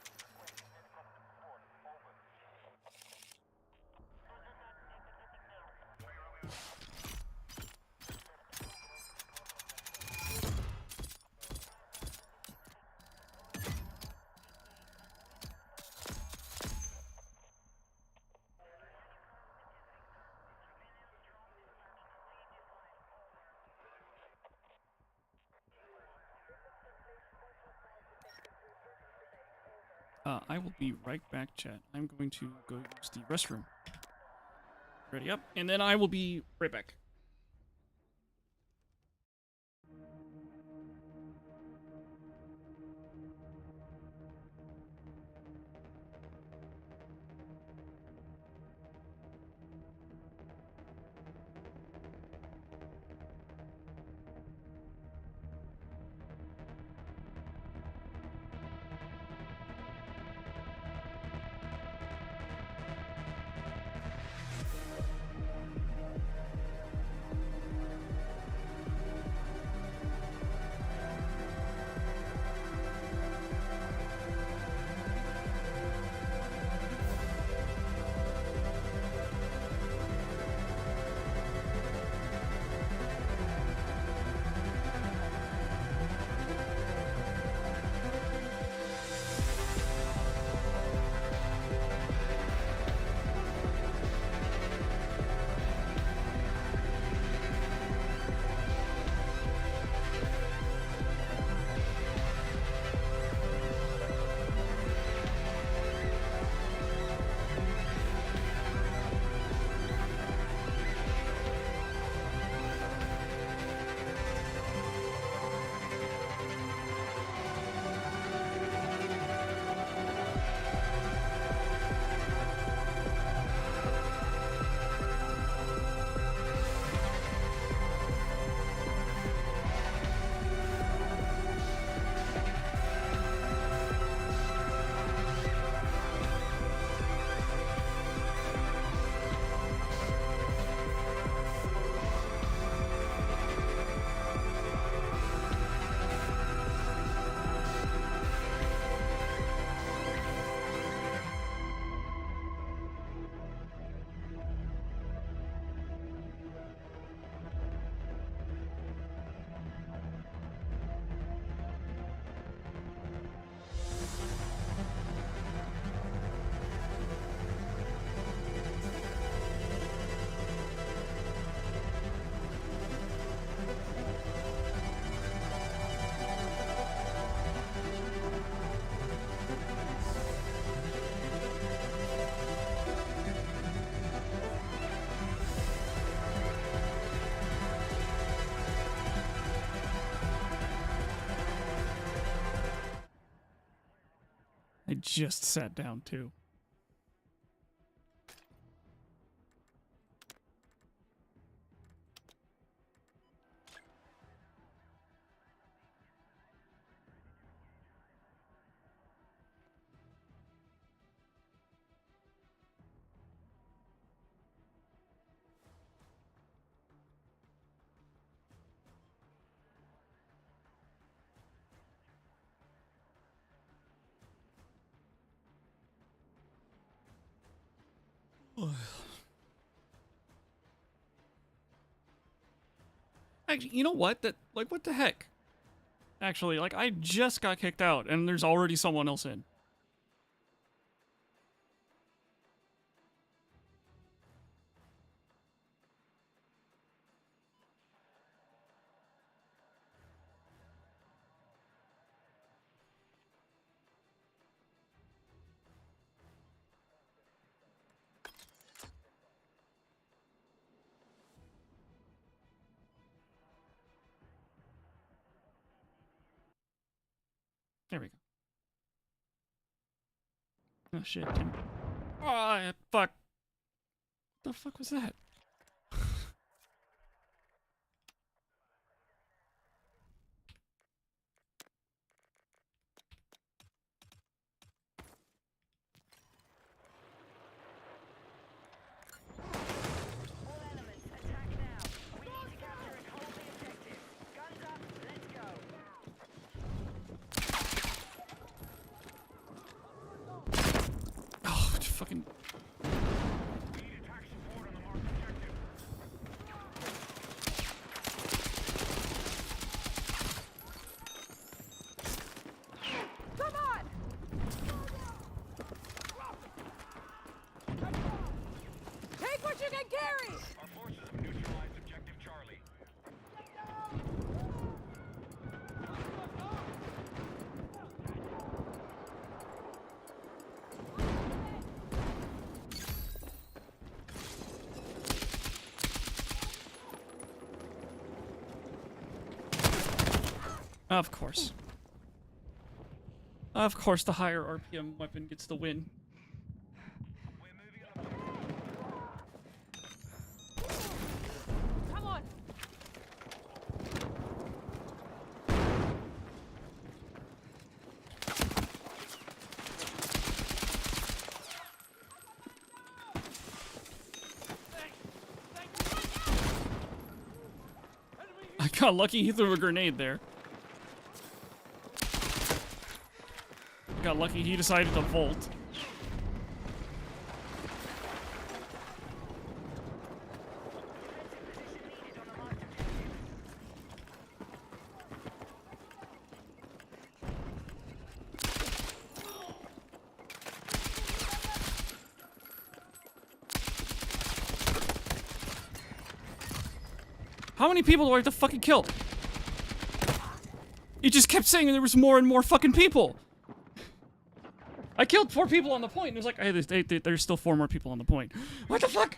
Speaker 1: I will be right back, chat. I'm going to go use the restroom. Ready up, and then I will be right back. I just sat down too. Actually, you know what? What the heck? Actually, like, I just got kicked out, and there's already someone else in. There we go. Oh shit, Tim. Oh, fuck. What the fuck was that?
Speaker 2: All elements, attack now. We need to capture and hold the objective. Guns up, let's go.
Speaker 1: Oh, fucking.
Speaker 3: We need attack support on the marked
Speaker 1: Of course. Of course, the higher RPM weapon gets the win.
Speaker 5: Come on.
Speaker 1: I got lucky he threw a grenade there. Got lucky he decided to volt. How many people do I have to fucking kill? You just kept saying there was more and more fucking people. I killed 4 people on the point, and it was like, hey, there's still 4 more people on the point. What the fuck?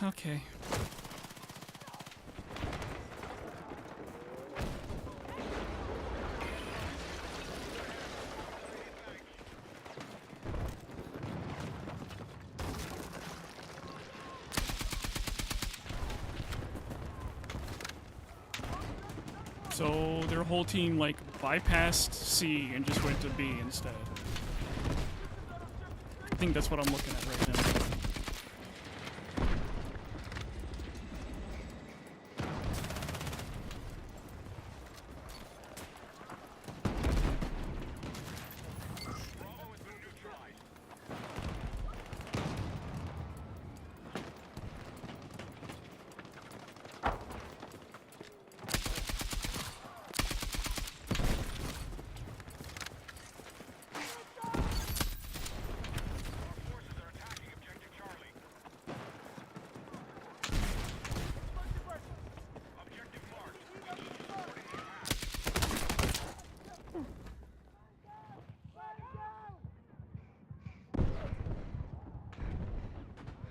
Speaker 1: Okay. So their whole team like bypassed C and just went to B instead. I think that's what I'm looking at right now.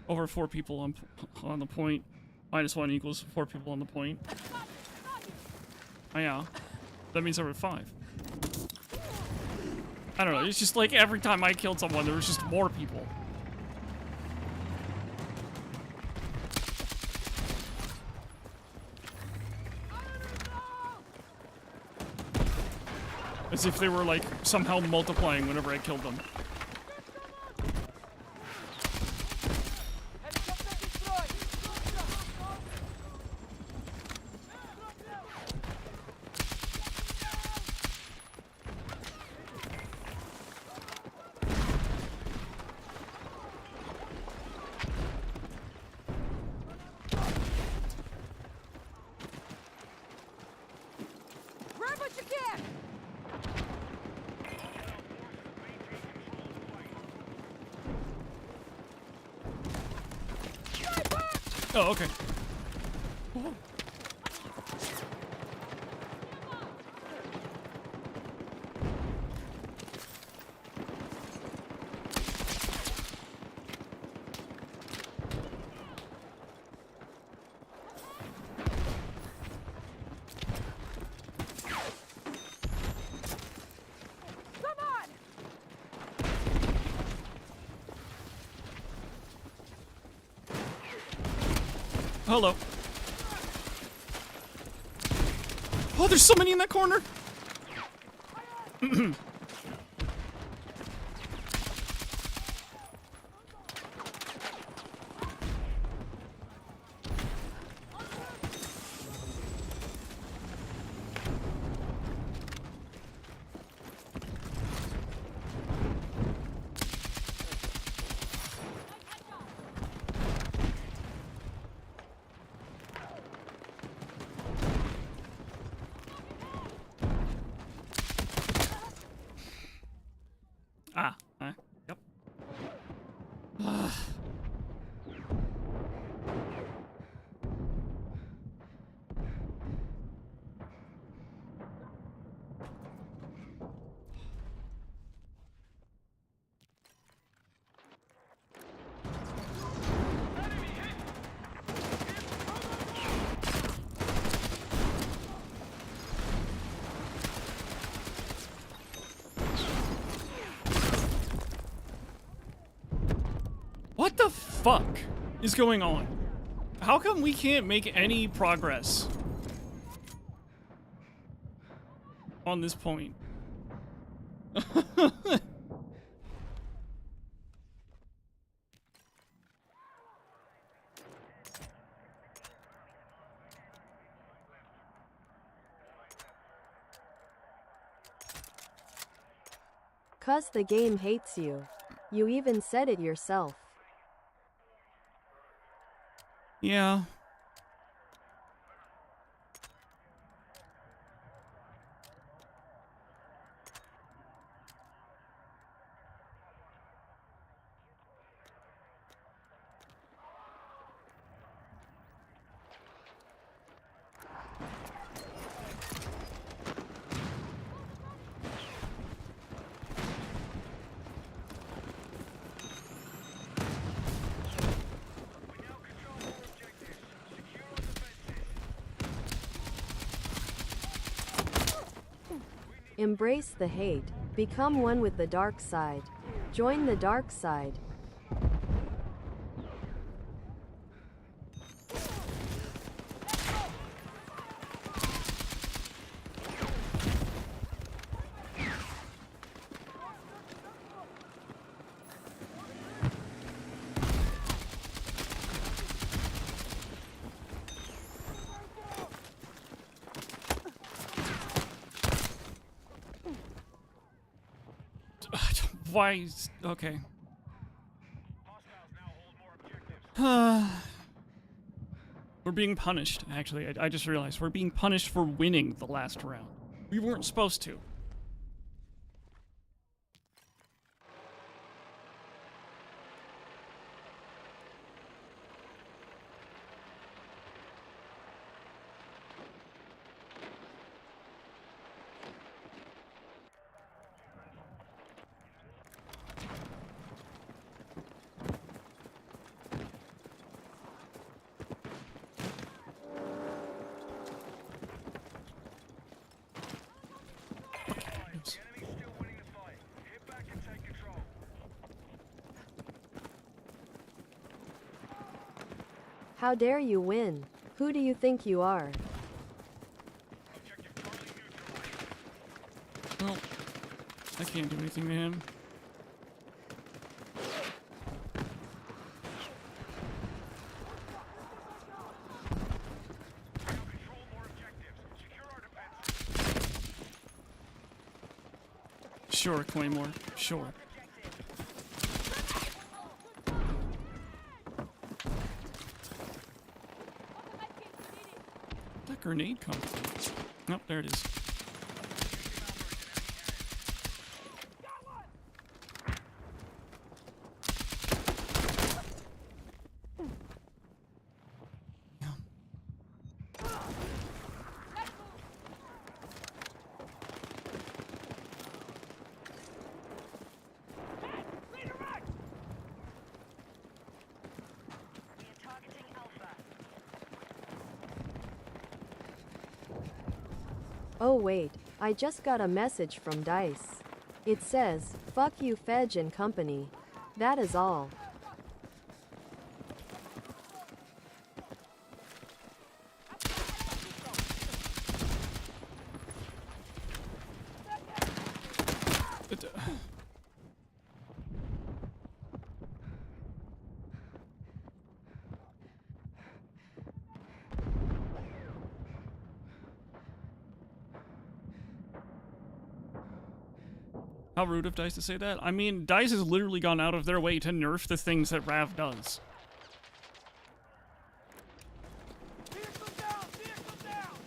Speaker 1: Over 4 people on the point. -1 equals 4 people on the point. Oh yeah. That means there were 5. I don't know, it's just like every time I killed someone, there was just more people. As if they were like somehow multiplying whenever I killed them.
Speaker 5: Grab what you can.
Speaker 1: Oh, okay. Oh.
Speaker 5: Come on.
Speaker 1: Hello. Oh, there's so many in that corner. What the fuck is going on? How come we can't make any progress on this point?
Speaker 4: Cuz the game hates you. You even said it yourself.
Speaker 1: Yeah.
Speaker 4: Embrace the hate. Become one with the dark side. Join the dark side.
Speaker 1: Why? Okay.
Speaker 3: Hostiles now hold more objectives.
Speaker 1: We're being punished, actually. I just realized. We're being punished for winning the last round. We weren't supposed to.
Speaker 3: The enemy's still winning the fight. Hit back and take control.
Speaker 4: How dare you win? Who do you think you are?
Speaker 3: Objective Charlie neutralized.
Speaker 1: Well, I can't do anything to him.
Speaker 3: Now control more objectives. Secure our defenses.
Speaker 1: Sure, Claymore. Sure. Where'd that grenade come from? Nope, there it is.
Speaker 2: We are targeting Alpha.
Speaker 4: Oh wait, I just got a message from DICE. It says, fuck you Fedge and company. That is all.
Speaker 1: But, how rude of DICE to say that. I mean, DICE has literally gone out of their way to nerf the things that Rav does.
Speaker 5: Vehicle down! Vehicle down!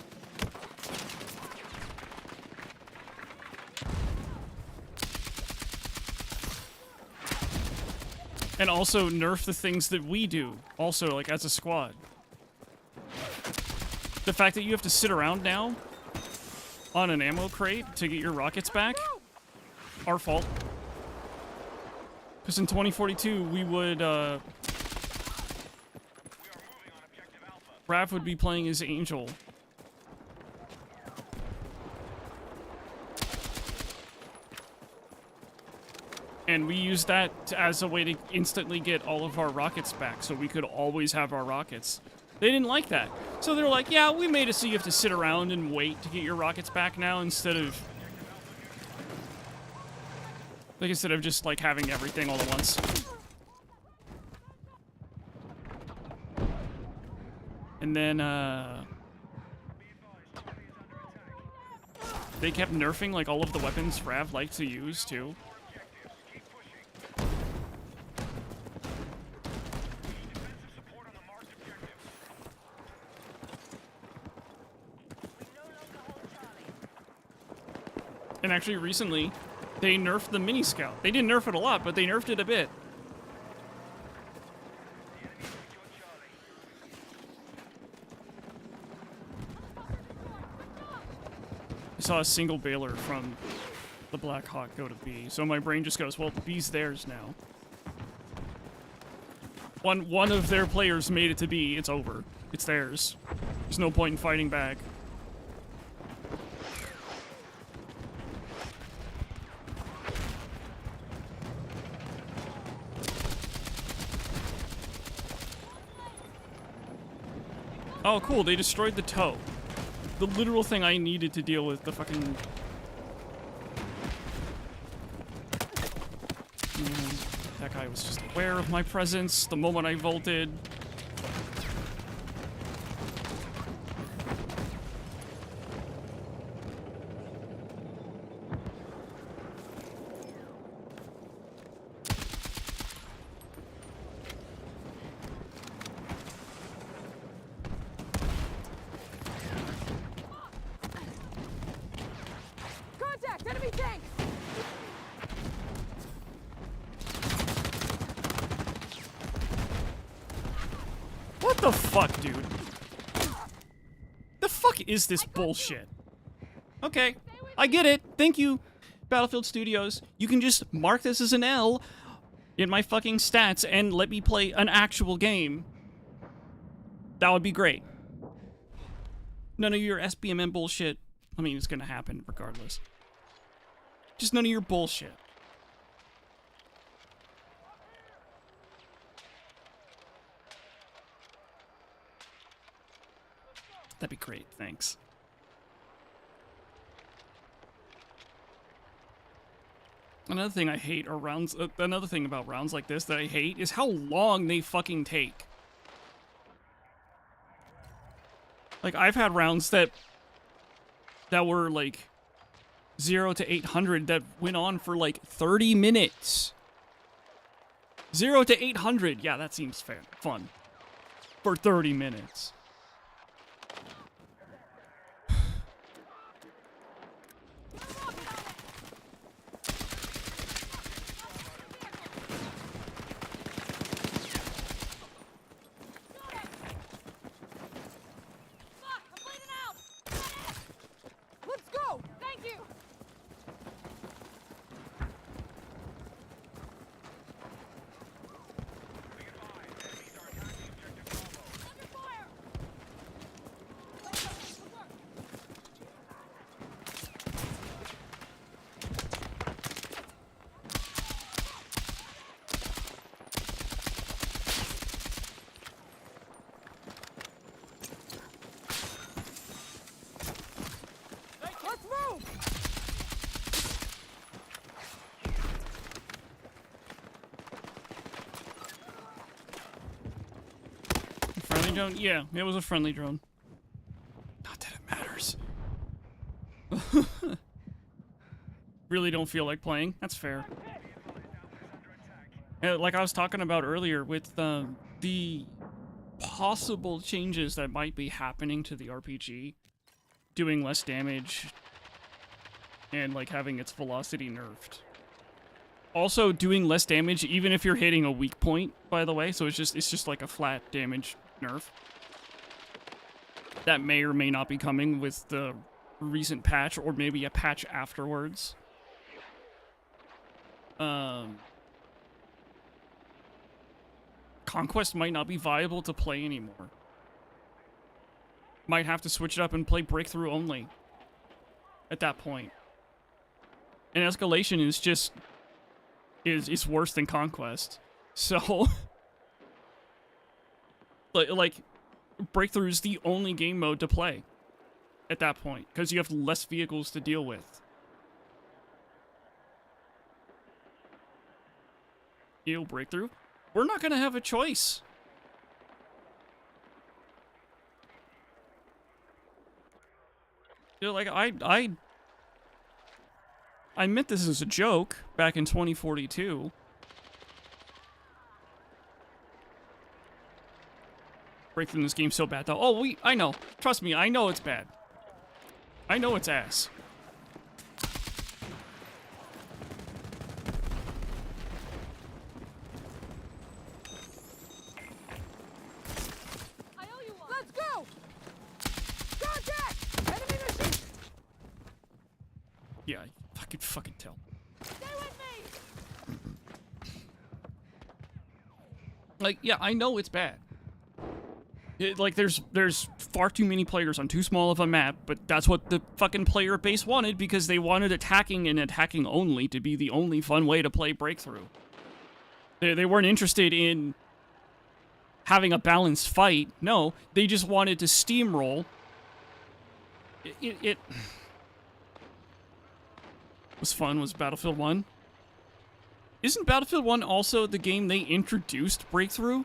Speaker 1: And also nerf the things that we do, also, like, as a squad. The fact that you have to sit around now on an ammo crate to get your rockets back, our fault. Because in 2042, we would,
Speaker 3: We are moving on objective Alpha.
Speaker 1: Rav would be playing as Angel. And we used that as a way to instantly get all of our rockets back, so we could always have our rockets. They didn't like that. So they're like, yeah, we made it so you have to sit around and wait to get your rockets back now instead of... like, instead of just, like, having everything all at once. And then, they kept nerfing, like, all of the weapons Rav liked to use, too. And actually, recently, they nerfed the mini scout. They didn't nerf it a lot, but they nerfed it a bit. I saw a single bailer from the Black Hawk go to B, so my brain just goes, well, B's theirs now. One of their players made it to B, it's over. It's theirs. There's no point in fighting back. Oh, cool, they destroyed the toe. The literal thing I needed to deal with, the fucking... Man, that guy was just aware of my presence the moment I vaulted.
Speaker 2: Contact! Enemy tank!
Speaker 1: What the fuck, dude? The fuck is this bullshit? Okay, I get it. Thank you, Battlefield Studios. You can just mark this as an L in my fucking stats and let me play an actual game. That would be great. None of your SBMM bullshit. I mean, it's gonna happen regardless. Just none of your bullshit. That'd be great, thanks. Another thing I hate are rounds. Another thing about rounds like this that I hate is how long they fucking take. Like, I've had rounds that were like 0 to 800 that went on for like 30 minutes. 0 to 800, yeah, that seems fair, fun. For 30 minutes.
Speaker 2: Let's go! Thank you! Let's move!
Speaker 1: Friendly drone? Yeah, it was a friendly drone. Not that it matters. Really don't feel like playing. That's fair. Like I was talking about earlier with the possible changes that might be happening to the RPG. Doing less damage and like having its velocity nerfed. Also doing less damage even if you're hitting a weak point, by the way, so it's just like a flat damage nerf. That may or may not be coming with the recent patch or maybe a patch afterwards. Conquest might not be viable to play anymore. Might have to switch it up and play Breakthrough only at that point. And Escalation is just is worse than Conquest. So, like, Breakthrough is the only game mode to play at that point, because you have less vehicles to deal with. Breakthrough? We're not gonna have a choice. Like, I meant this as a joke back in 2042. Breakthrough in this game's so bad, though. Oh, I know. Trust me, I know it's bad. I know it's ass.
Speaker 5: Let's go! Contact! Enemy machine!
Speaker 1: Yeah, I could fucking tell.
Speaker 5: Stay with me!
Speaker 1: Like, yeah, I know it's bad. Like, there's far too many players on too small of a map, but that's what the fucking player base wanted, because they wanted attacking and attacking only to be the only fun way to play Breakthrough. They weren't interested in having a balanced fight. No, they just wanted to steamroll. It was fun. Was Battlefield 1? Isn't Battlefield 1 also the game they introduced Breakthrough?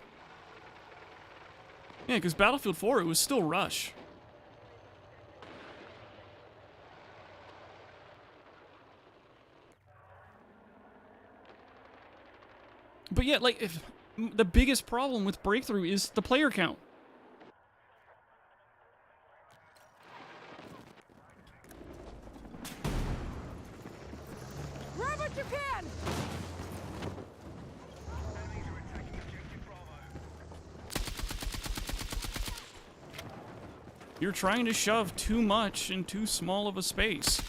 Speaker 1: Yeah, because Battlefield 4, it was still Rush. But yeah, like, the biggest problem with Breakthrough is the player count.
Speaker 5: Grab what you can!
Speaker 3: Enemies are attacking objective Bravo.
Speaker 1: You're trying to shove too much in too small of a space.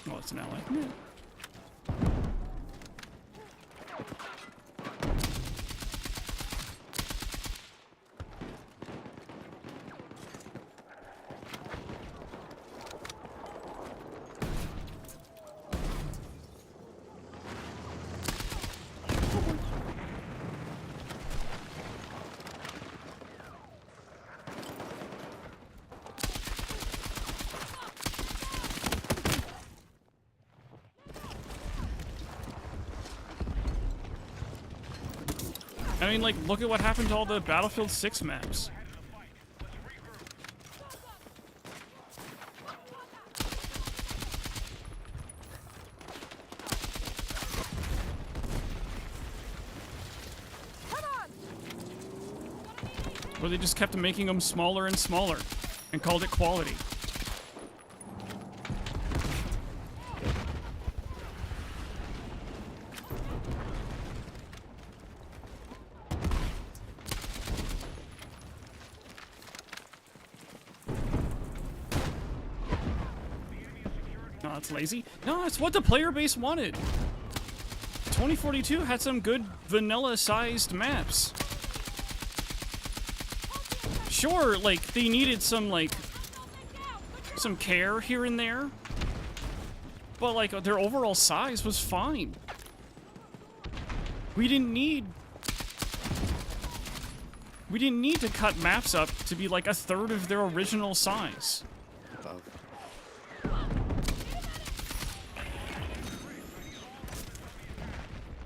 Speaker 1: Oh, it's an ally. Yeah. I mean, like, look at what happened to all the Battlefield 6 maps. Where they just kept making them smaller and smaller and called it quality. No, it's lazy. No, it's what the player base wanted. 2042 had some good vanilla-sized maps. Sure, like, they needed some, like, some care here and there. But, like, their overall size was fine. We didn't need to cut maps up to be, like, a third of their original size.
Speaker 7: Above.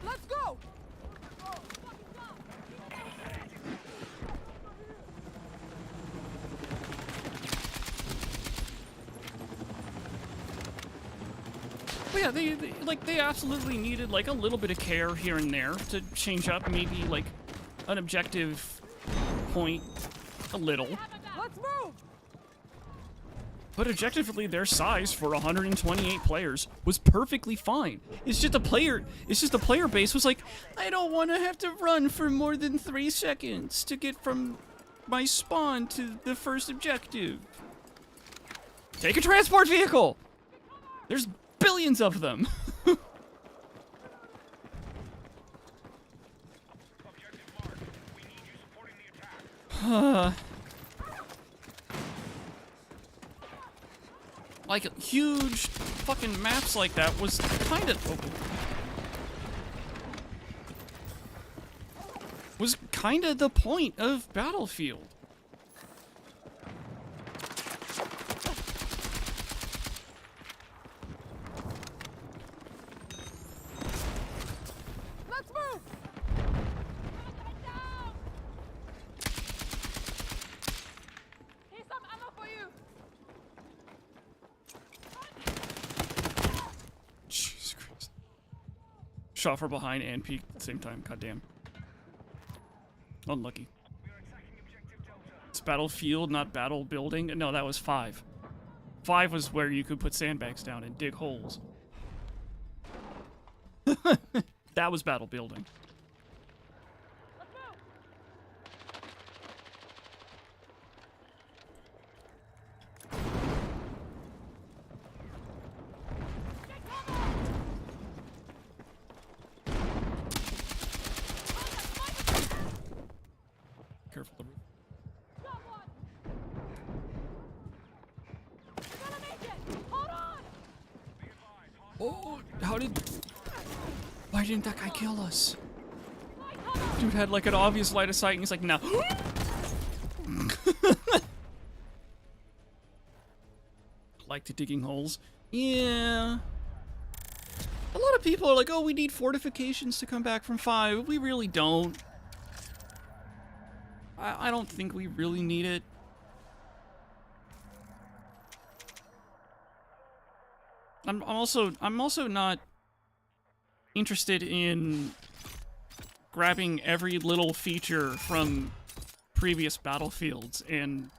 Speaker 5: Let's go!
Speaker 1: But yeah, they absolutely needed, like, a little bit of care here and there to change up maybe, like, an objective point a little.
Speaker 5: Let's move!
Speaker 1: But objectively, their size for 128 players was perfectly fine. It's just the player base was like, I don't want to have to run for more than 3 seconds to get from my spawn to the first objective. Take a transport vehicle! There's billions of them!
Speaker 3: Objective marked. We need you supporting the
Speaker 1: Like, huge fucking maps like that was kind of... was kind of the point of Battlefield.
Speaker 5: Let's move! Here's some ammo for you!
Speaker 1: Jesus Christ. Shot from behind and peeked at the same time. Goddamn. Unlucky. It's Battlefield, not battle building. No, that was 5. 5 was where you could put sandbags down and dig holes. That was battle building. Careful the roof. Oh, how did... Why didn't that guy kill us? Dude had like an obvious line of sight and he's like, no. Liked digging holes. Yeah. A lot of people are like, oh, we need fortifications to come back from 5. We really don't. I don't think we really need it. I'm also not interested in grabbing every little feature from previous Battlefields and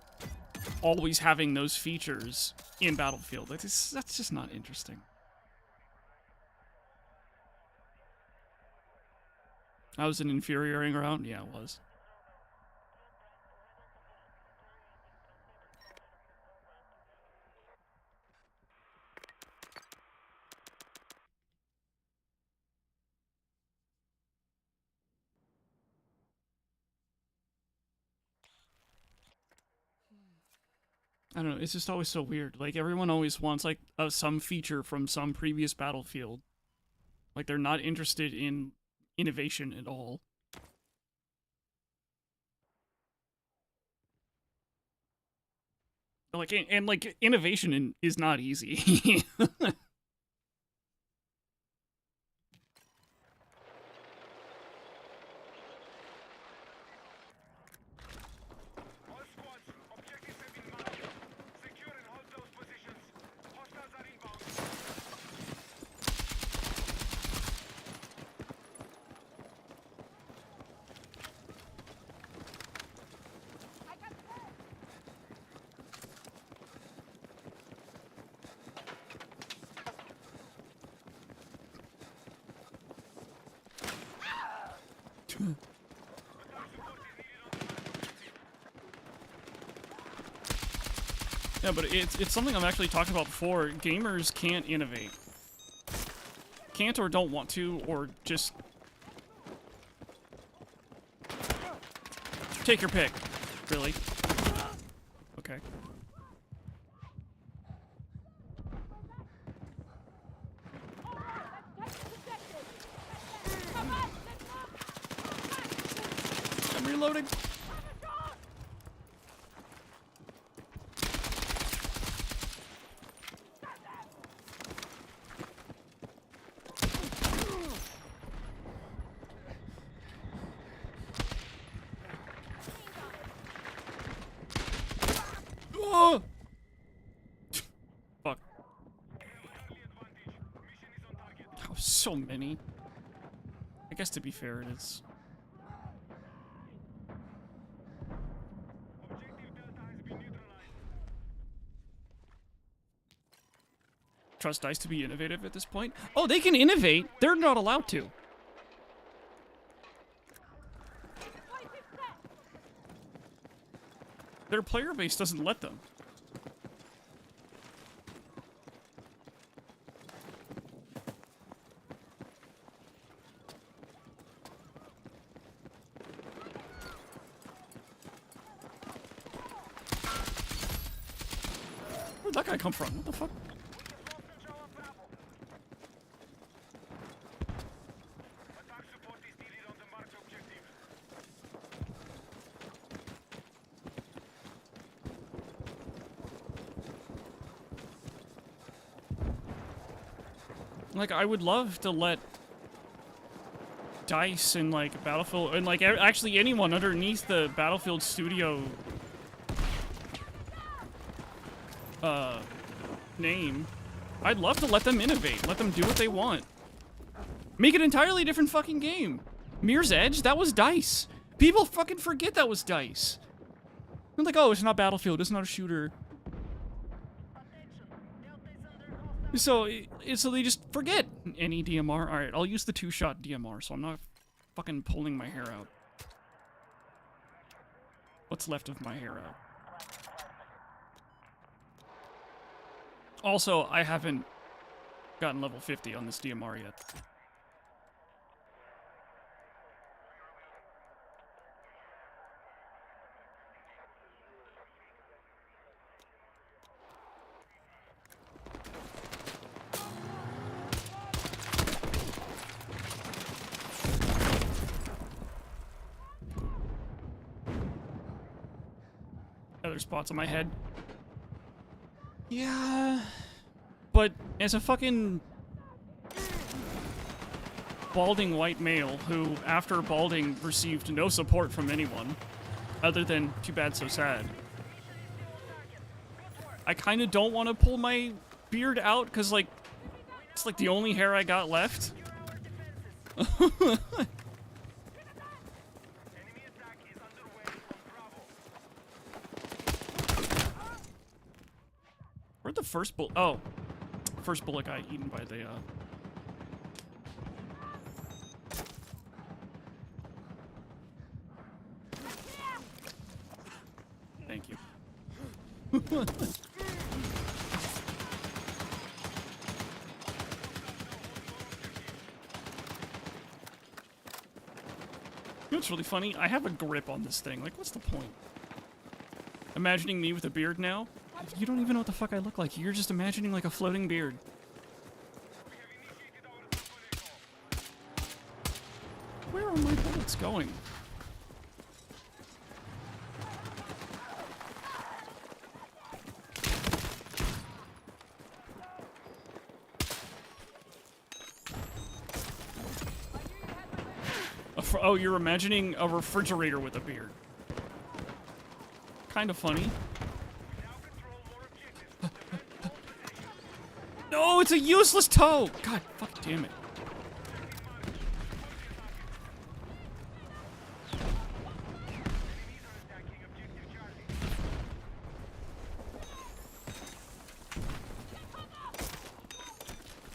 Speaker 1: always having those features in Battlefield. That's just not interesting. That was an infuriating round? Yeah, it was. I don't know, it's just always so weird. Like, everyone always wants, like, some feature from some previous Battlefield. Like, they're not interested in innovation at all. Like, and like, innovation is not easy.
Speaker 3: All squads, objectives have been marked. Secure and hold those positions. Hostiles are inbound.
Speaker 1: Yeah, but it's something I'm actually talking about before. Gamers can't innovate. Can't or don't want to, or just... Take your pick. Really? Okay. I'm reloading. Oh! Fuck. Oh, so many. I guess to be fair, it is.
Speaker 3: Objective Delta has been neutralized.
Speaker 1: Trust DICE to be innovative at this point. Oh, they can innovate. They're not allowed to. Their player base doesn't let them. that guy come from? What the fuck?
Speaker 3: Attack support is needed on the marked objective.
Speaker 1: Like, I would love to let DICE and, like, Battlefield, and, like, actually anyone underneath the Battlefield Studio name, I'd love to let them innovate, let them do what they want. Make an entirely different fucking game. Mirror's Edge, that was DICE. People fucking forget that was DICE. They're like, oh, it's not Battlefield, it's not a shooter. So they just forget any DMR. Alright, I'll use the 2-shot DMR, so I'm not fucking pulling my hair out. What's left of my hair out. Also, I haven't gotten level 50 on this DMR yet. Other spots on my head. Yeah, but as a fucking balding white male who, after balding, received no support from anyone, other than too bad, so sad, I kind of don't want to pull my beard out because, like, it's like the only hair I got left.
Speaker 3: Enemy attack is underway from Bravo.
Speaker 1: Where'd the first bullet? Oh, first bullet got eaten by the. Thank you. You know what's really funny? I have a grip on this thing. Like, what's the point? Imagining me with a beard now? You don't even know what the fuck I look like. You're just imagining like a floating beard. Where are my bullets going? Oh, you're imagining a refrigerator with a beard. Kind of funny. No, it's a useless toe! God, fuck damn it.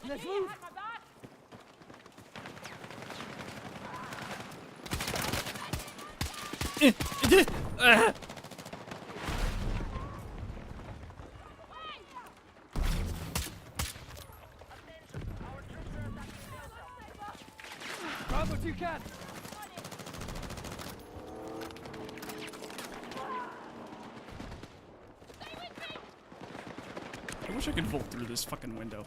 Speaker 5: Let's move. Grab what you can.
Speaker 1: I wish I could vault through this fucking window.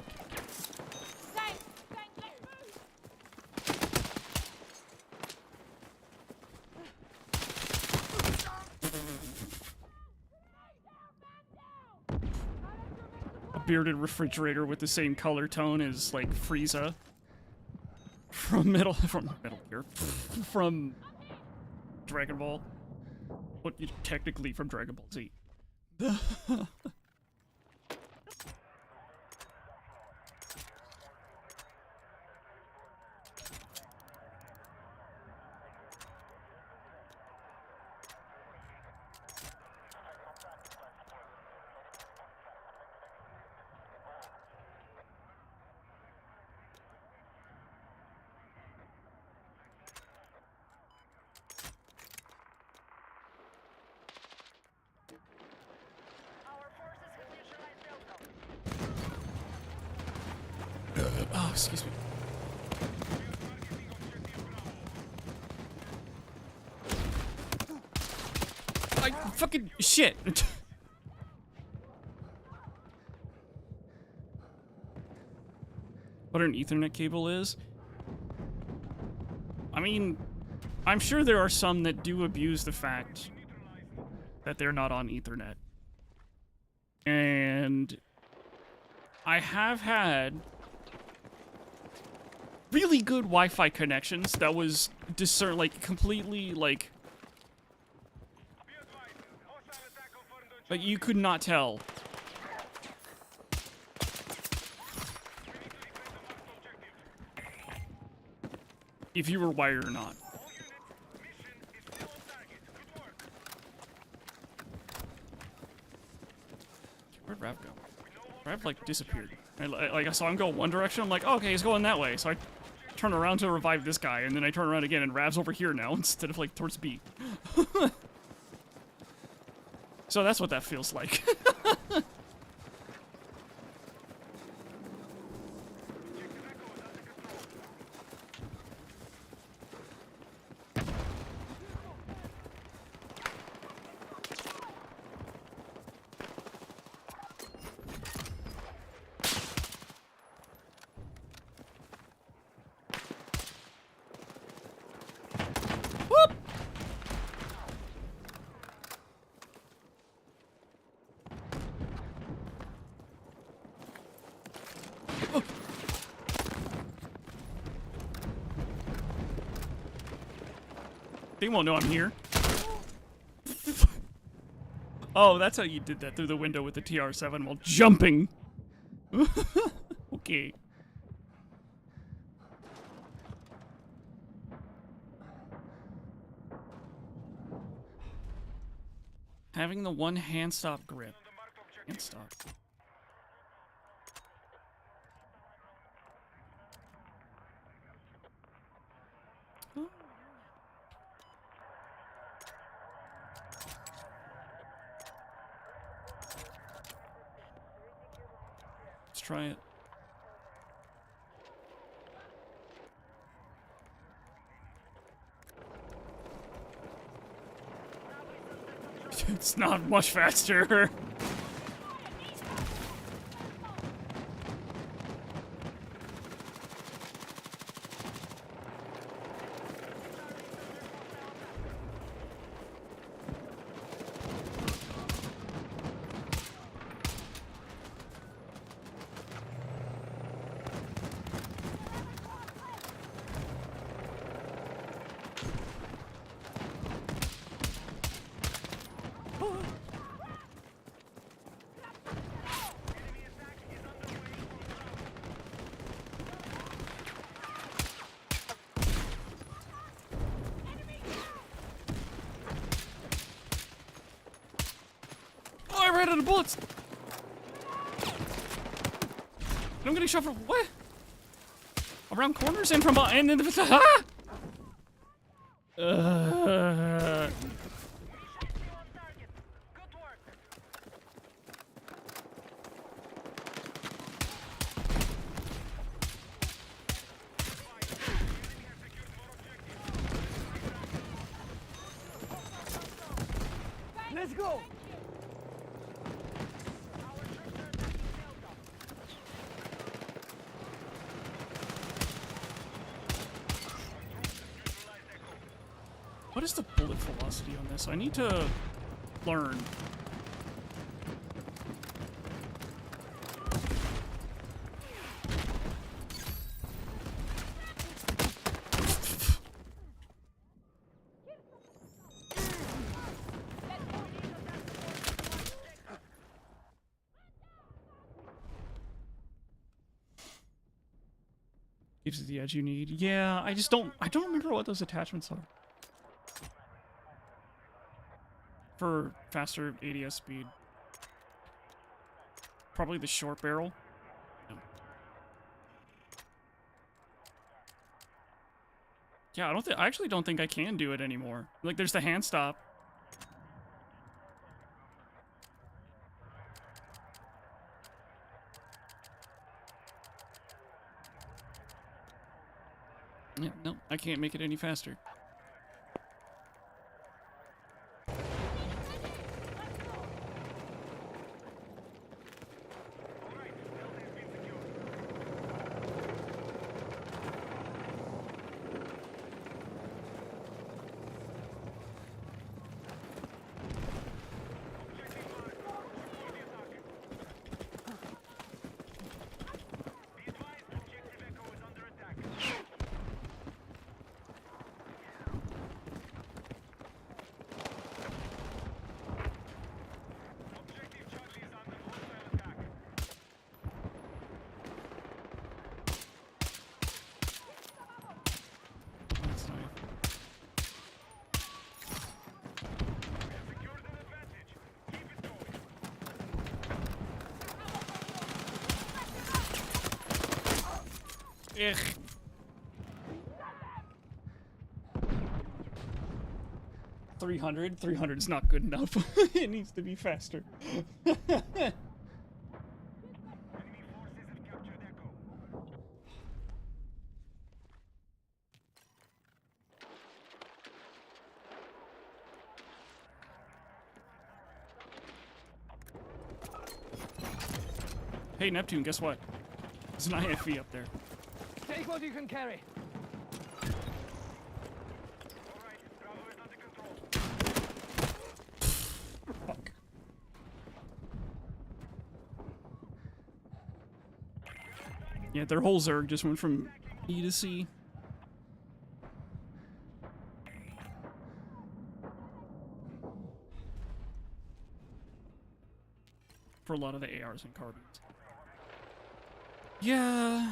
Speaker 1: A bearded refrigerator with the same color tone as, like, Frieza. From Metal Gear. From Dragon Ball. What, technically from Dragon Ball Z. Oh, excuse me. I fucking shit. what an Ethernet cable is. I mean, I'm sure there are some that do abuse the fact that they're not on Ethernet. And I have had really good Wi-Fi connections that was completely like you could not tell if you were wired or not. Where'd Rav go? Rav like disappeared. I saw him go one direction. I'm like, oh, okay, he's going that way. So I turn around to revive this guy, and then I turn around again, and Rav's over here now instead of like towards B. So that's what that feels like. They won't know I'm here. Oh, that's how you did that through the window with the TR7 while jumping. Okay. Having the one hand stop grip. Hand stop. Let's try it. It's not much faster. I ran out of bullets. I'm getting shot from what? Around corners and from behind. And ah!
Speaker 5: Let's go!
Speaker 1: What is the bullet velocity on this? I need to learn. Gives you the edge you need. Yeah, I don't remember what those attachments are. For faster ADS speed. Probably the short barrel. No. Yeah, I actually don't think I can do it anymore. Like, there's the hand stop. Yeah, no, I can't make it any faster. Ugh. 300 is not good enough. It needs to be faster.
Speaker 3: Enemy forces have captured Echo.
Speaker 1: Hey, Neptune, guess what? There's an IFV up there.
Speaker 5: Take what you can carry.
Speaker 3: All right, Bravo is under control.
Speaker 1: Fuck. Yeah, their whole Zerg just went from E to C. For a lot of the ARs and carbines. Yeah.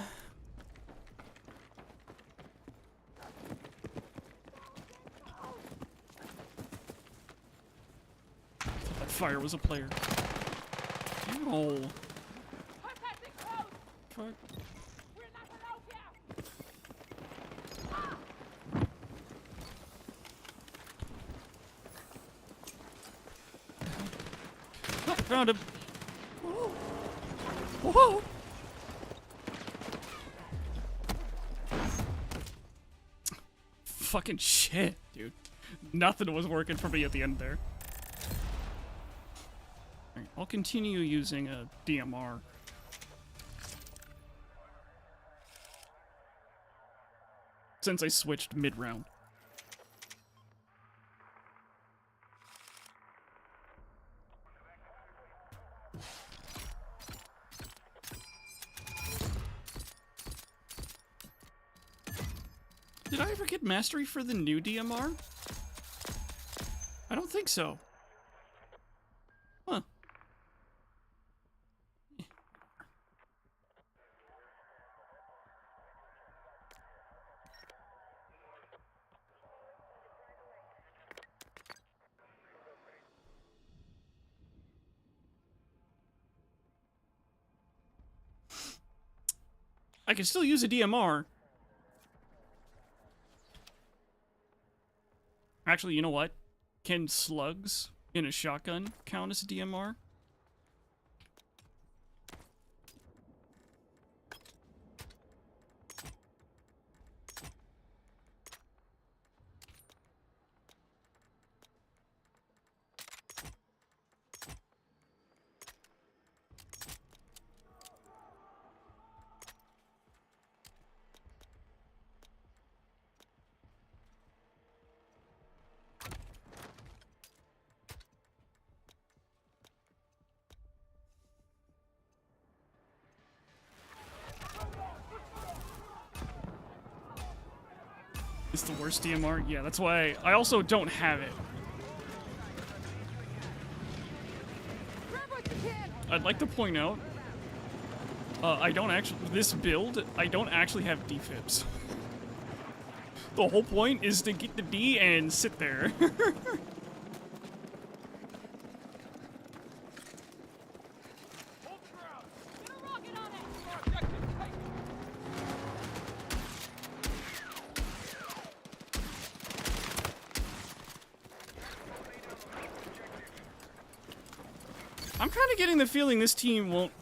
Speaker 1: That fire was a player. Oh. Fuck. Found him. Whoa. Whoa. Fucking shit, dude. Nothing was working for me at the end there. Alright, I'll continue using a DMR. Since I switched mid-round. Did I ever get mastery for the new DMR? I don't think so. Huh. I can still use a DMR. Actually, you know what? Can slugs in a shotgun count as a DMR? It's the worst DMR? Yeah, that's why I also don't have it. I'd like to point out, I don't actually, this build, I don't actually have defibs. The whole point is to get the D and sit there. I'm kind of getting the feeling this team won't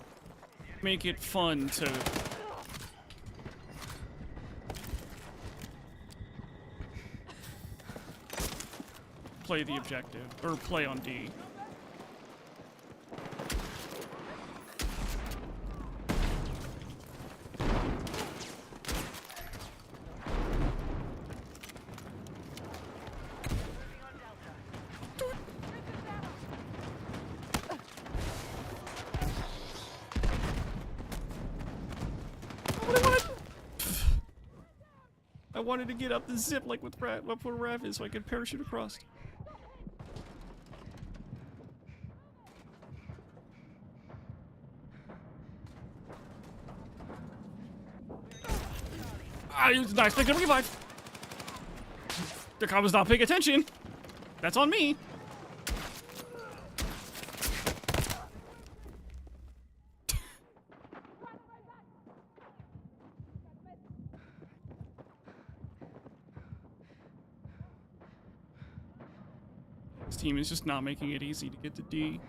Speaker 1: make it fun to play the objective, or play on D. I wanted to get up the zip like with up where Rav is so I could parachute across. Nice, they can revive. The cop was not paying attention. That's on me. This team is just not making it easy to get to D.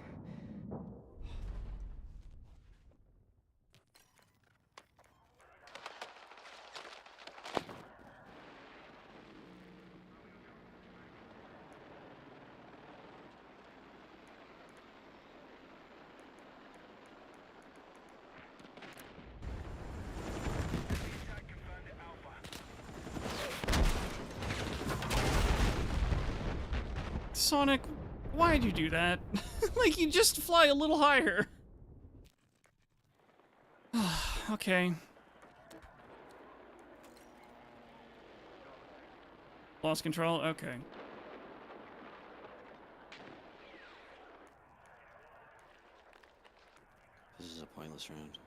Speaker 3: Attack confirmed at Alpha.
Speaker 1: Sonic, why'd you do that? Like, you just fly a little higher. Okay. Lost control? Okay.
Speaker 7: This is a pointless round.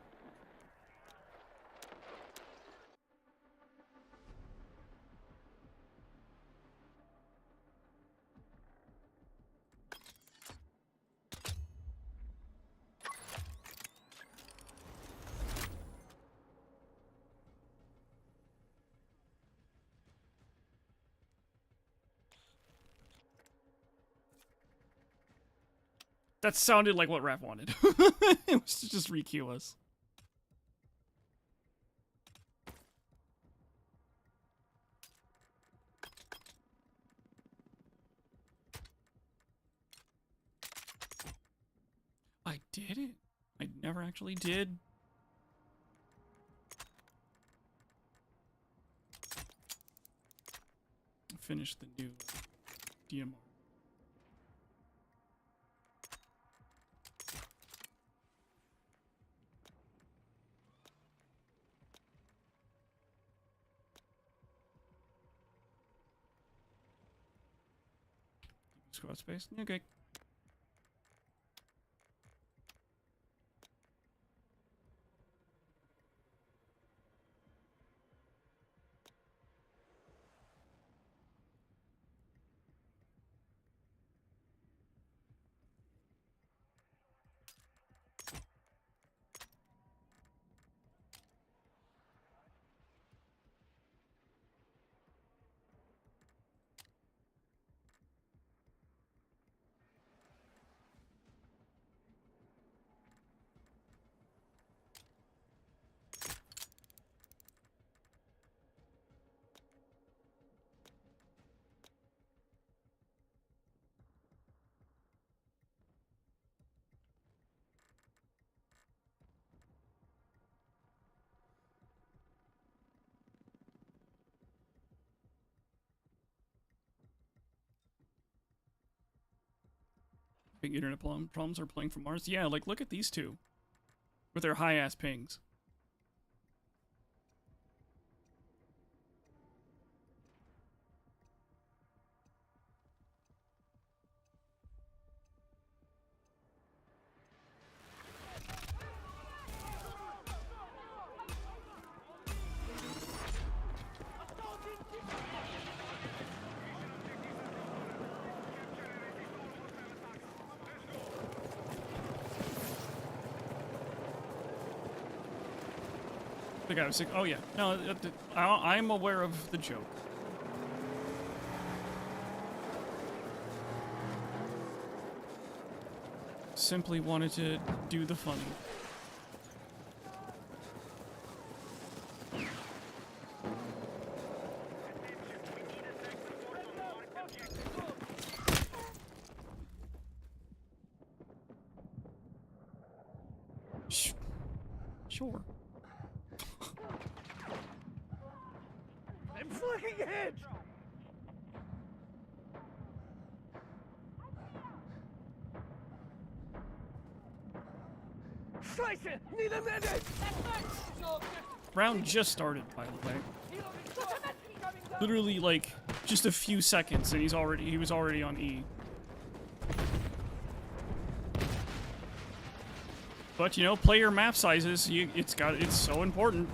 Speaker 1: That sounded like what Raph wanted. It was to just re-queue us. I did it. I never actually did. Finish the new DMR. Squad space. Okay. Big internet problems are playing from Mars. Yeah, like look at these two with their high ass pings. The guy was like, oh yeah, no, I'm aware of the joke. Simply wanted to do the funny. Sure.
Speaker 5: I'm flicking ahead! Scheiße! Need a minute!
Speaker 1: Round just started, by the way. Literally, like, just a few seconds, and he was already on E. But you know, player map sizes, it's so important.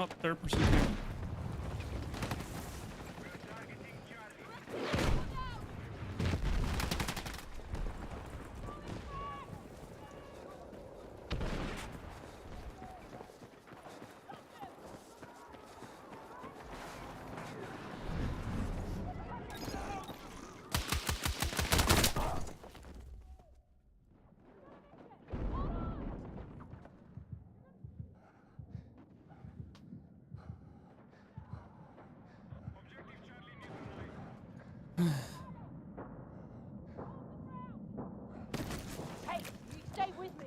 Speaker 1: Oh, third person here.
Speaker 2: Hey, you stay with me.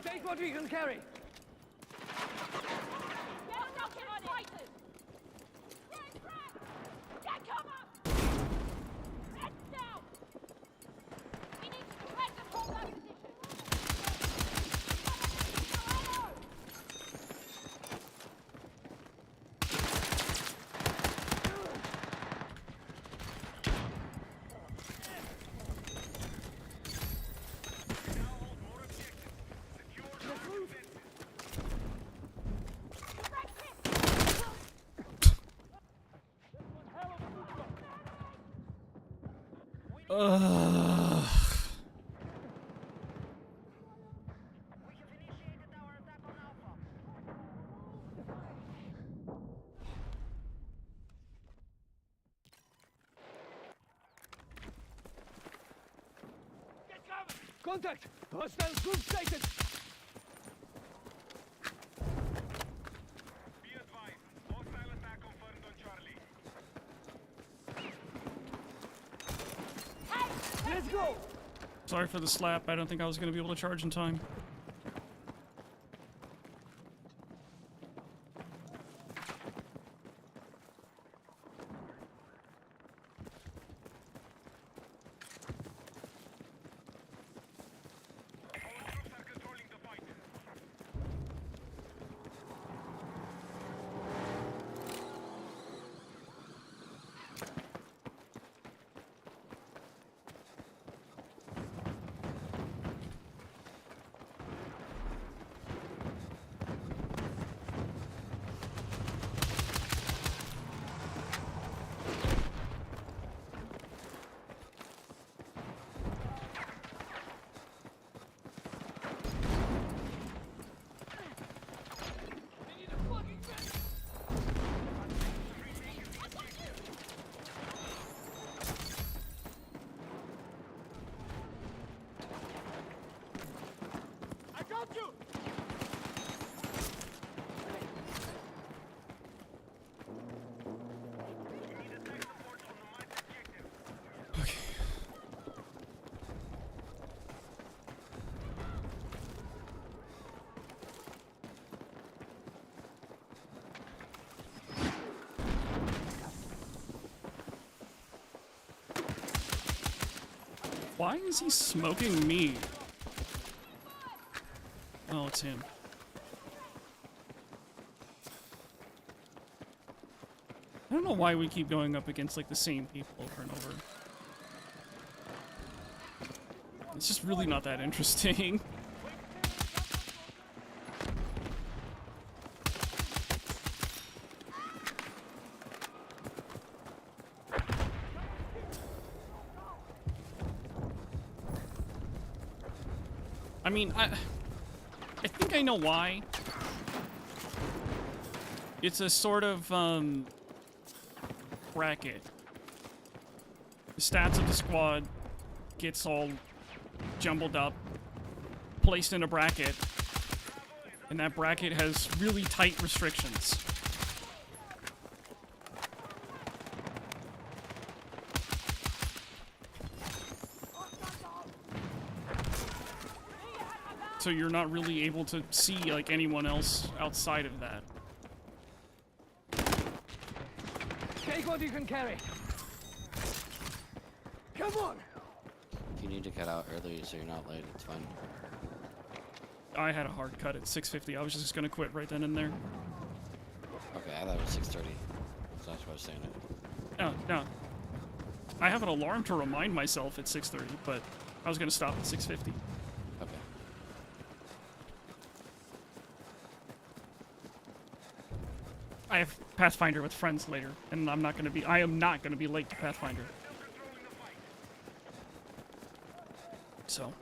Speaker 5: Take what we can carry.
Speaker 1: Ugh.
Speaker 2: We have initiated our attack on Alpha.
Speaker 5: Contact! Hostile group sighted!
Speaker 3: Be advised, hostile attack confirmed on Charlie.
Speaker 5: Let's go!
Speaker 1: Sorry for the slap. I don't think I was going to be able to charge in time.
Speaker 3: Our troops are controlling the fight.
Speaker 5: I got you!
Speaker 3: We need attack support on the marked objective.
Speaker 1: Okay. Why is he smoking me? Oh, it's him. I don't know why we keep going up against like the same people over and over. It's just really not that interesting. I mean, I think I know why. It's a sort of, bracket. The stats of the squad gets all jumbled up, placed in a bracket, and that bracket has really tight restrictions. So you're not really able to see like anyone else outside of that.
Speaker 5: Take what you can carry. Come on!
Speaker 7: If you need to cut out early so you're not late, it's fine.
Speaker 1: I had a hard cut at 6:50. I was just gonna quit right then and there.
Speaker 7: Okay. Okay, I thought it was 6:30. So that's why I was saying it.
Speaker 1: No, no. I have an alarm to remind myself at 6:30, but I was gonna stop at 6:50.
Speaker 7: Okay.
Speaker 1: I have Pathfinder with friends later, and I am not gonna be late to Pathfinder. So.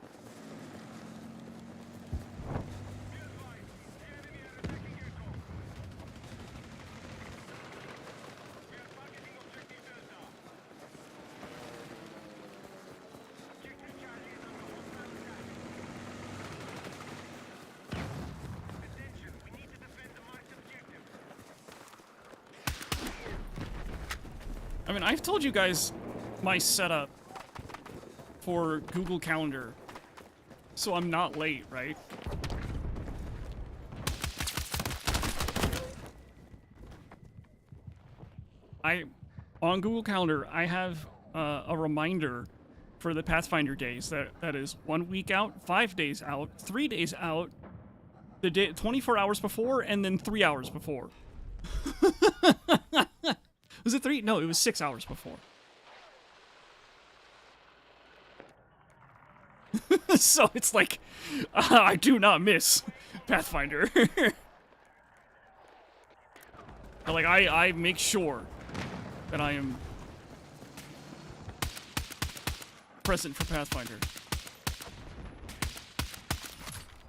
Speaker 1: I mean, I've told you guys my setup for Google Calendar, so I'm not late, right? On Google Calendar, I have a reminder for the Pathfinder days that is 1 week out, 5 days out, 3 days out, the day 24 hours before, and then 3 hours before. Was it 3? No, it was 6 hours before. So it's like, I do not miss Pathfinder. Like, I make sure that I am present for Pathfinder.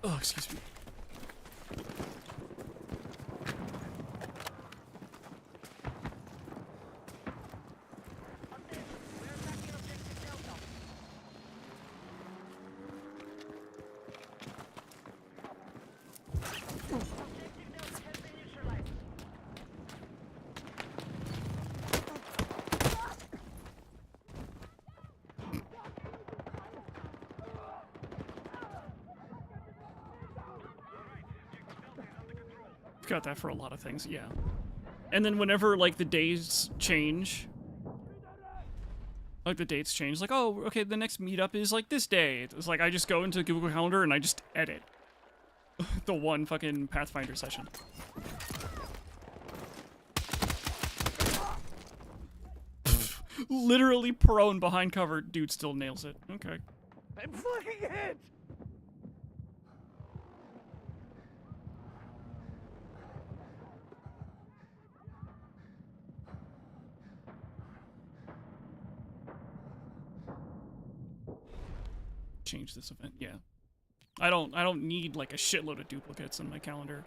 Speaker 1: Oh, excuse me. Got that for a lot of things, yeah. And then whenever, like, the days change, like, the dates change, like, oh, okay, the next meetup is, like, this day. It's like, I just go into Google Calendar and I just edit the one fucking Pathfinder session. Literally prone behind cover, dude still nails it. Okay.
Speaker 5: I'm fucking hit!
Speaker 1: Change this event, yeah. I don't need like a shitload of duplicates in my calendar.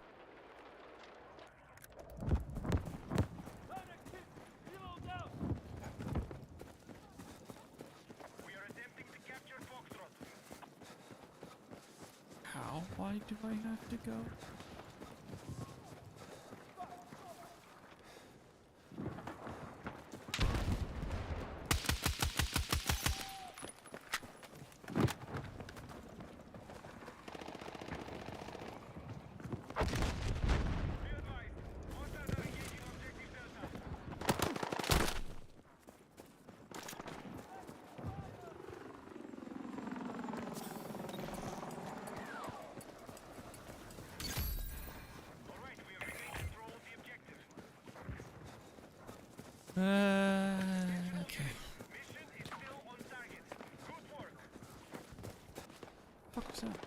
Speaker 1: How? Why do I have to go? Okay.
Speaker 3: Mission is still on target. Good work.
Speaker 1: Fuck was that?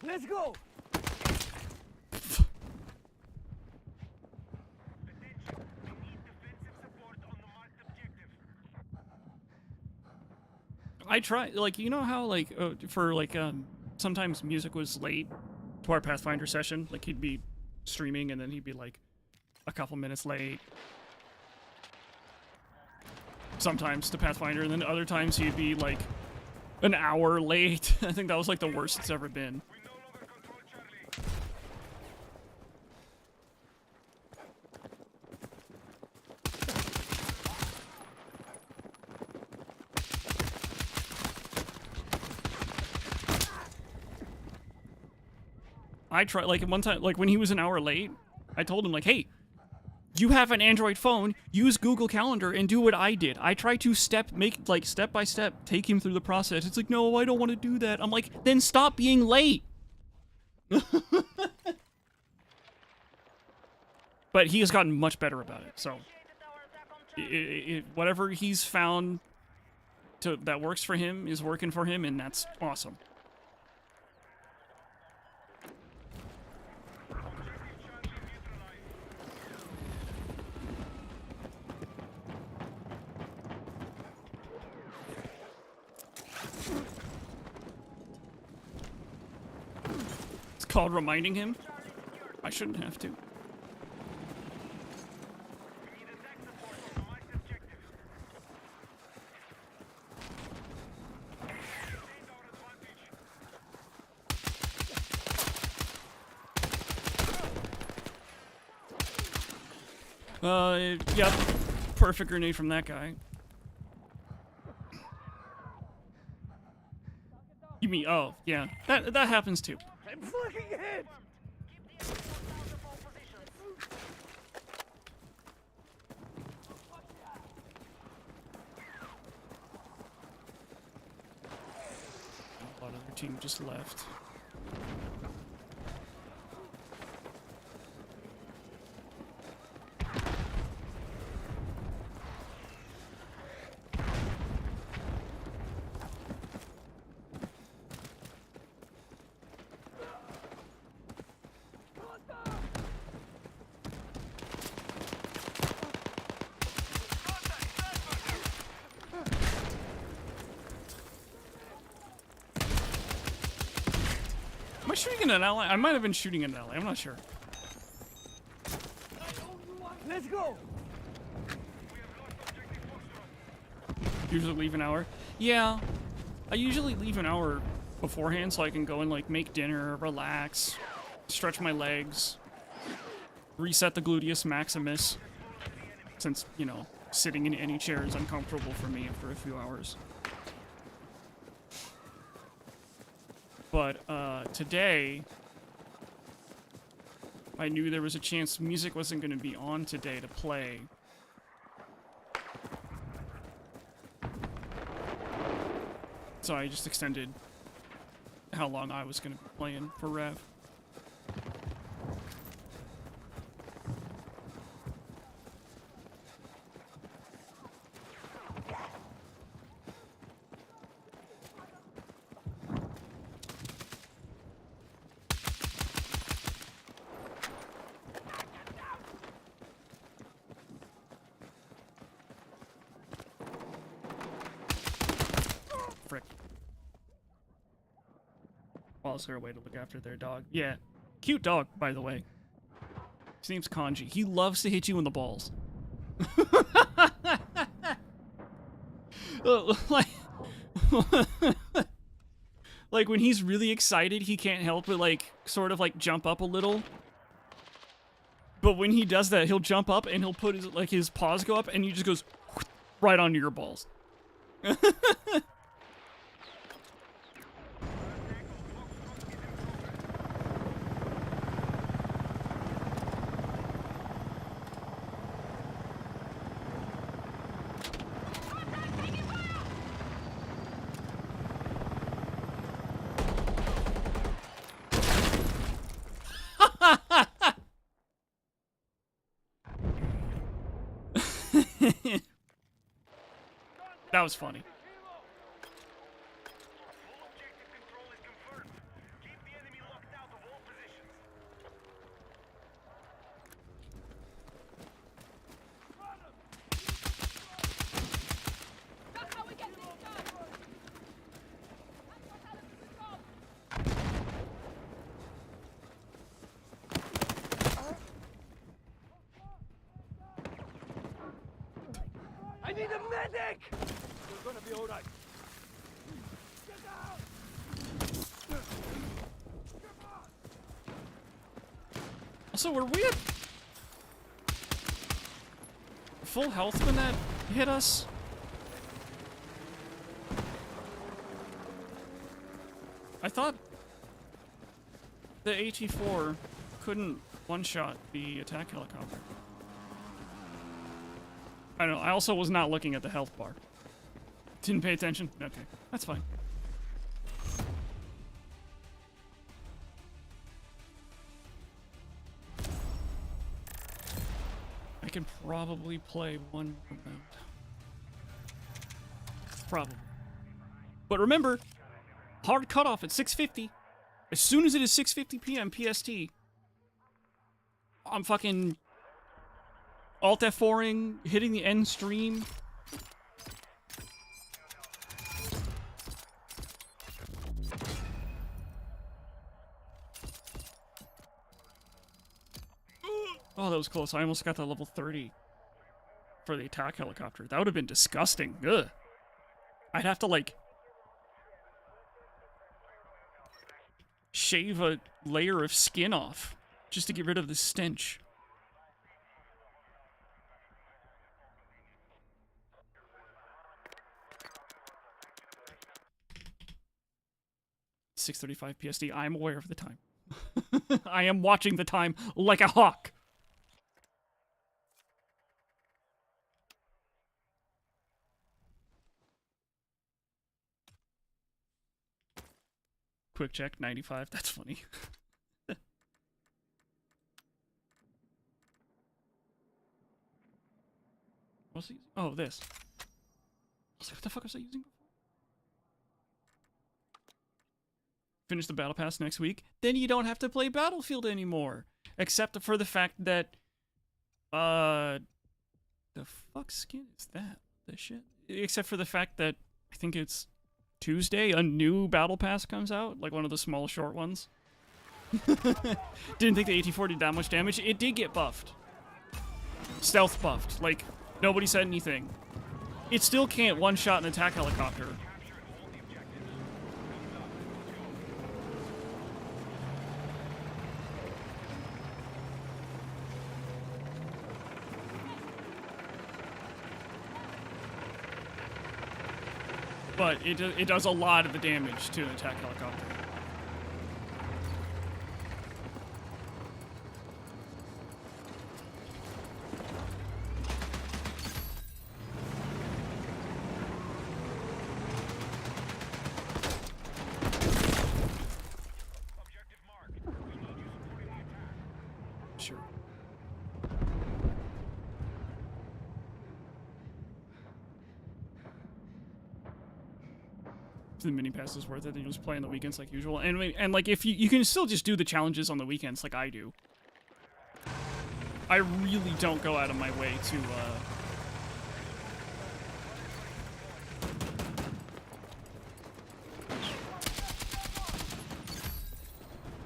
Speaker 5: Let's go!
Speaker 3: Attention. We need defensive support on the marked objective.
Speaker 1: I try, like, you know how, like, for, like, sometimes music was late to our Pathfinder session? Like, he'd be streaming and then he'd be, like, a couple minutes late. Sometimes to Pathfinder, and then other times he'd be, like, an hour late. I think that was, like, the worst it's ever been.
Speaker 3: We no longer control Charlie.
Speaker 1: I tried, like, one time, like, when he was an hour late, I told him, like, hey, You have an Android phone, use Google Calendar and do what I did. I tried to step by step, take him through the process. It's like, no, I don't want to do that. I'm like, then stop being late. But he has gotten much better about it, so whatever he's found that works for him is working for him, and that's awesome. It's called reminding him. I shouldn't have to. Yep. Perfect grenade from that guy. You mean, oh, yeah. That happens too.
Speaker 5: I'm fucking hit!
Speaker 1: A lot of their team just left. Am I shooting at an ally? I might have been shooting at an ally. I'm not sure.
Speaker 5: Let's go!
Speaker 1: Usually leave an hour. Yeah, I usually leave an hour beforehand so I can go and like make dinner, relax, stretch my legs, reset the gluteus maximus. Since, you know, sitting in any chair is uncomfortable for me after a few hours. But today, I knew there was a chance music wasn't going to be on today to play. So I just extended how long I was going to be playing for Rev. Frick. Well, is there a way to look after their dog? Yeah. Cute dog, by the way. His name's Kanji. He loves to hit you in the balls. Like when he's really excited, he can't help but like sort of like jump up a little. But when he does that, he'll jump up and he'll put his paws go up and he just goes right onto your balls. That was funny.
Speaker 3: Full objective control is confirmed. Keep the enemy locked out of all positions.
Speaker 2: That's how we get this done!
Speaker 5: I need a medic! You're gonna be alright. Get out!
Speaker 1: Also, were we at full health when that hit us? I thought the AT-4 couldn't one-shot the attack helicopter. I don't know. I also was not looking at the health bar. Didn't pay attention? Okay. That's fine. I can probably play one more round. Probably. But remember, hard cutoff at 6:50. As soon as it is 6:50 p.m. PST, I'm fucking Alt F4ing, hitting the end stream. Oh, that was close. I almost got that level 30 for the attack helicopter. That would have been disgusting. Ugh. I'd have to, like, shave a layer of skin off just to get rid of the stench. .635 PST. I am aware of the time. I am watching the time like a hawk. Quick check, 95. That's funny. What's he using? Oh, this. I was like, what the fuck was I using before? Finish the battle pass next week, then you don't have to play Battlefield anymore. Except for the fact that, the fuck skin is that? The shit? Except for the fact that, I think it's Tuesday, a new battle pass comes out, like one of the small short ones. Didn't think the AT-4 did that much damage. It did get buffed. Stealth buffed. Like, nobody said anything. It still can't one-shot an attack helicopter. But it does a lot of the damage to an attack helicopter.
Speaker 3: Objective marked. We need you supporting the attack.
Speaker 1: Sure. The mini pass is worth it. Then you just play on the weekends like usual, and like if you can still just do the challenges on the weekends like I do. I really don't go out of my way to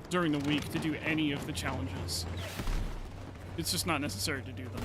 Speaker 1: during the week to do any of the challenges. It's just not necessary to do them.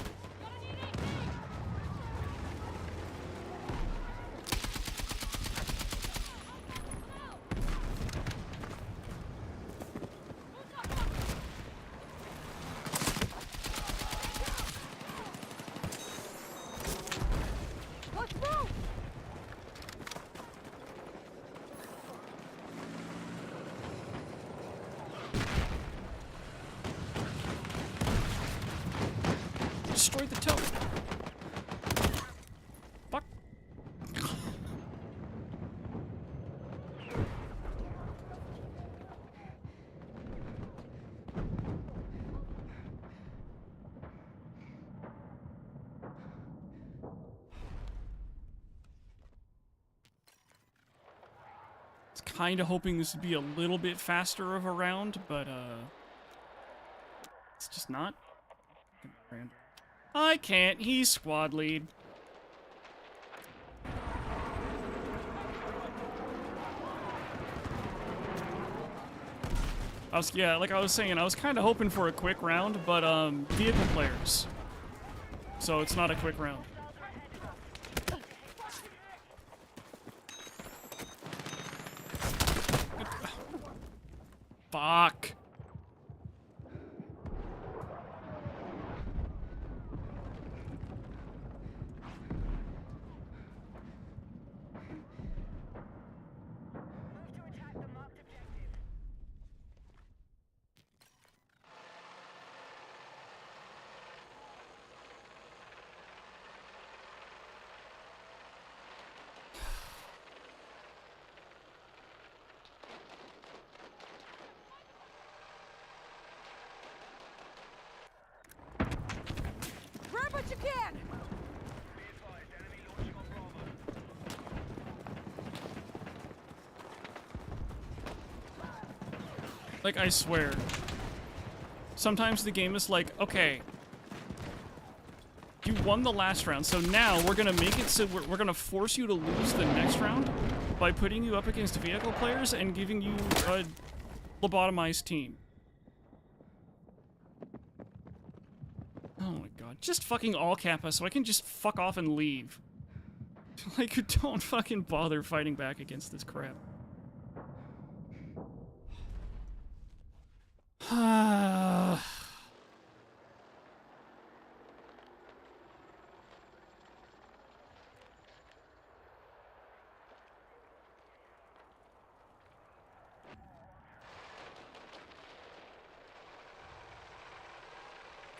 Speaker 1: Destroyed the tow. Fuck. It's kind of hoping this would be a little bit faster of a round, but it's just not. I can't. He's squad lead. Yeah, like I was saying, I was kind of hoping for a quick round, but vehicle players. So it's not a quick round. Fuck.
Speaker 2: Move to attack the marked objective. can!
Speaker 3: Be advised, enemy launching on Bravo.
Speaker 1: Like, I swear. Sometimes the game is like, okay, you won the last round, so now we're gonna make it so we're gonna force you to lose the next round by putting you up against vehicle players and giving you a lobotomized team. Oh my god. Just fucking all cap us so I can just fuck off and leave. Like, don't fucking bother fighting back against this crap.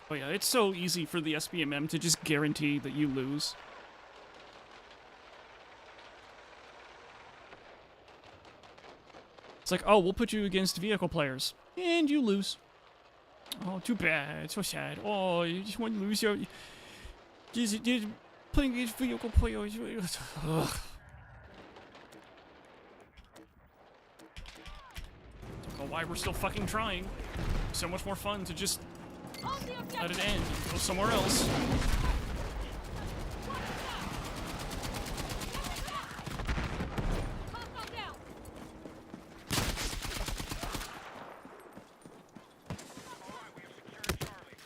Speaker 1: Oh yeah, it's so easy for the SBMM to just guarantee that you lose. It's like, oh, we'll put you against vehicle players. And you lose. Oh, too bad. So sad. Oh, you just want to lose your... Just playing against vehicle players. Ugh. Don't know why we're still fucking trying. So much more fun to just let it end and go somewhere else.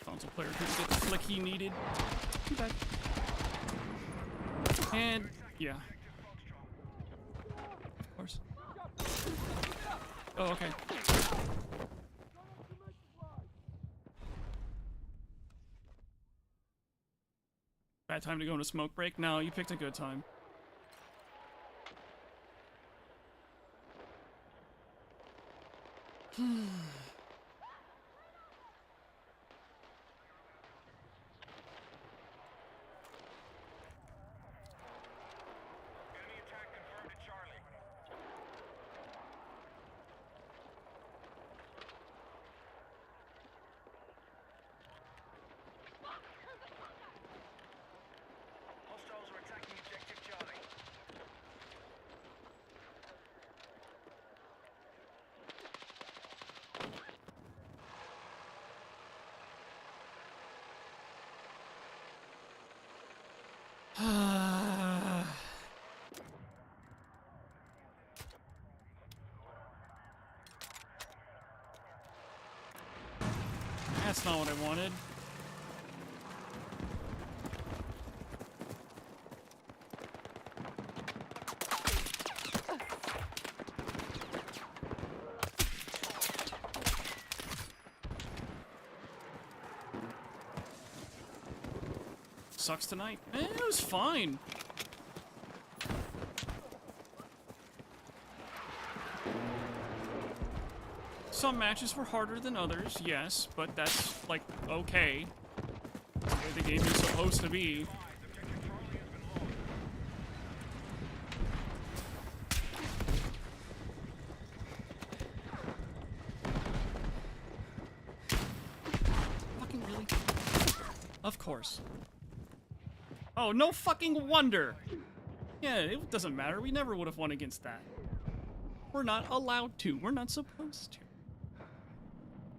Speaker 1: Console player couldn't get the flick he needed. Too bad. And yeah. Of course. Oh, okay. Bad time to go into smoke break? No, you picked a good time.
Speaker 3: Enemy attack confirmed at Charlie. Hostiles are attacking objective Charlie.
Speaker 1: That's not what I wanted. Sucks tonight. It was fine. Some matches were harder than others, yes, but that's, like, okay. That's the way the game is supposed to be. Fucking really? Of course. Oh, no fucking wonder! Yeah, it doesn't matter. We never would have won against that. We're not allowed to. We're not supposed to.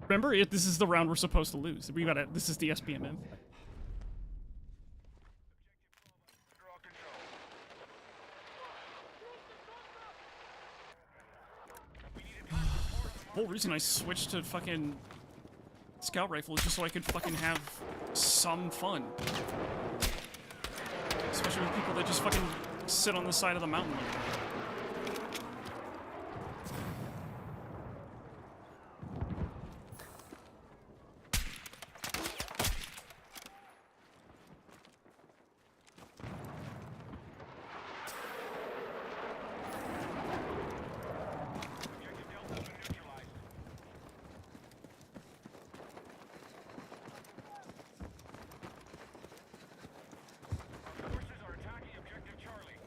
Speaker 1: Remember, this is the round we're supposed to lose. We gotta. This is the SBMM.
Speaker 3: Draw control.
Speaker 1: The whole reason I switched to fucking scout rifle is just so I could fucking have some fun. Especially with people that just fucking sit on the side of the mountain.
Speaker 3: Objective Delta has been neutralized. Our forces are attacking objective Charlie.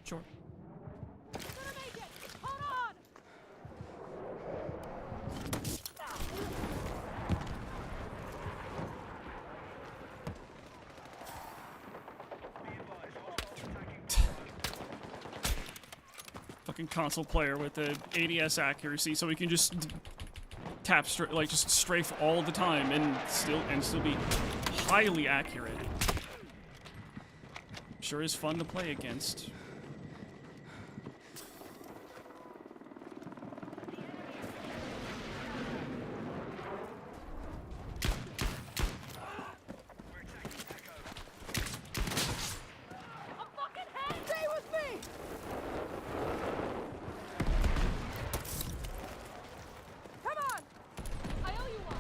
Speaker 1: Sure. Fucking console player with the ADS accuracy, so we can just tap like just strafe all the time and still be highly accurate. Sure is fun to play against.
Speaker 5: Stay with me! Come on! I owe you one!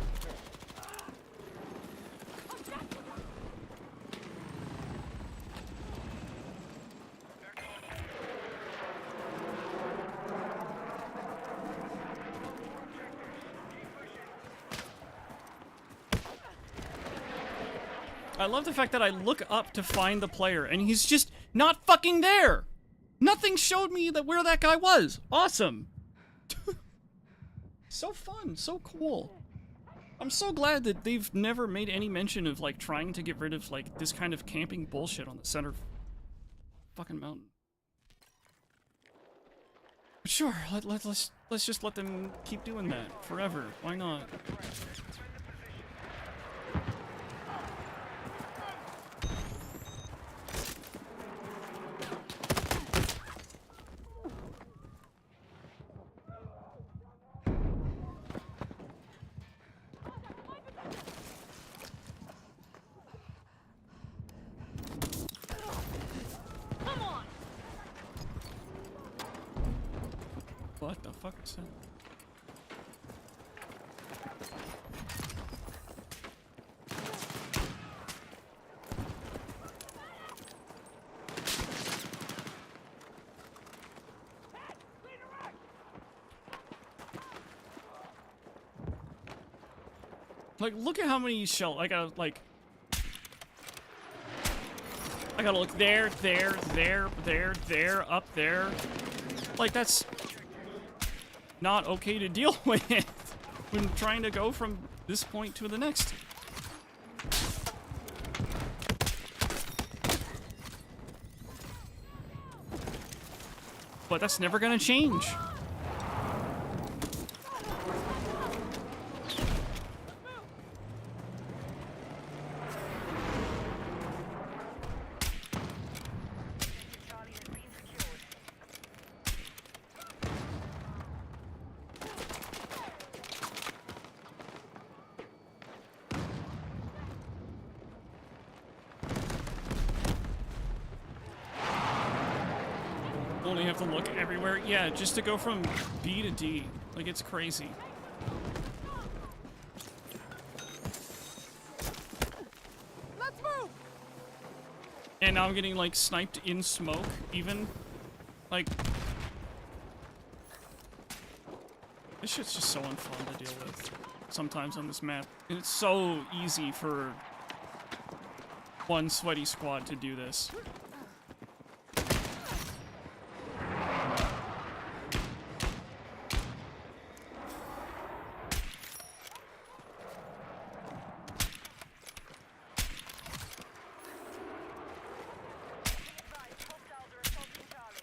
Speaker 1: I love the fact that I look up to find the player and he's just not fucking there. Nothing showed me that where that guy was. Awesome. So fun, so cool. I'm so glad that they've never made any mention of like trying to get rid of like this kind of camping bullshit on the center fucking mountain. But sure, let's just let them keep doing that forever. Why not? What the fuck is that? Like, look at how many shell I gotta like. I gotta look there, up there. Like that's not okay to deal with when trying to go from this point to the next. But that's never gonna change.
Speaker 2: Charlie has been secured.
Speaker 1: Only have to look everywhere. Yeah, just to go from B to D. Like, it's crazy.
Speaker 5: Let's move!
Speaker 1: And now I'm getting, like, sniped in smoke, even. Like... This shit's just so unfun to deal with sometimes on this map. And it's so easy for one sweaty squad to do this.
Speaker 2: Advised, hostiles are assaulting Charlie.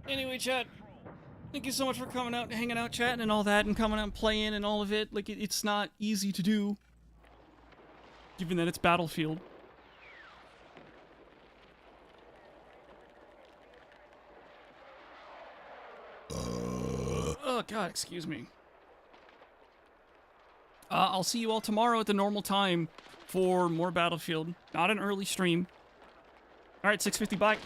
Speaker 1: Anyway, chat, thank you so much for coming out and hanging out, chatting and all that, and coming out and playing and all of it. Like, it's not easy to do, given that it's Battlefield. Oh, God, excuse me. I'll see you all tomorrow at the normal time for more Battlefield. Not an early stream. All right, 6:50, bye.